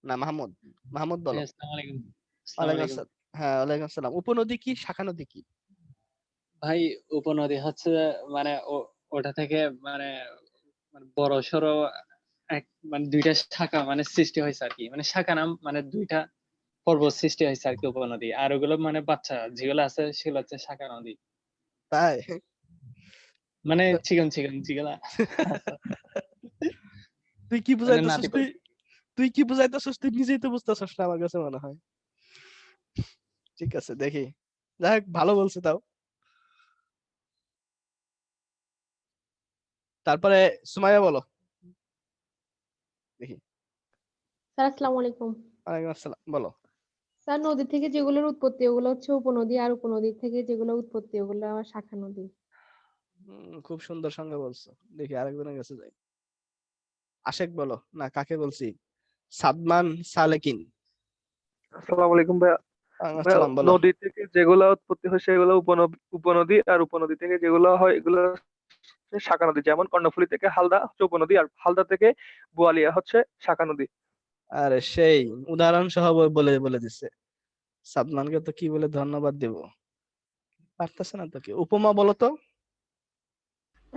না মাহমুদ, মাহমুদ বলো। আসসালামু আলাইকুম। ওয়ালাইকুম আসসালাম। হ্যাঁ, ওয়ালাইকুম আসসালাম। উপনদী কি, শাখা নদী কি? ভাই উপনদী হচ্ছে মানে ওটা থেকে মানে বড় সড়ো এক মানে দুইটা শাখা মানে সৃষ্টি হয়েছে আর কি, মানে শাখা নাম মানে দুইটা পর্বত সৃষ্টি হয়েছে আর কি উপনদী। আর ওগুলো মানে বাচ্চা যেগুলো আছে সেগুলো হচ্ছে শাখা নদী, তাই? মানে চিকন চিকন যেগুলা তুই কি মানে বুঝাইতেছিস? নাতি তুই কি বুঝাইতেছিস? তুই নিজেই তো বুঝতেছিস না, আমার কাছে মনে হয়। ঠিক আছে, দেখি। যাই হোক, ভালো বলছে তাও। তারপরে সুমাইয়া বলো দেখি। স্যার আসসালামু আলাইকুম। ওয়ালাইকুম আসসালাম, বলো। স্যার নদী থেকে যেগুলোর উৎপত্তি ওগুলো হচ্ছে উপনদী, আর উপনদী থেকে যেগুলো উৎপত্তি ওগুলো আবার শাখা নদী। খুব সুন্দর সঙ্গে বলছো। দেখি আরেকজনের কাছে যাই। আশেক বলো, না কাকে বলছি? সাদমান সালেকিন। আসসালামু আলাইকুম ভাইয়া। ওয়ালাইকুম আসসালাম, বলো। নদী থেকে যেগুলা উৎপত্তি হয় সেগুলো উপনদী, আর উপনদী থেকে যেগুলো হয় এগুলো হচ্ছে শাখা নদী। যেমন কর্ণফুলী থেকে হালদা হচ্ছে উপনদী, আর হালদা থেকে বোয়ালিয়া হচ্ছে শাখা নদী। আরে সেই উদাহরণ সহ বলে বলে দিচ্ছে। সাদমানকে তো কি বলে ধন্যবাদ দেব, পারতেছে না তো। কি উপমা বলো তো।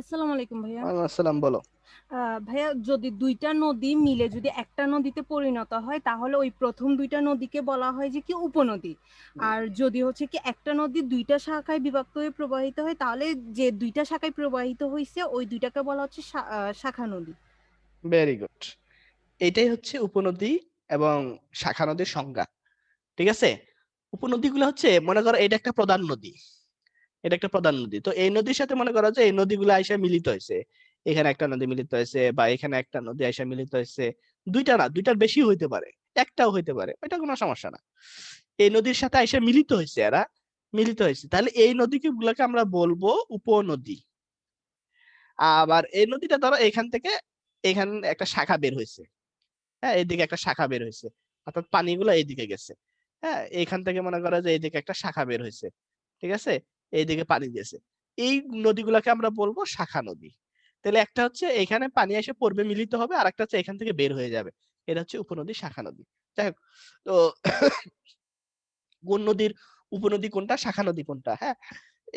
আসসালামু আলাইকুম ভাইয়া। ওয়ালাইকুম আসসালাম, বলো। ভাইয়া যদি দুইটা নদী মিলে যদি একটা নদীতে পরিণত হয় তাহলে ওই প্রথম দুইটা নদীকে বলা হয় যে কি উপনদী। আর যদি হচ্ছে কি একটা নদী দুইটা শাখায় বিভক্ত হয়ে প্রবাহিত হয় তাহলে যে দুইটা শাখায় প্রবাহিত হয়েছে ওই দুইটাকে বলা হচ্ছে শাখা নদী। Very good. এটাই হচ্ছে উপনদী এবং শাখা নদীর সংজ্ঞা। ঠিক আছে, উপনদীগুলো হচ্ছে মনে করো এটা একটা প্রধান নদী, এটা একটা প্রধান নদী। তো এই নদীর সাথে মনে করো যে এই নদীগুলো আইসা মিলিত হয়েছে। এখানে একটা নদী মিলিত হয়েছে বা এখানে একটা নদী এসে মিলিত হয়েছে, দুইটা না, দুইটার বেশি হইতে পারে, একটাও হইতে পারে, এটা কোনো সমস্যা না। এই নদীর সাথে এসে মিলিত হয়েছে, এরা মিলিত হয়েছে, তাহলে এই নদীকে গুলাকে আমরা বলবো উপনদী। আবার এই নদীটা ধরো এখান থেকে এখানে একটা শাখা বের হয়েছে, হ্যাঁ এইদিকে একটা শাখা বের হয়েছে, অর্থাৎ পানিগুলো এইদিকে গেছে, হ্যাঁ এখান থেকে মনে করো যে এইদিকে একটা শাখা বের হয়েছে, ঠিক আছে, এইদিকে পানি গেছে, এই নদীগুলোকে আমরা বলবো শাখা নদী। তাহলে একটা হচ্ছে এখানে পানি এসে পড়বে মিলিত হবে, আর একটা হচ্ছে এখান থেকে বের হয়ে যাবে, এটা হচ্ছে উপনদী শাখা নদী। যাই হোক, তো কোন নদীর উপনদী কোনটা, শাখা নদী কোনটা, হ্যাঁ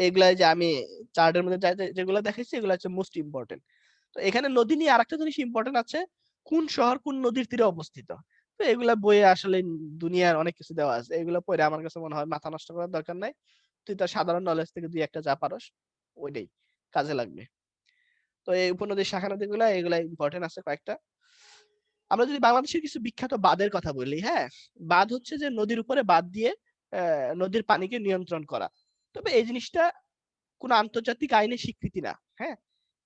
এগুলা যে আমি চার্টের মধ্যে যেগুলো দেখাইছি এগুলো হচ্ছে মোস্ট ইম্পর্টেন্ট। তো এখানে নদী নিয়ে আরেকটা জিনিস ইম্পর্টেন্ট আছে, কোন শহর কোন নদীর তীরে অবস্থিত। তো এগুলা বইয়ে আসলে দুনিয়ার অনেক কিছু দেওয়া আছে, এগুলো পড়ে আমার কাছে মনে হয় মাথা নষ্ট করার দরকার নাই, তুই তার সাধারণ নলেজ থেকে দুই একটা যা পারস ওইটাই কাজে লাগবে। তো এই উপনদীর শাখা নদীগুলা এগুলা ইম্পর্টেন্ট আছে কয়েকটা। আমরা যদি বাংলাদেশের কিছু বিখ্যাত বাঁধের কথা বলি, হ্যাঁ বাঁধ হচ্ছে যে নদীর উপরে বাঁধ দিয়ে নদীর পানিকে নিয়ন্ত্রণ করা। তবে এই জিনিসটা কোনো আন্তর্জাতিক আইনে স্বীকৃতি না, হ্যাঁ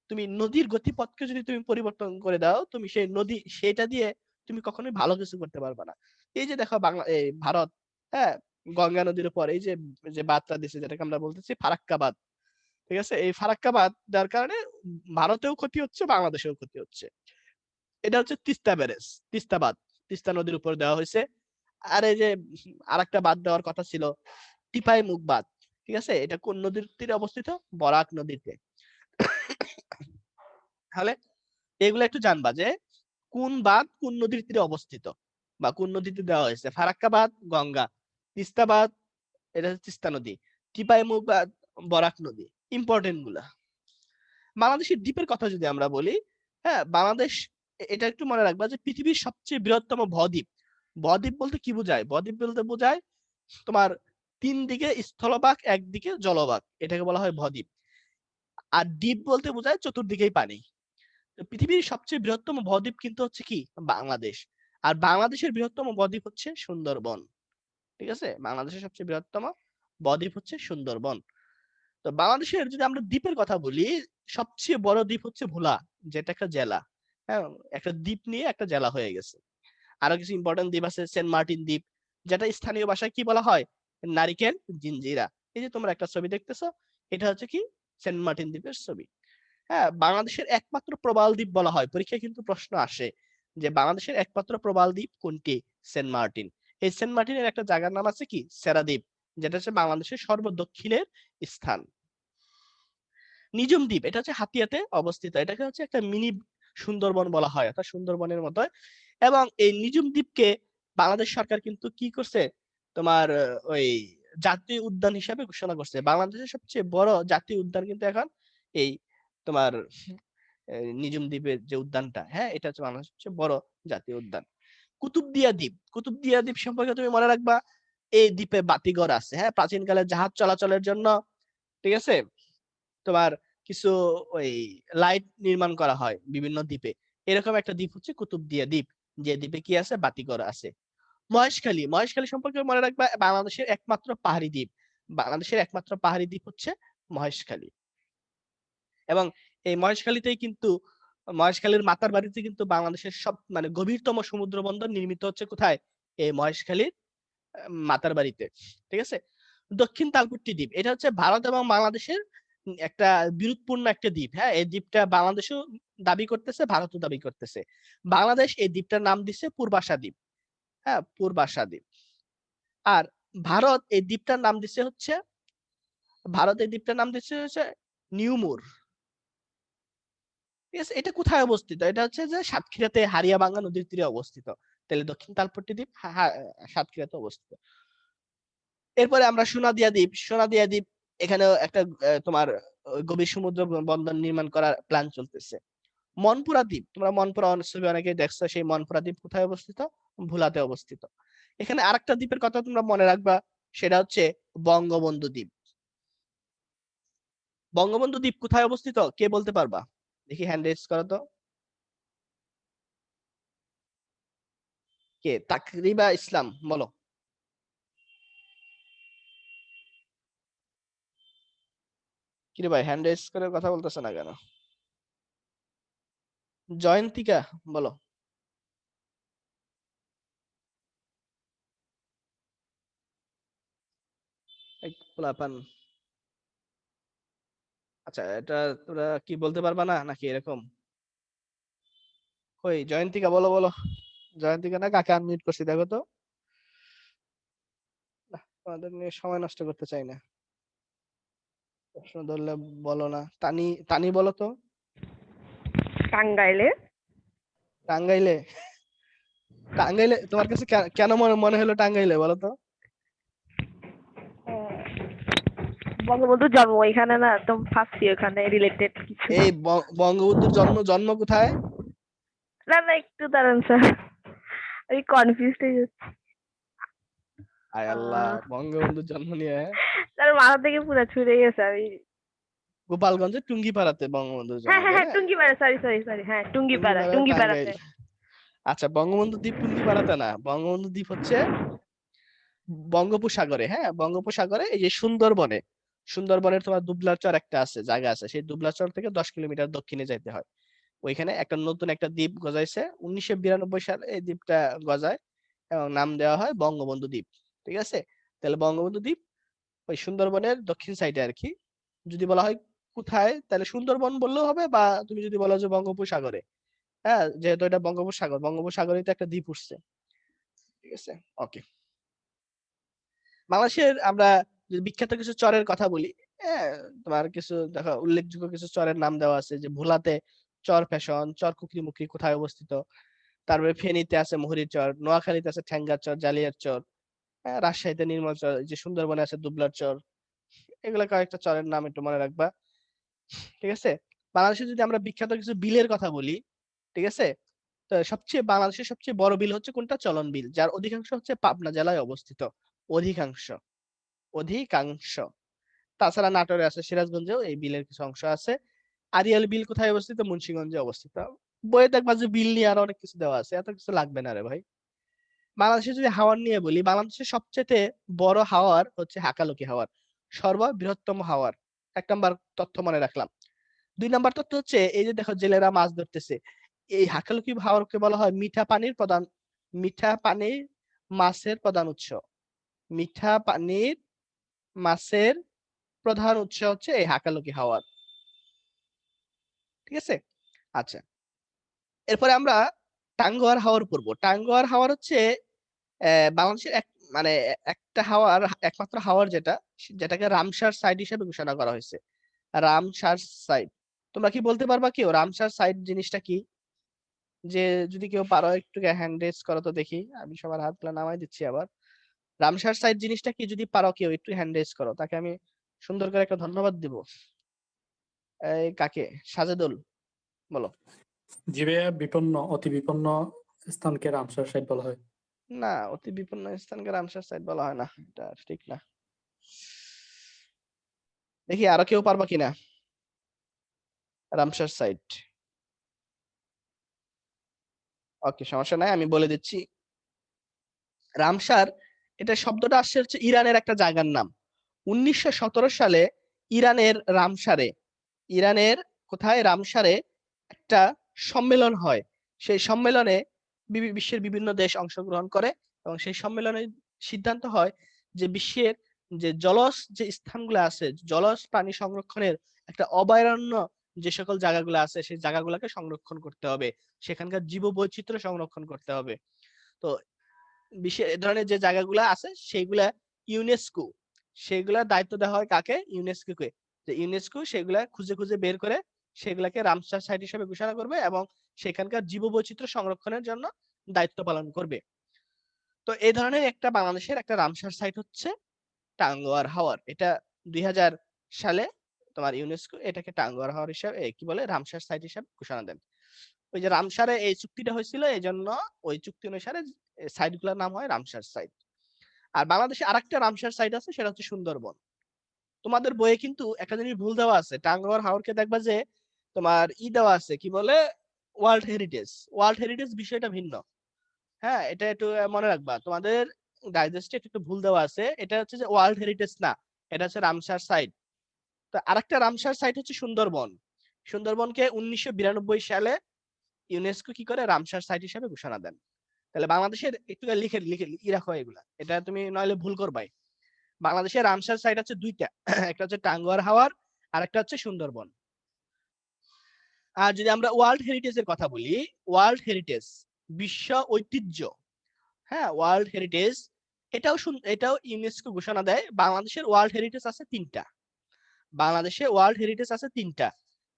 তুমি নদীর গতিপথকে যদি তুমি পরিবর্তন করে দাও, তুমি সেই নদী সেটা দিয়ে তুমি কখনোই ভালো কিছু করতে পারবে না। এই যে দেখো এই ভারত, হ্যাঁ গঙ্গা নদীর উপর এই যে যে বাঁধটা দিছে যেটাকে আমরা বলতেছি ফারাক্কা বাঁধ, ঠিক আছে, এই ফারাক্কা বাঁধ দেওয়ার কারণে ভারতেও ক্ষতি হচ্ছে, বাংলাদেশেও ক্ষতি হচ্ছে। এটা হচ্ছে তিস্তা ব্যারেজ, তিস্তা বাঁধ, তিস্তা নদীর উপর দেওয়া হয়েছে। আর এই যে আরেকটা বাঁধ দেওয়ার কথা ছিল টিপাই মুখ বাঁধ, ঠিক আছে, এটা কোন নদীর তীরে অবস্থিত, বরাক নদীতে। তাহলে এগুলো একটু জানবা যে কোন বাঁধ কোন নদীর তীরে অবস্থিত বা কোন নদীতে দেওয়া হয়েছে। ফারাক্কা বাঁধ গঙ্গা, তিস্তা বাঁধ এটা হচ্ছে তিস্তা নদী, টিপাই মুখ বাঁধ বরাক নদী, ইম্পর্টেন্ট গুলা। বাংলাদেশের দ্বীপের কথা যদি আমরা বলি, হ্যাঁ বাংলাদেশ এটা একটু মনে রাখবা যে পৃথিবীর সবচেয়ে বৃহত্তম বদ্বীপ। বদ্বীপ বলতে কি বোঝায়, বদ্বীপ বলতে বোঝায় তোমার তিন দিকে স্থলভাগ একদিকে জলভাগ, এটাকে বলা হয় বদ্বীপ। আর দ্বীপ বলতে বোঝায় চতুর্দিকেই পানি। তো পৃথিবীর সবচেয়ে বৃহত্তম বদ্বীপ কিন্তু হচ্ছে কি বাংলাদেশ, আর বাংলাদেশের বৃহত্তম বদ্বীপ হচ্ছে সুন্দরবন, ঠিক আছে, বাংলাদেশের সবচেয়ে বৃহত্তম বদ্বীপ হচ্ছে সুন্দরবন। তো বাংলাদেশের যদি আমরা দ্বীপের কথা বলি, সবচেয়ে বড় দ্বীপ হচ্ছে ভোলা, যেটা একটা জেলা, হ্যাঁ একটা দ্বীপ নিয়ে একটা জেলা হয়ে গেছে। আরো কিছু ইম্পর্টেন্ট দ্বীপ আছে, সেন্ট মার্টিন দ্বীপ, যেটা স্থানীয় ভাষায় কি বলা হয়, নারিকেল জিঞ্জিরা। এই যে তোমরা একটা ছবি দেখতেছো, এটা হচ্ছে কি সেন্ট মার্টিন দ্বীপের ছবি। হ্যাঁ বাংলাদেশের একমাত্র প্রবাল দ্বীপ বলা হয়, পরীক্ষায় কিন্তু প্রশ্ন আসে যে বাংলাদেশের একমাত্র প্রবাল দ্বীপ কোনটি, সেন্ট মার্টিন। এই সেন্ট মার্টিনের একটা জায়গার নাম আছে কি সেরা দ্বীপ, যেটা হচ্ছে বাংলাদেশের সর্বদক্ষিণের স্থান। নিজুম দ্বীপ এটা হচ্ছে হাতিয়াতে অবস্থিত, এটাকে হচ্ছে একটা মিনি সুন্দরবন বলা হয়, অর্থাৎ সুন্দরবনের মতো। এবং এই নিজুম দ্বীপকে বাংলাদেশ সরকার কিন্তু কি করছে, তোমার ওই জাতীয় উদ্যান হিসাবে ঘোষণা করছে। বাংলাদেশের সবচেয়ে বড় জাতীয় উদ্যান কিন্তু এখন এই তোমার নিজুম দ্বীপের যে উদ্যানটা, হ্যাঁ এটা হচ্ছে বাংলাদেশের সবচেয়ে বড় জাতীয় উদ্যান। কুতুবদিয়া দ্বীপ, কুতুবদিয়া দ্বীপ সম্পর্কে তুমি মনে রাখবা এই দ্বীপে বাতিঘর আছে, হ্যাঁ প্রাচীনকালে জাহাজ চলাচলের জন্য, ঠিক আছে, তোমার কিছু ওই লাইট নির্মাণ করা হয় বিভিন্ন দ্বীপে। এরকম একটা দ্বীপ হচ্ছে কুতুবদিয়া দ্বীপ, যে দ্বীপে কি আছে, বাতিঘর আছে। মহেশখালী, মহেশখালী সম্পর্কে মনে রাখবা বাংলাদেশের একমাত্র পাহাড়ি দ্বীপ, বাংলাদেশের একমাত্র পাহাড়ি দ্বীপ হচ্ছে মহেশখালী। এবং এই মহেশখালীতেই কিন্তু মহেশখালীর মাতার বাড়িতে কিন্তু বাংলাদেশের সব মানে গভীরতম সমুদ্র বন্দর নির্মিত হচ্ছে কোথায়, এই মহেশখালীর মাতার বাড়িতে, ঠিক আছে। দক্ষিণ তালপট্টি দ্বীপ এটা হচ্ছে ভারত এবং বাংলাদেশের একটা বিরোধপূর্ণ একটা দ্বীপ, হ্যাঁ এই দ্বীপটা বাংলাদেশও দাবি করতেছে, ভারতও দাবি করতেছে। বাংলাদেশ এই দ্বীপটার নাম দিচ্ছে পূর্বাশা দ্বীপ, হ্যাঁ পূর্বাশা দ্বীপ। আর ভারত এই দ্বীপটার নাম দিচ্ছে হচ্ছে, ভারত এই দ্বীপটার নাম দিচ্ছে হচ্ছে নিউমুর, ঠিক আছে। এটা কোথায় অবস্থিত, এটা হচ্ছে যে সাতক্ষীরাতে হারিয়াবাঙ্গা নদীর তীরে অবস্থিত। তাহলে দক্ষিণ তালপট্টি দ্বীপ সাতক্ষীরাতে অবস্থিত। এরপরে আমরা সোনাদিয়া দ্বীপ, সোনাদিয়া দ্বীপ এখানেও একটা তোমার গভীর সমুদ্র বন্দর নির্মাণ করার প্ল্যান চলতেছে। মনপুরা দ্বীপ, তোমরা মনপুরা ছবি অনেকে দেখছো, সেই মনপুরা দ্বীপ কোথায় অবস্থিত, ভোলাতে অবস্থিত। এখানে আরেকটা দ্বীপের কথা তোমরা মনে রাখবা, সেটা হচ্ছে বঙ্গবন্ধু দ্বীপ। বঙ্গবন্ধু দ্বীপ কোথায় অবস্থিত কে বলতে পারবা, দেখি হ্যান্ড রেজ করো তো, কে, তাকরিবা ইসলাম বলো। কিরে ভাই হ্যান্ড রেজ করে কথা বলতেছ না কেন? জয়ন্তিকা বলো। পোলাপান, আচ্ছা এটা তোরা কি বলতে পারবা না নাকি এরকম? ওই জয়ন্তিকা বলো বলো। জয়ন্তিকা না কাকে আনমিউট করছি দেখো তো। না, তোমাদের নিয়ে সময় নষ্ট করতে চাই না। প্রশ্ন ধরলে বলো না। তানি, তানি বলো তো। টাঙ্গাইলে। টাঙ্গাইলে? টাঙ্গাইলে তোমার কাছে কেন মনে মনে হলো টাঙ্গাইলে বলো তো? বঙ্গবন্ধুর জন্ম এখানে না, একদম ফার্স্ট ওখানে রিলেটেড কিছু। এই বঙ্গবন্ধুর জন্ম কোথায়? না না, একটু দাঁড়ান স্যার, আমি কনফিউজ হয়ে যাচ্ছি। আয় আল্লাহ, বঙ্গবন্ধুর জন্ম নিয়ে স্যার মাথা থেকে পুরো ছুটে গেছে। আমি গোপালগঞ্জের টুঙ্গিপাড়াতে বঙ্গবন্ধুর জন্ম, হ্যাঁ হ্যাঁ তাই হ্যাঁ, না? টুঙ্গিপাড়া, সরি সরি সরি, হ্যাঁ টুঙ্গিপাড়া, টাঙ্গাইল। টুঙ্গিপাড়াতে। আচ্ছা, বঙ্গবন্ধু দ্বীপ টুঙ্গিপাড়াতে না, বঙ্গবন্ধু দ্বীপ হচ্ছে বঙ্গোপসাগরে। হ্যাঁ, বঙ্গোপসাগরে এই যে সুন্দরবনে, সুন্দরবনের তোমার দুবলাচর একটা আছে, জায়গা আছে, সেই দুবলাচর থেকে 10 কিলোমিটার দক্ষিণে যাইতে হয়। ওইখানে একটা নতুন একটা দ্বীপ গজাইছে 1992 সালে, এই দ্বীপটা গজায় এবং নাম দেওয়া হয় বঙ্গবন্ধু দ্বীপ। ঠিক আছে, তাহলে বঙ্গবন্ধু দ্বীপ ওই সুন্দরবনের দক্ষিণ সাইডে আর কি। যদি বলা হয় কোথায়, তাহলে সুন্দরবন বললেও হবে, বা তুমি যদি বলো যে বঙ্গোপসাগরে, হ্যাঁ, যেহেতু এটা বঙ্গোপসাগর, বঙ্গোপসাগরে তো একটা দ্বীপ উঠছে। ঠিক আছে, ওকে। বাংলাদেশের আমরা যদি বিখ্যাত কিছু চরের কথা বলি, হ্যাঁ, তোমার কিছু দেখো উল্লেখযোগ্য কিছু চরের নাম দেওয়া আছে, যে ভোলাতে চর ফ্যাশন, চর কুকরিমুকরি কোথায় অবস্থিত, তারপরে ফেনীতে আছে মুহুরী চর, নোয়াখালীতে আছে ঠ্যাঙ্গার চর, জালিয়ার চর, হ্যাঁ, রাজশাহীতে নির্মল চর, এই যে সুন্দরবনে আছে দুবলার চর। এগুলা কয়েকটা চরের নাম একটু মনে রাখবা। ঠিক আছে, বাংলাদেশে যদি আমরা বিখ্যাত কিছু বিলের কথা বলি, ঠিক আছে, তো বাংলাদেশের সবচেয়ে বড় বিল হচ্ছে কোনটা? চলন বিল, যার অধিকাংশ হচ্ছে পাবনা জেলায় অবস্থিত। অধিকাংশ, অধিকাংশ। তাছাড়া নাটোরে আছে, সিরাজগঞ্জেও এই বিলের কিছু অংশ আছে। আরিয়াল বিল কোথায় অবস্থিত? মুন্সিগঞ্জে অবস্থিত। বইয়ে দেখবা যে বিল নিয়ে আরো অনেক কিছু দেওয়া আছে, এত কিছু লাগবে না রে ভাই। বাংলাদেশে যদি হাওর নিয়ে বলি, বাংলাদেশের সবচেয়ে বড় হাওর হচ্ছে হাকালুকি হাওর, সর্ববৃহত্তম হাওর। 1 নাম্বার তথ্য মনে রাখলাম। 2 নাম্বার তথ্য হচ্ছে এই যে দেখো জেলেরা মাছ ধরতেছে, এই হাকালুকি হাওরকে বলা হয় মিঠা পানির মাছের প্রধান উৎস। মিঠা পানির মাছের প্রধান উৎস হচ্ছে এই হাকালুকি হাওর। ঠিক আছে, আচ্ছা, এরপরে আমরা টাঙ্গুয়ার হাওর পড়বো। টাঙ্গুয়ার হাওর হচ্ছে বাংলাদেশের মানে একটা হাওর, একমাত্র হাওর যেটাকে রামসার সাইট হিসেবে ঘোষণা করা হয়েছে। রামসার সাইট, তোমরা কি বলতে পারবা কেউ রামসার সাইট জিনিসটা কি? যে যদি কেউ পারো একটু হ্যান্ড রেজ করো তো দেখি, আমি সবার হাতগুলো নামাই দিচ্ছি আবার। রামসার সাইট জিনিসটা কি যদি পারো কেউ একটু হ্যান্ড রেজ করো, তাকে আমি সুন্দর করে একটা ধন্যবাদ দিব। এই কাকে? সাজেদুল বলো। জি ভাইয়া, অতি বিপন্ন স্থানকে রামসার সাইট বলা হয়। না, অতি বিপন্ন স্থানকে রামসার সাইট বলা হয় না, এটা ঠিক না। দেখি আরো কেউ পারবা কিনা রামসার সাইট। ওকে, সমস্যা নাই, আমি বলে দিচ্ছি। রামসার, এটা শব্দটা আসছে হচ্ছে ইরানের একটা জায়গার নাম। 1917 সালে ইরানের কোথায়? রামসারে একটা সম্মেলন হয়। সেই সম্মেলনে বিশ্বের বিভিন্ন দেশ অংশগ্রহণ করে এবং সেই সম্মেলনে সিদ্ধান্ত হয় যে বিশ্বের যে জলজ যে স্থানগুলো আছে, জলজ প্রাণী সংরক্ষণের একটা অভয়ারণ্য যে সকল জায়গাগুলো আছে, সেই জায়গাগুলোকে সংরক্ষণ করতে হবে, সেখানকার জীববৈচিত্র্য সংরক্ষণ করতে হবে। তো বিশ্বের এ ধরনের যে জায়গাগুলো আছে সেইগুলা ইউনেস্কো, সেগুলার দায়িত্ব দেওয়া হয় কাকে? ইউনেস্কোকে। যে ইউনেস্কো সেগুলা খুঁজে খুঁজে বের করে সেগুলাকে রামসার সাইট হিসেবে ঘোষণা করবে এবং সেখানকার জীববৈচিত্র্য সংরক্ষণের জন্য দায়িত্ব পালন করবে। তো এই ধরনের একটা বাংলাদেশের একটা রামসার সাইট হচ্ছে টাঙ্গুয়ার হাওর। এটা 2000 সালে তোমার ইউনেস্কো এটাকে টাঙ্গুয়ার হাওর হিসেবে কি বলে, রামসার সাইট হিসেবে ঘোষণা দেন। ওই যে রামসারে এই চুক্তিটা হয়েছিল, এই জন্য ওই চুক্তি অনুসারে সাইট গুলোর নাম হয় রামসার সাইট। আর বাংলাদেশে আরেকটা রামসার সাইট আছে, সেটা হচ্ছে সুন্দরবন। তোমাদের বইয়ে কিন্তু একটা জিনিস ভুল দেওয়া আছে, টাঙ্গুয়ার হাওরকে দেখবা যে তোমার দেওয়া আছে, কি বলে, ওয়ার্ল্ড হেরিটেজ বিষয়টা ভিন্ন। হ্যাঁ, এটা একটু মনে রাখবা, তোমাদের ডাইজেস্টে একটু ভুল দেওয়া আছে, এটা হচ্ছে যে ওয়ার্ল্ড হেরিটেজ না, এটা হচ্ছে রামসার সাইট। তো আরেকটা রামসার সাইট হচ্ছে সুন্দরবনকে 1992 সালে ইউনেস্কো কি করে রামসার সাইট হিসেবে ঘোষণা দেন। তাহলে বাংলাদেশের একটু লিখে লিখে রাখো এগুলা, এটা তুমি নইলে ভুল করবাই। বাংলাদেশের রামসার সাইট হচ্ছে দুইটা, একটা হচ্ছে টাঙ্গুয়ার হাওর আর একটা হচ্ছে সুন্দরবন। আর যদি আমরা ওয়ার্ল্ড হেরিটেজের কথা বলি, ওয়ার্ল্ড হেরিটেজ বিশ্ব ঐতিহ্য, হ্যাঁ ওয়ার্ল্ড হেরিটেজ, এটাও ইউনেস্কো ঘোষণা দেয়। বাংলাদেশের ওয়ার্ল্ড হেরিটেজ আছে তিনটা। বাংলাদেশে ওয়ার্ল্ড হেরিটেজ আছে তিনটা।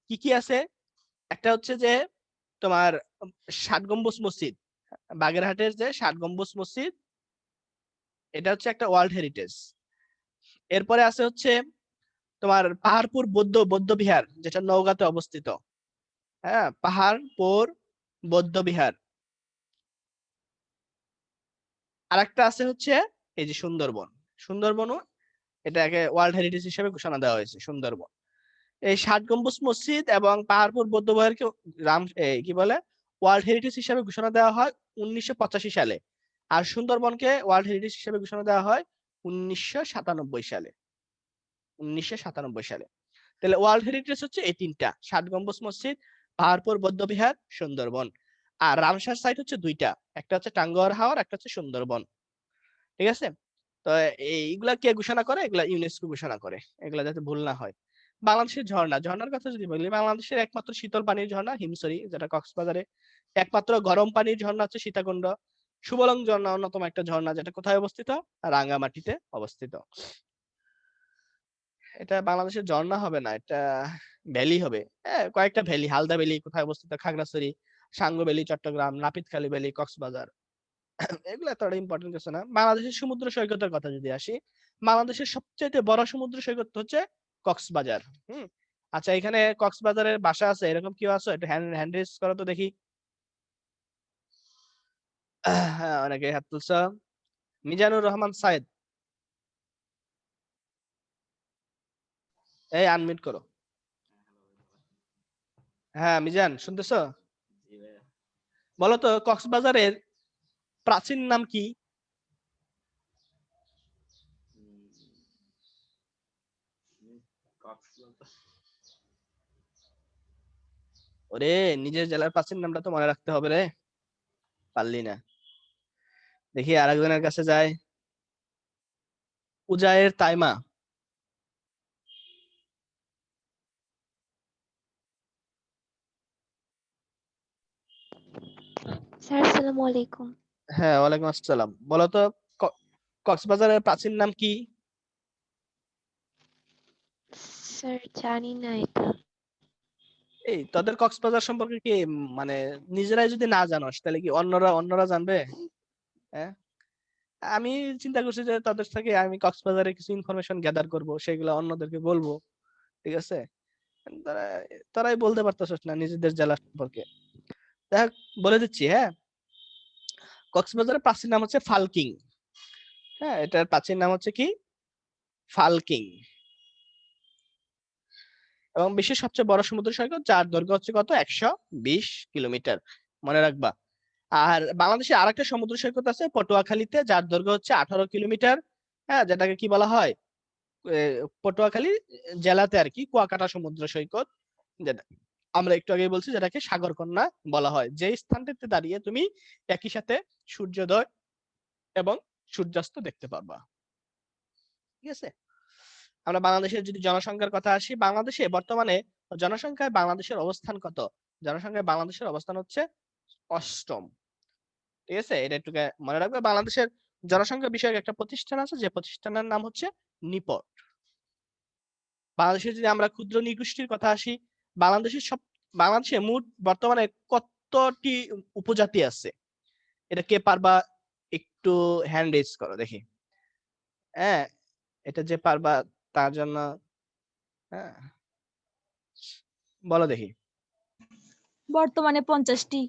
কি কি আছে? একটা হচ্ছে যে তোমার ৬০ গম্বুজ মসজিদ, বাগেরহাটের যে ৬০ গম্বুজ মসজিদ, এটা হচ্ছে একটা ওয়ার্ল্ড হেরিটেজ। এরপরে আছে হচ্ছে তোমার পাহাড়পুর বৌদ্ধ বিহার, যেটা নওগাঁতে অবস্থিত। হ্যাঁ, পাহাড়পুর বৌদ্ধ বিহার। আরেকটা আছে হচ্ছে এই যে সুন্দরবন। সুন্দরবনও এটাকে ওয়ার্ল্ড হেরিটেজ হিসেবে ঘোষণা দেওয়া হয়েছে সুন্দরবন। এই ৬০ গম্বুজ মসজিদ এবং পাহাড়পুর বৌদ্ধ বিহারকে কি বলে ওয়ার্ল্ড হেরিটেজ হিসেবে ঘোষণা দেওয়া হয় ১৯৮৫ সালে। আর সুন্দরবনকে ওয়ার্ল্ড হেরিটেজ হিসেবে ঘোষণা দেওয়া হয় ১৯৯৭ সালে। ১৯৯৭ সালে। তাহলে ওয়ার্ল্ড হেরিটেজ হচ্ছে এই তিনটা: ৬০ গম্বুজ মসজিদ, পাহাড়পুর বৌদ্ধ বিহার, সুন্দরবন। আর রামসার সাইট হচ্ছে দুইটা, একটা হচ্ছে টাঙ্গুয়ার হাওর, একটা হচ্ছে সুন্দরবন। ঠিক আছে? তো এইগুলা কে ঘোষণা করে? এগুলা ইউনেস্কো ঘোষণা করে, এগুলা যাতে ভুল না হয়। বাংলাদেশের ঝর্ণার কথা যদি বলি, বাংলাদেশের একমাত্র শীতল পানির ঝর্ণা হিমছড়ি, যেটা কক্সবাজারে। একমাত্র গরম পানির ঝর্ণা হচ্ছে সীতাকুণ্ড। সুবলং ঝর্ণা অন্যতম একটা ঝর্ণা, যেটা কোথায় অবস্থিত? রাঙ্গামাটিতে অবস্থিত। এটা বাংলাদেশের ঝর্ণা হবে না, এটা ভ্যালি হবে। কয়েকটা ভ্যালি, হালদা ভ্যালি কোথায় অবস্থিত? Khagrachari, Sangu valley Chattogram, Napitkhali valley Cox's Bazar. এগুলো এতটা ইম্পর্টেন্ট কিছু না। বাংলাদেশের সমুদ্র সৈকতের কথা যদি আসি, বাংলাদেশের সবচেয়ে বড় সমুদ্র সৈকত হচ্ছে কক্সবাজার। আচ্ছা, এখানে কক্সবাজারের বাসা আছে এরকম কেউ আছে? এটা হ্যান্ড রেজ করো তো দেখি। হ্যাঁ, অনেকে হাত তুলছ। মিজানুর রহমান সাইদ, এই আনমিউট করো। হ্যাঁ মিজান, শুনতেছো? বলো তো কক্সবাজারের প্রাচীন নাম কি? ওরে, নিজের জেলার প্রাচীন নামটা তো মনে রাখতে হবে রে, পারলি না। দেখি আরেকজনের কাছে যায়। উজায়ের তাইমা। স্যার আসসালামু আলাইকুম। হ্যাঁ, ওয়ালাইকুম আসসালাম। বলো তো কক্সবাজারের প্রাচীন নাম কি? স্যার জানি না এটা। এই তোদের কক্সবাজার সম্পর্কে কি মানে নিজেরাই যদি না জানোস তাহলে কি অন্যরা জানবে? হ্যাঁ, আমি চিন্তা করছি যে তাদের থেকে আমি কক্সবাজারে কিছু ইনফরমেশন গ্যাদার করব, সেগুলো অন্যদেরকে বলবো। ঠিক আছে? তারাই বলতে পারতেছিস না নিজেদের জেলা সম্পর্কে। দেখ, বলে দিচ্ছি। হ্যাঁ, কক্সবাজারের প্রাচীন নাম হচ্ছে ফালকিং। হ্যাঁ, এটার প্রাচীন নাম হচ্ছে কি? ফালকিং। এবং বিশ্বের সবচেয়ে বড় সমুদ্র সৈকত, যার দৈর্ঘ্য হচ্ছে কত? ১২০ কিলোমিটার। মনে রাখবা। আর বাংলাদেশে আরেকটা সমুদ্র সৈকত আছে পটুয়াখালীতে, যার দৈর্ঘ্য হচ্ছে 18 কিলোমিটার। হ্যাঁ, যেটাকে কি বলা হয়? পটুয়াখালী জেলাতে আর কি কুয়াকাটা সমুদ্র সৈকত, যেটা আমরা একটু আগে বলছি, যেটাকে সাগরকন্যা বলা হয়। যে স্থানটিতে দাঁড়িয়ে তুমি একই সাথে সূর্যোদয় এবং সূর্যাস্ত দেখতে পারবা। ঠিক আছে? আমরা বাংলাদেশের যদি জনসংখ্যার কথা আসি, বাংলাদেশে বর্তমানে জনসংখ্যায় বাংলাদেশের অবস্থান কত? জনসংখ্যায় বাংলাদেশের অবস্থান হচ্ছে ৮ম। ঠিক আছে? এটা একটু মনে রাখবে। বাংলাদেশের জনসংখ্যা বিষয়ক একটা প্রতিষ্ঠান আছে, যে প্রতিষ্ঠানের নাম হচ্ছে নিপট। বাংলাদেশে যদি আমরা ক্ষুদ্র নৃগোষ্ঠীর কথা আসি, বাংলাদেশে মোট বর্তমানে কতটি উপজাতি আছে? এটা কে পারবা? একটু হ্যান্ড রেজ করো দেখি। হ্যাঁ, এটা যে পারবা তার জন্য, হ্যাঁ বলো দেখি। বর্তমানে 50টি।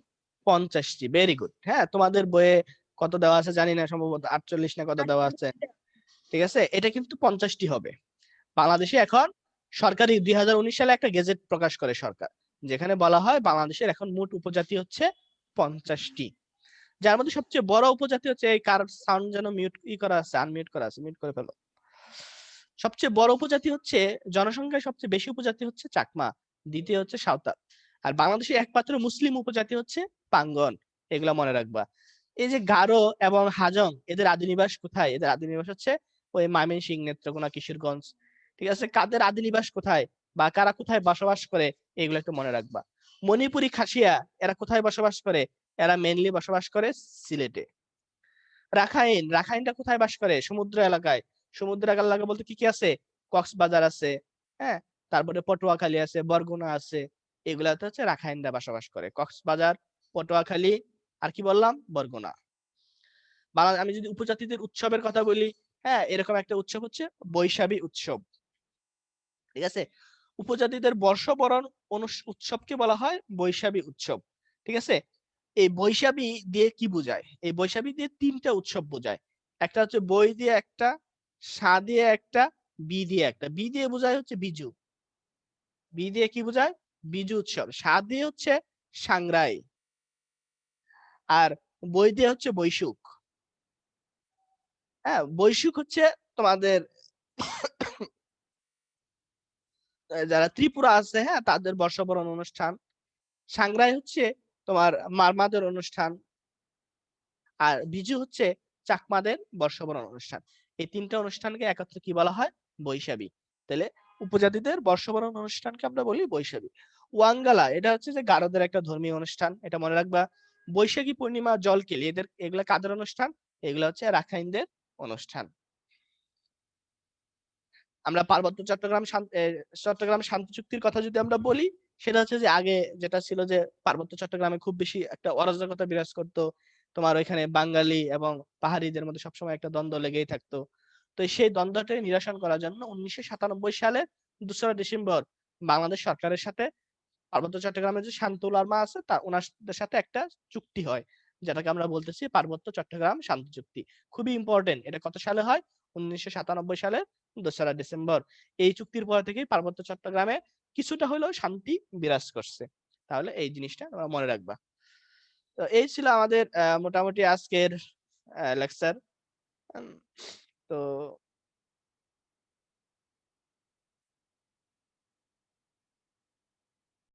50টি, ভেরি গুড। হ্যাঁ, তোমাদের বইয়ে কত দেওয়া আছে জানি না, সম্ভবত 48 না কত দেওয়া আছে। ঠিক আছে, এটা কিন্তু 50টি হবে। বাংলাদেশে এখন সরকারি 2019 সালে একটা গেজেট প্রকাশ করে সরকার, যেখানে বলা হয় বাংলাদেশের এখন মোট উপজাতি হচ্ছে 50টি। যার মধ্যে সবচেয়ে বড় উপজাতি হচ্ছে, এই কার সাউন্ড যেন মিউট করা আছে, আনমিউট করা আছে, মিউট করে ফেলো। সবচেয়ে বড় উপজাতি হচ্ছে, জনসংখ্যায় সবচেয়ে বেশি উপজাতি হচ্ছে চাকমা, দ্বিতীয় হচ্ছে সাঁওতাল। আর বাংলাদেশে একমাত্র মুসলিম উপজাতি হচ্ছে পাঙ্গন, এগুলা মনে রাখবা। এই যে গারো এবং হাজং, এদের আদি নিবাস কোথায়? এদের আদি নিবাস হচ্ছে ওই ময়মনসিংহ, নেত্রকোনা, কিশোরগঞ্জ। ঠিক আছে, কাদের আদি নিবাস কোথায় বা কারা কোথায় বসবাস করে এগুলো একটু মনে রাখবা। মণিপুরি খাসিয়া এরা কোথায় বসবাস করে? এরা মেইনলি বসবাস করে সিলেটে। রাখাইনটা কোথায় বাস করে? সমুদ্র এলাকায়। সমুদ্র এলাকা বলতে কি কি আছে? কক্সবাজার আছে, হ্যাঁ, তারপরে পটুয়াখালী আছে, বরগুনা আছে, এগুলাতে হচ্ছে রাখাইনরা বসবাস করে। কক্সবাজার, পটুয়াখালী, আর কি বললাম, বরগুনা। আমি যদি উপজাতিদের উৎসবের কথা বলি, হ্যাঁ, এরকম একটা উৎসব হচ্ছে বৈশাখী উৎসব। ঠিক আছে, উপজাতিদের বর্ষবরণ উৎসবকে বলা হয় বৈশাখী উৎসব। ঠিক আছে, এই বৈশাখী দিয়ে কি বোঝায়? এই বৈশাখী দিয়ে তিনটা উৎসব বোঝায়। একটা হচ্ছে বই দিয়ে একটা, সা দিয়ে একটা, বি দিয়ে একটা। বি দিয়ে বোঝায় হচ্ছে বিজু। বি দিয়ে কি বোঝায়? বিজু উৎসব। সা দিয়ে হচ্ছে সাংরাই, আর বই দিয়ে হচ্ছে বৈশুখ। হ্যাঁ, বৈশুখ হচ্ছে তোমাদের যারা ত্রিপুরা আছে, হ্যাঁ, তাদের বর্ষবরণ অনুষ্ঠান। সাংরাই হচ্ছে তোমার মারমাদের অনুষ্ঠান, আর বিজু হচ্ছে চাকমাদের বর্ষবরণ অনুষ্ঠান। এই তিনটা অনুষ্ঠানকে একত্রে কি বলা হয়? বৈশাখী। তাহলে উপজাতিদের বর্ষবরণ অনুষ্ঠানকে আমরা বলি বৈশাখী। ওয়াঙ্গালা, এটা হচ্ছে যে গারোদের একটা ধর্মীয় অনুষ্ঠান, এটা মনে রাখবা। বৈশাখী পূর্ণিমা, জলকেলি, এগুলা কাদের অনুষ্ঠান? এগুলা হচ্ছে রাখাইনদের অনুষ্ঠান। আমরা পার্বত্য চট্টগ্রাম শান্তি চুক্তির কথা যদি আমরা বলি, সেটা হচ্ছে যে আগে যেটা ছিল যে পার্বত্য চট্টগ্রামে খুব বেশি একটা অরাজকতা বিরাজ করতো। তোমার ওইখানে বাঙালি এবং পাহাড়িদের মধ্যে সবসময় একটা দ্বন্দ্ব লেগেই থাকতো। তো সেই দ্বন্দ্বটা নিরসন করার জন্য 1997 সালে 2 ডিসেম্বর বাংলাদেশ সরকারের সাথে পার্বত্য চট্টগ্রামের যে শান্তুল আর্মা আছে তা ওনাদের সাথে একটা চুক্তি হয়, যেটাকে আমরা বলতেছি পার্বত্য চট্টগ্রাম শান্তি চুক্তি। খুবই ইম্পর্টেন্ট। এটা কত সালে হয়? 1997 সালের 2 ডিসেম্বর। এই চুক্তির পর থেকেই পার্বত্য চট্টগ্রামে কিছুটা হলেও শান্তি বিরাজ করছে। তাহলে এই জিনিসটা তোমরা মনে রাখবা। তো এই ছিল আমাদের মোটামুটি আজকের লেকচার। তো